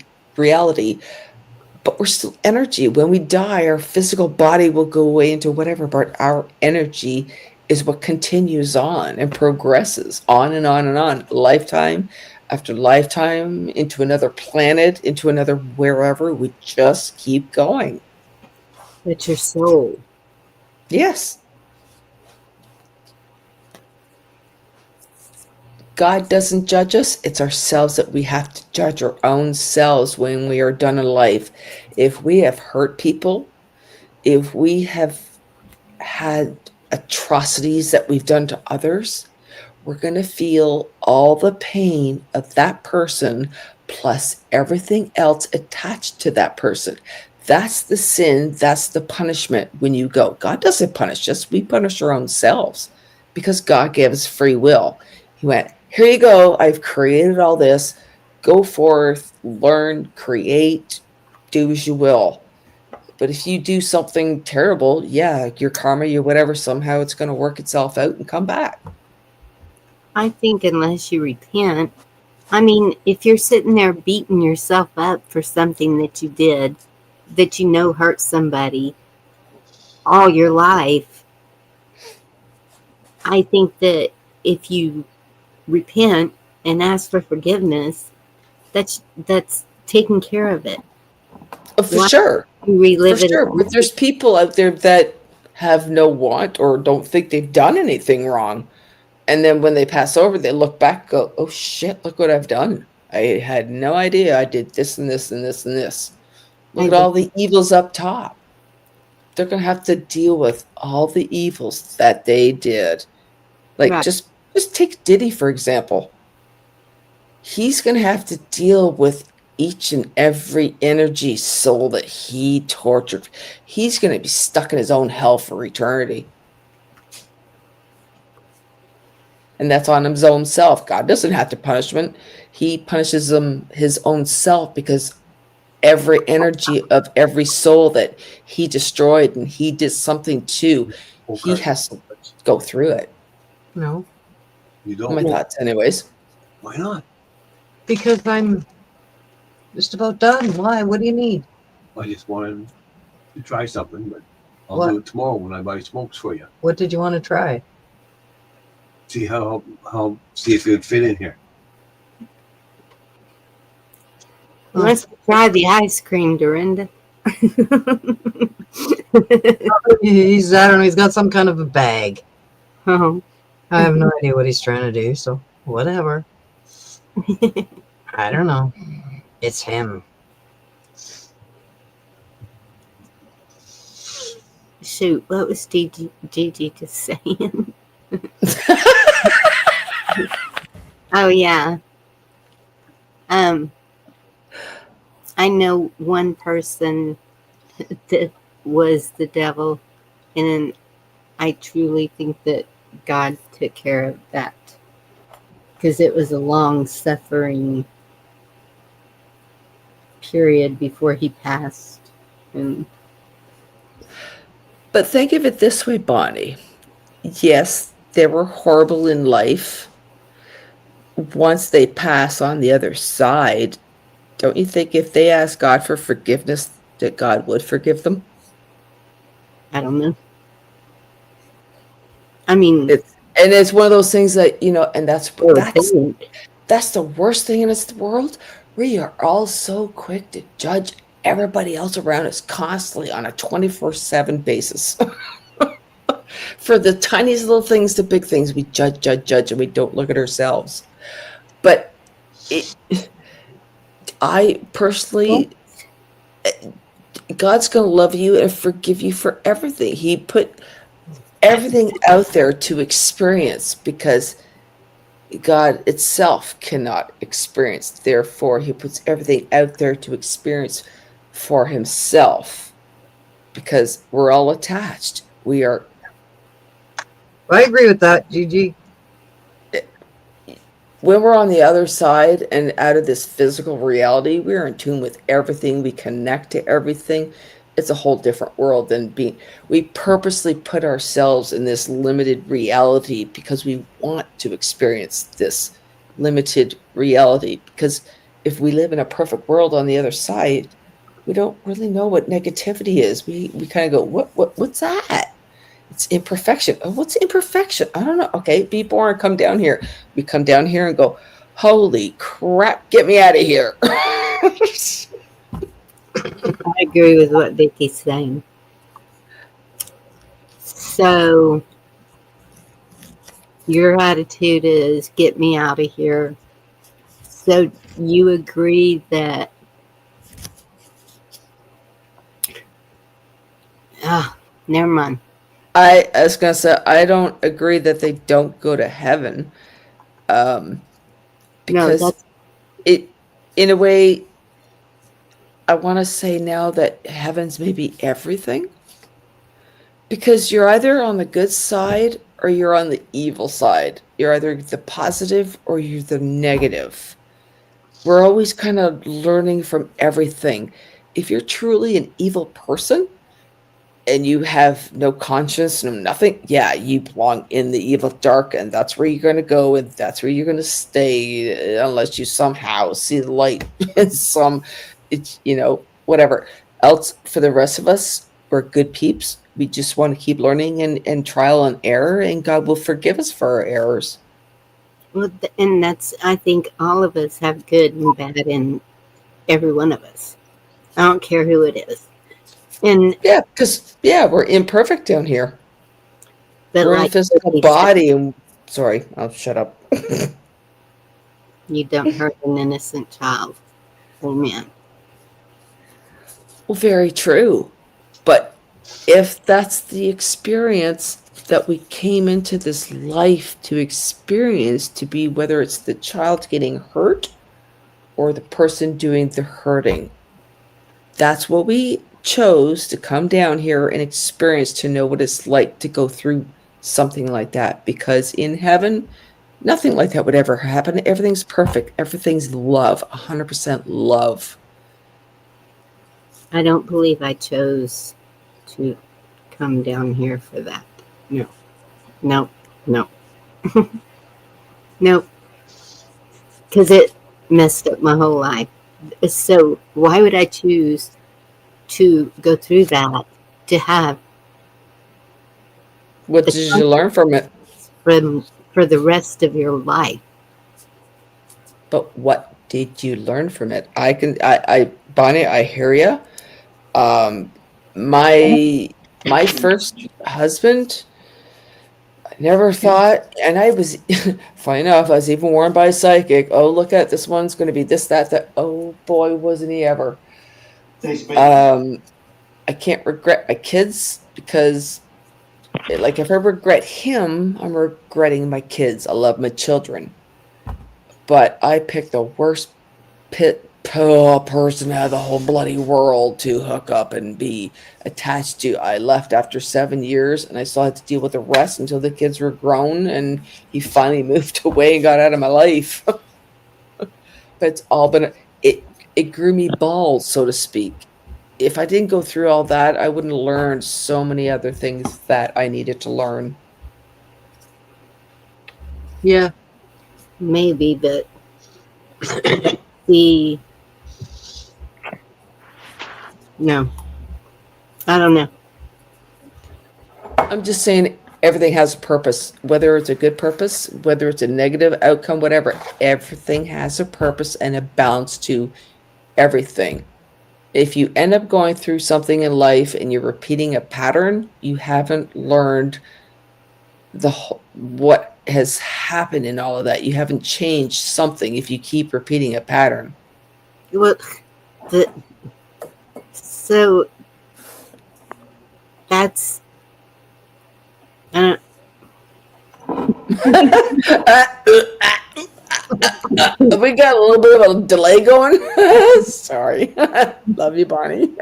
Speaker 4: but we're still energy. When we die, our physical body will go away into whatever, but our energy is what continues on and progresses on and on and on, lifetime after lifetime, into another planet, into another wherever. We just keep going.
Speaker 5: It's your soul.
Speaker 4: Yes. God doesn't judge us. It's ourselves that we have to judge our own selves when we are done in life. If we have hurt people, if we have had atrocities that we've done to others, we're going to feel all the pain of that person plus everything else attached to that person. That's the sin. That's the punishment when you go. God doesn't punish us. We punish our own selves because God gave us free will. He went, here you go. I've created all this. Go forth, learn, create, do as you will. But if you do something terrible, your karma, your whatever, somehow it's going to work itself out and come back.
Speaker 5: I think unless you repent, if you're sitting there beating yourself up for something that you did, that hurt somebody all your life, I think that if you repent and ask for forgiveness, that's taking care of it.
Speaker 4: For sure.
Speaker 5: You relive
Speaker 4: For
Speaker 5: it.
Speaker 4: sure. But there's people out there that have no want or don't think they've done anything wrong. And then when they pass over, they look back, go, oh shit, look what I've done. I had no idea I did this and this and this and this. Look at all the evils up top. they're gonna have to deal with all the evils that they did. Like
Speaker 5: Right.
Speaker 4: just take Diddy for example. He's gonna have to deal with each and every energy soul that he tortured. He's gonna be stuck in his own hell for eternity. And that's on his own self. God doesn't have to punish him. He punishes him his own self because every energy of every soul that he destroyed and he did something to, he has to go through it.
Speaker 1: No,
Speaker 3: You
Speaker 4: My
Speaker 3: don't.
Speaker 4: thoughts, anyways.
Speaker 3: Why not?
Speaker 1: because I'm just about done. Why? What do you need?
Speaker 3: I just wanted to try something, but I'll
Speaker 1: What?
Speaker 3: do it tomorrow when I buy smokes for you.
Speaker 1: What did you want to try?
Speaker 3: See see if it'd fit in here.
Speaker 5: Let's try the ice cream, Dorinda.
Speaker 1: He's, I don't know, he's got some kind of a bag.
Speaker 5: Oh,
Speaker 1: I have no idea what he's trying to do, so whatever. I don't know. It's him.
Speaker 5: shoot, what was Gigi just saying? Oh yeah. I know one person that was the devil, and I truly think that God took care of that because it was a long suffering period before he passed. And
Speaker 4: But think of it this way, Bonnie. Yes, they were horrible in life. Once they pass on the other side, don't you think if they ask God for forgiveness, that God would forgive them?
Speaker 5: I don't know. I mean,
Speaker 4: And it's one of those things that, you know, and that's
Speaker 5: or
Speaker 4: the worst thing in this world. We are all so quick to judge everybody else around us constantly on a 24/7 basis. For the tiniest little things to big things, we judge, and we don't look at ourselves. But I personally, God's going to love you and forgive you for everything. He put everything out there to experience because God itself cannot experience. Therefore, he puts everything out there to experience for himself because we're all attached. We are.
Speaker 1: I agree with that, Gigi.
Speaker 4: When we're on the other side and out of this physical reality, we're in tune with everything. We connect to everything. It's a whole different world than being. We purposely put ourselves in this limited reality because we want to experience this limited reality. Because if we live in a perfect world on the other side, we don't really know what negativity is. We kind of go, what's that? It's imperfection. Oh, what's imperfection? I don't know. Okay, be born, come down here. We come down here and go, holy crap, get me out of here.
Speaker 5: I agree with what Vicky's saying. So your attitude is get me out of here. So you agree that never mind.
Speaker 4: I was gonna say I don't agree that they don't go to heaven, because
Speaker 5: that's
Speaker 4: it, in a way, I want to say now that heaven's maybe everything, because you're either on the good side or you're on the evil side. You're either the positive or you're the negative. We're always kind of learning from everything. If you're truly an evil person and you have no conscience, no nothing, yeah, you belong in the evil dark, and that's where you're going to go, and that's where you're going to stay, unless you somehow see the light in some, it's, you know, whatever. Else, for the rest of us, we're good peeps. We just want to keep learning and trial and error, and God will forgive us for our errors.
Speaker 5: well, and that's I think all of us have good and bad in every one of us. I don't care who it is. And
Speaker 4: Yeah, because we're imperfect down here.
Speaker 5: but
Speaker 4: We're in a
Speaker 5: like
Speaker 4: physical
Speaker 5: Vicky said,
Speaker 4: body, and sorry, I'll shut up.
Speaker 5: you don't hurt an innocent child. Amen.
Speaker 4: Well, very true. But if that's the experience that we came into this life to experience, to be, whether it's the child getting hurt or the person doing the hurting, that's what we chose to come down here and experience, to know what it's like to go through something like that. Because in heaven, nothing like that would ever happen. Everything's perfect. Everything's love, 100% love.
Speaker 5: I don't believe I chose to come down here for that. No. No. No. Nope. Because it messed up my whole life. So why would I choose to go through that, to have
Speaker 4: What did you learn from it?
Speaker 5: for the rest of your life?
Speaker 4: But what did you learn from it? Bonnie, I hear you. My first husband, I never thought, and I was, funny enough, I was even warned by a psychic. Oh, look at this one's going to be this, that, that. Oh boy, wasn't he ever?
Speaker 3: Thanks, baby.
Speaker 4: I can't regret my kids, because, like, if I regret him, I'm regretting my kids. I love my children, but I picked the worst person out of the whole bloody world to hook up and be attached to. I left after 7 years, and I still had to deal with the rest until the kids were grown, and he finally moved away and got out of my life. But it's all been, it grew me balls, so to speak. If I didn't go through all that, I wouldn't learn so many other things that I needed to learn.
Speaker 5: Yeah. Maybe, but the no. I don't know.
Speaker 4: I'm just saying, everything has a purpose, whether it's a good purpose, whether it's a negative outcome, whatever. Everything has a purpose and a balance to everything. If you end up going through something in life and you're repeating a pattern, you haven't learned what has happened in all of that. You haven't changed something if you keep repeating a pattern.
Speaker 5: Well, so that's
Speaker 4: we got a little bit of a delay going. Sorry. Love you, Bonnie.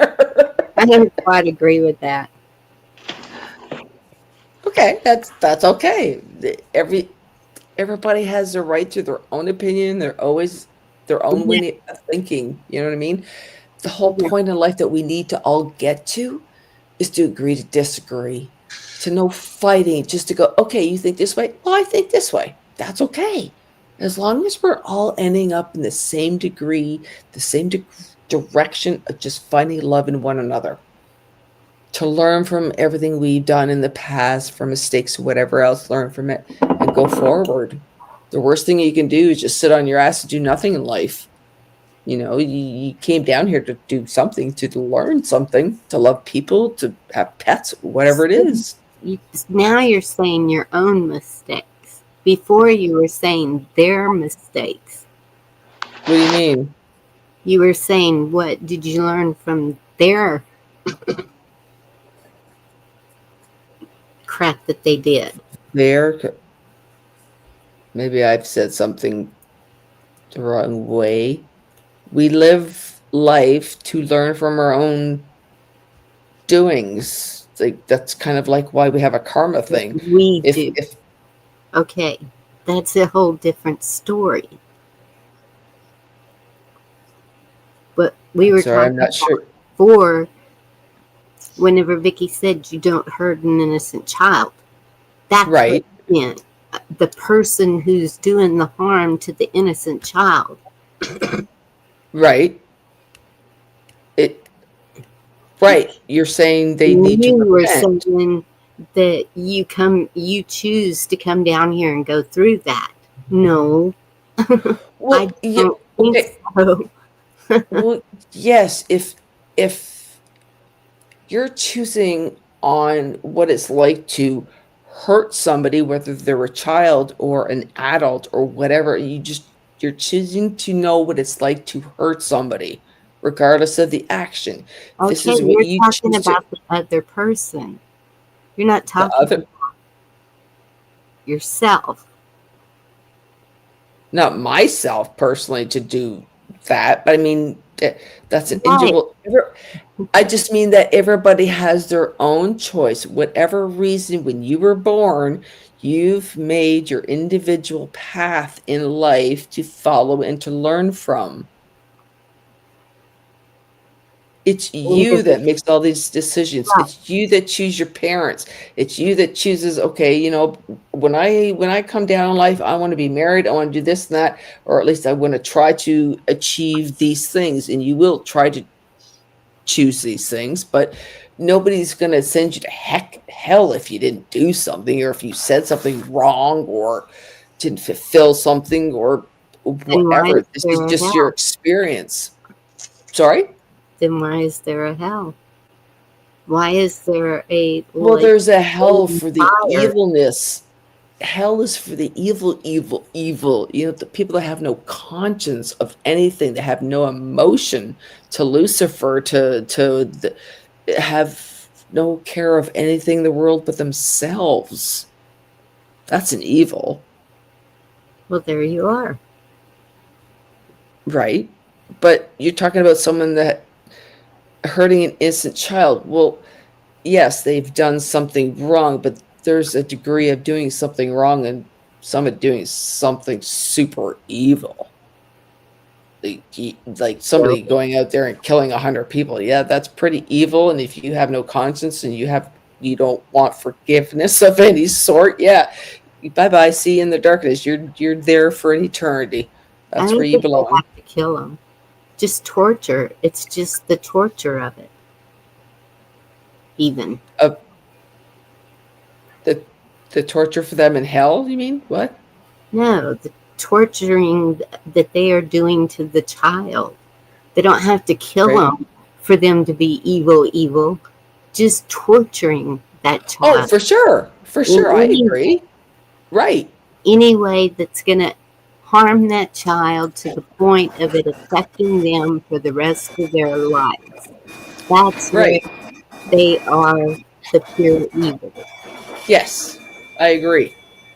Speaker 5: I don't quite agree with that.
Speaker 4: Okay, that's okay. Everybody has the right to their own opinion. They're always their own way of thinking. You know what I mean? The whole point in life that we need to all get to is to agree to disagree, to no fighting, just to go, okay, you think this way? Well, I think this way. That's okay. As long as we're all ending up in the same degree, the same direction of just finding love in one another. To learn from everything we've done in the past, from mistakes, whatever else, learn from it and go forward. The worst thing you can do is just sit on your ass and do nothing in life. You know, you came down here to do something, to learn something, to love people, to have pets, whatever it is.
Speaker 5: Now you're saying your own mistakes. Before you were saying their mistakes.
Speaker 4: What do you mean?
Speaker 5: You were saying, what did you learn from their crap that they did?
Speaker 4: Maybe I've said something the wrong way. We live life to learn from our own doings. Like, that's kind of like why we have a karma thing.
Speaker 5: We do. Okay, that's a whole different story. But we were
Speaker 4: I'm not sure.
Speaker 5: Before, whenever Vicky said you don't hurt an innocent child, that's
Speaker 4: right.
Speaker 5: What it meant. The person who's doing the harm to the innocent child.
Speaker 4: Right. Right. You're saying they need to repent.
Speaker 5: You were saying that you choose to come down here and go through that. No.
Speaker 4: Well,
Speaker 5: I don't think so.
Speaker 4: Well, yes, if you're choosing on what it's like to hurt somebody, whether they're a child or an adult or whatever, you're choosing to know what it's like to hurt somebody. regardless of the action. This
Speaker 5: Okay,
Speaker 4: is what
Speaker 5: you're
Speaker 4: you
Speaker 5: talking
Speaker 4: choose to-
Speaker 5: about the other person. You're not
Speaker 4: the
Speaker 5: talking
Speaker 4: other,
Speaker 5: about yourself.
Speaker 4: not myself personally to do that, but I mean that's an
Speaker 5: Right.
Speaker 4: individual. I just mean that everybody has their own choice. Whatever reason, when you were born, you've made your individual path in life to follow and to learn from. It's you that makes all these decisions.
Speaker 5: Right.
Speaker 4: It's you that choose your parents. It's you that chooses, okay, you know, when I come down in life, I want to be married, I want to do this and that, or at least I want to try to achieve these things. And you will try to choose these things, but nobody's going to send you to hell if you didn't do something, or if you said something wrong, or didn't fulfill something, or
Speaker 5: Then why
Speaker 4: whatever.
Speaker 5: is
Speaker 4: This
Speaker 5: there
Speaker 4: is
Speaker 5: a
Speaker 4: just
Speaker 5: hell?
Speaker 4: your experience. Sorry?
Speaker 5: Then why is there a hell? Why is there a
Speaker 4: Well,
Speaker 5: like,
Speaker 4: there's a hell for the
Speaker 5: fire?
Speaker 4: evilness. Hell is for the evil. You know, the people that have no conscience of anything, that have no emotion to Lucifer, have no care of anything in the world but themselves. That's an evil,
Speaker 5: Well, there you are.
Speaker 4: right? But you're talking about someone that hurting an innocent child. Well, yes, they've done something wrong, but there's a degree of doing something wrong and some of doing something super evil. Like somebody going out there and killing 100 people. Yeah, that's pretty evil. And if you have no conscience and you don't want forgiveness of any sort, yeah, bye-bye. See you in the darkness. You're there for an eternity.
Speaker 5: I
Speaker 4: That's
Speaker 5: don't
Speaker 4: where you
Speaker 5: think they
Speaker 4: belong.
Speaker 5: have to kill them. Just torture. It's just the torture of it. Even.
Speaker 4: The torture for them in hell, you mean? What?
Speaker 5: No, the torturing that they are doing to the child. They don't have to kill
Speaker 4: Right.
Speaker 5: them for them to be evil. Just torturing that child.
Speaker 4: Oh, for sure. For sure. I
Speaker 5: any-
Speaker 4: agree. Right.
Speaker 5: Any way that's going to harm that child to the point of it affecting them for the rest of their lives. That's
Speaker 4: Right.
Speaker 5: where they are the pure evil.
Speaker 4: Yes. I agree.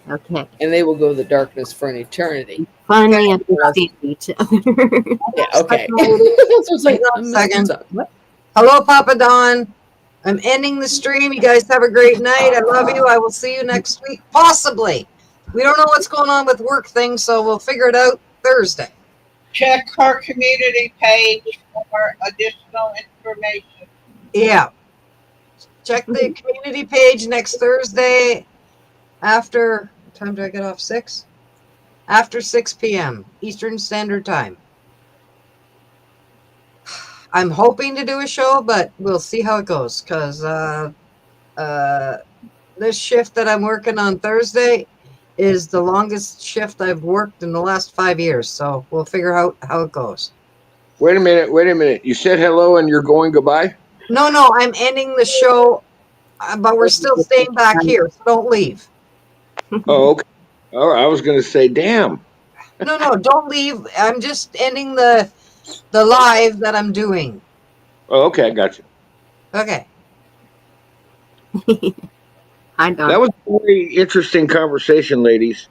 Speaker 5: Okay.
Speaker 4: And they will go to the darkness for an eternity.
Speaker 5: Finally understand each other.
Speaker 4: Yeah, okay.
Speaker 1: Second.
Speaker 4: That's what's like,
Speaker 1: Hang on a second.
Speaker 4: what?
Speaker 1: Hello, Papa Don. I'm ending the stream. You guys have a great night. I love you. I will see you next week, possibly. We don't know what's going on with work things, so we'll figure it out Thursday.
Speaker 2: Check her community page for additional information.
Speaker 1: Yeah. Check the community page next Thursday after, what time do I get off? 6? After 6 p.m. Eastern Standard Time. I'm hoping to do a show, but we'll see how it goes, because this shift that I'm working on Thursday is the longest shift I've worked in the last 5 years, so we'll figure out how it goes.
Speaker 7: Wait a minute. You said hello and you're going goodbye?
Speaker 1: No, I'm ending the show, but we're still staying back here, so don't leave.
Speaker 7: Oh, okay. All right. I was going to say, damn.
Speaker 1: No, don't leave. I'm just ending the live that I'm doing.
Speaker 7: Oh, okay. I got you.
Speaker 1: Okay.
Speaker 5: I don't.
Speaker 7: That was a very interesting conversation, ladies.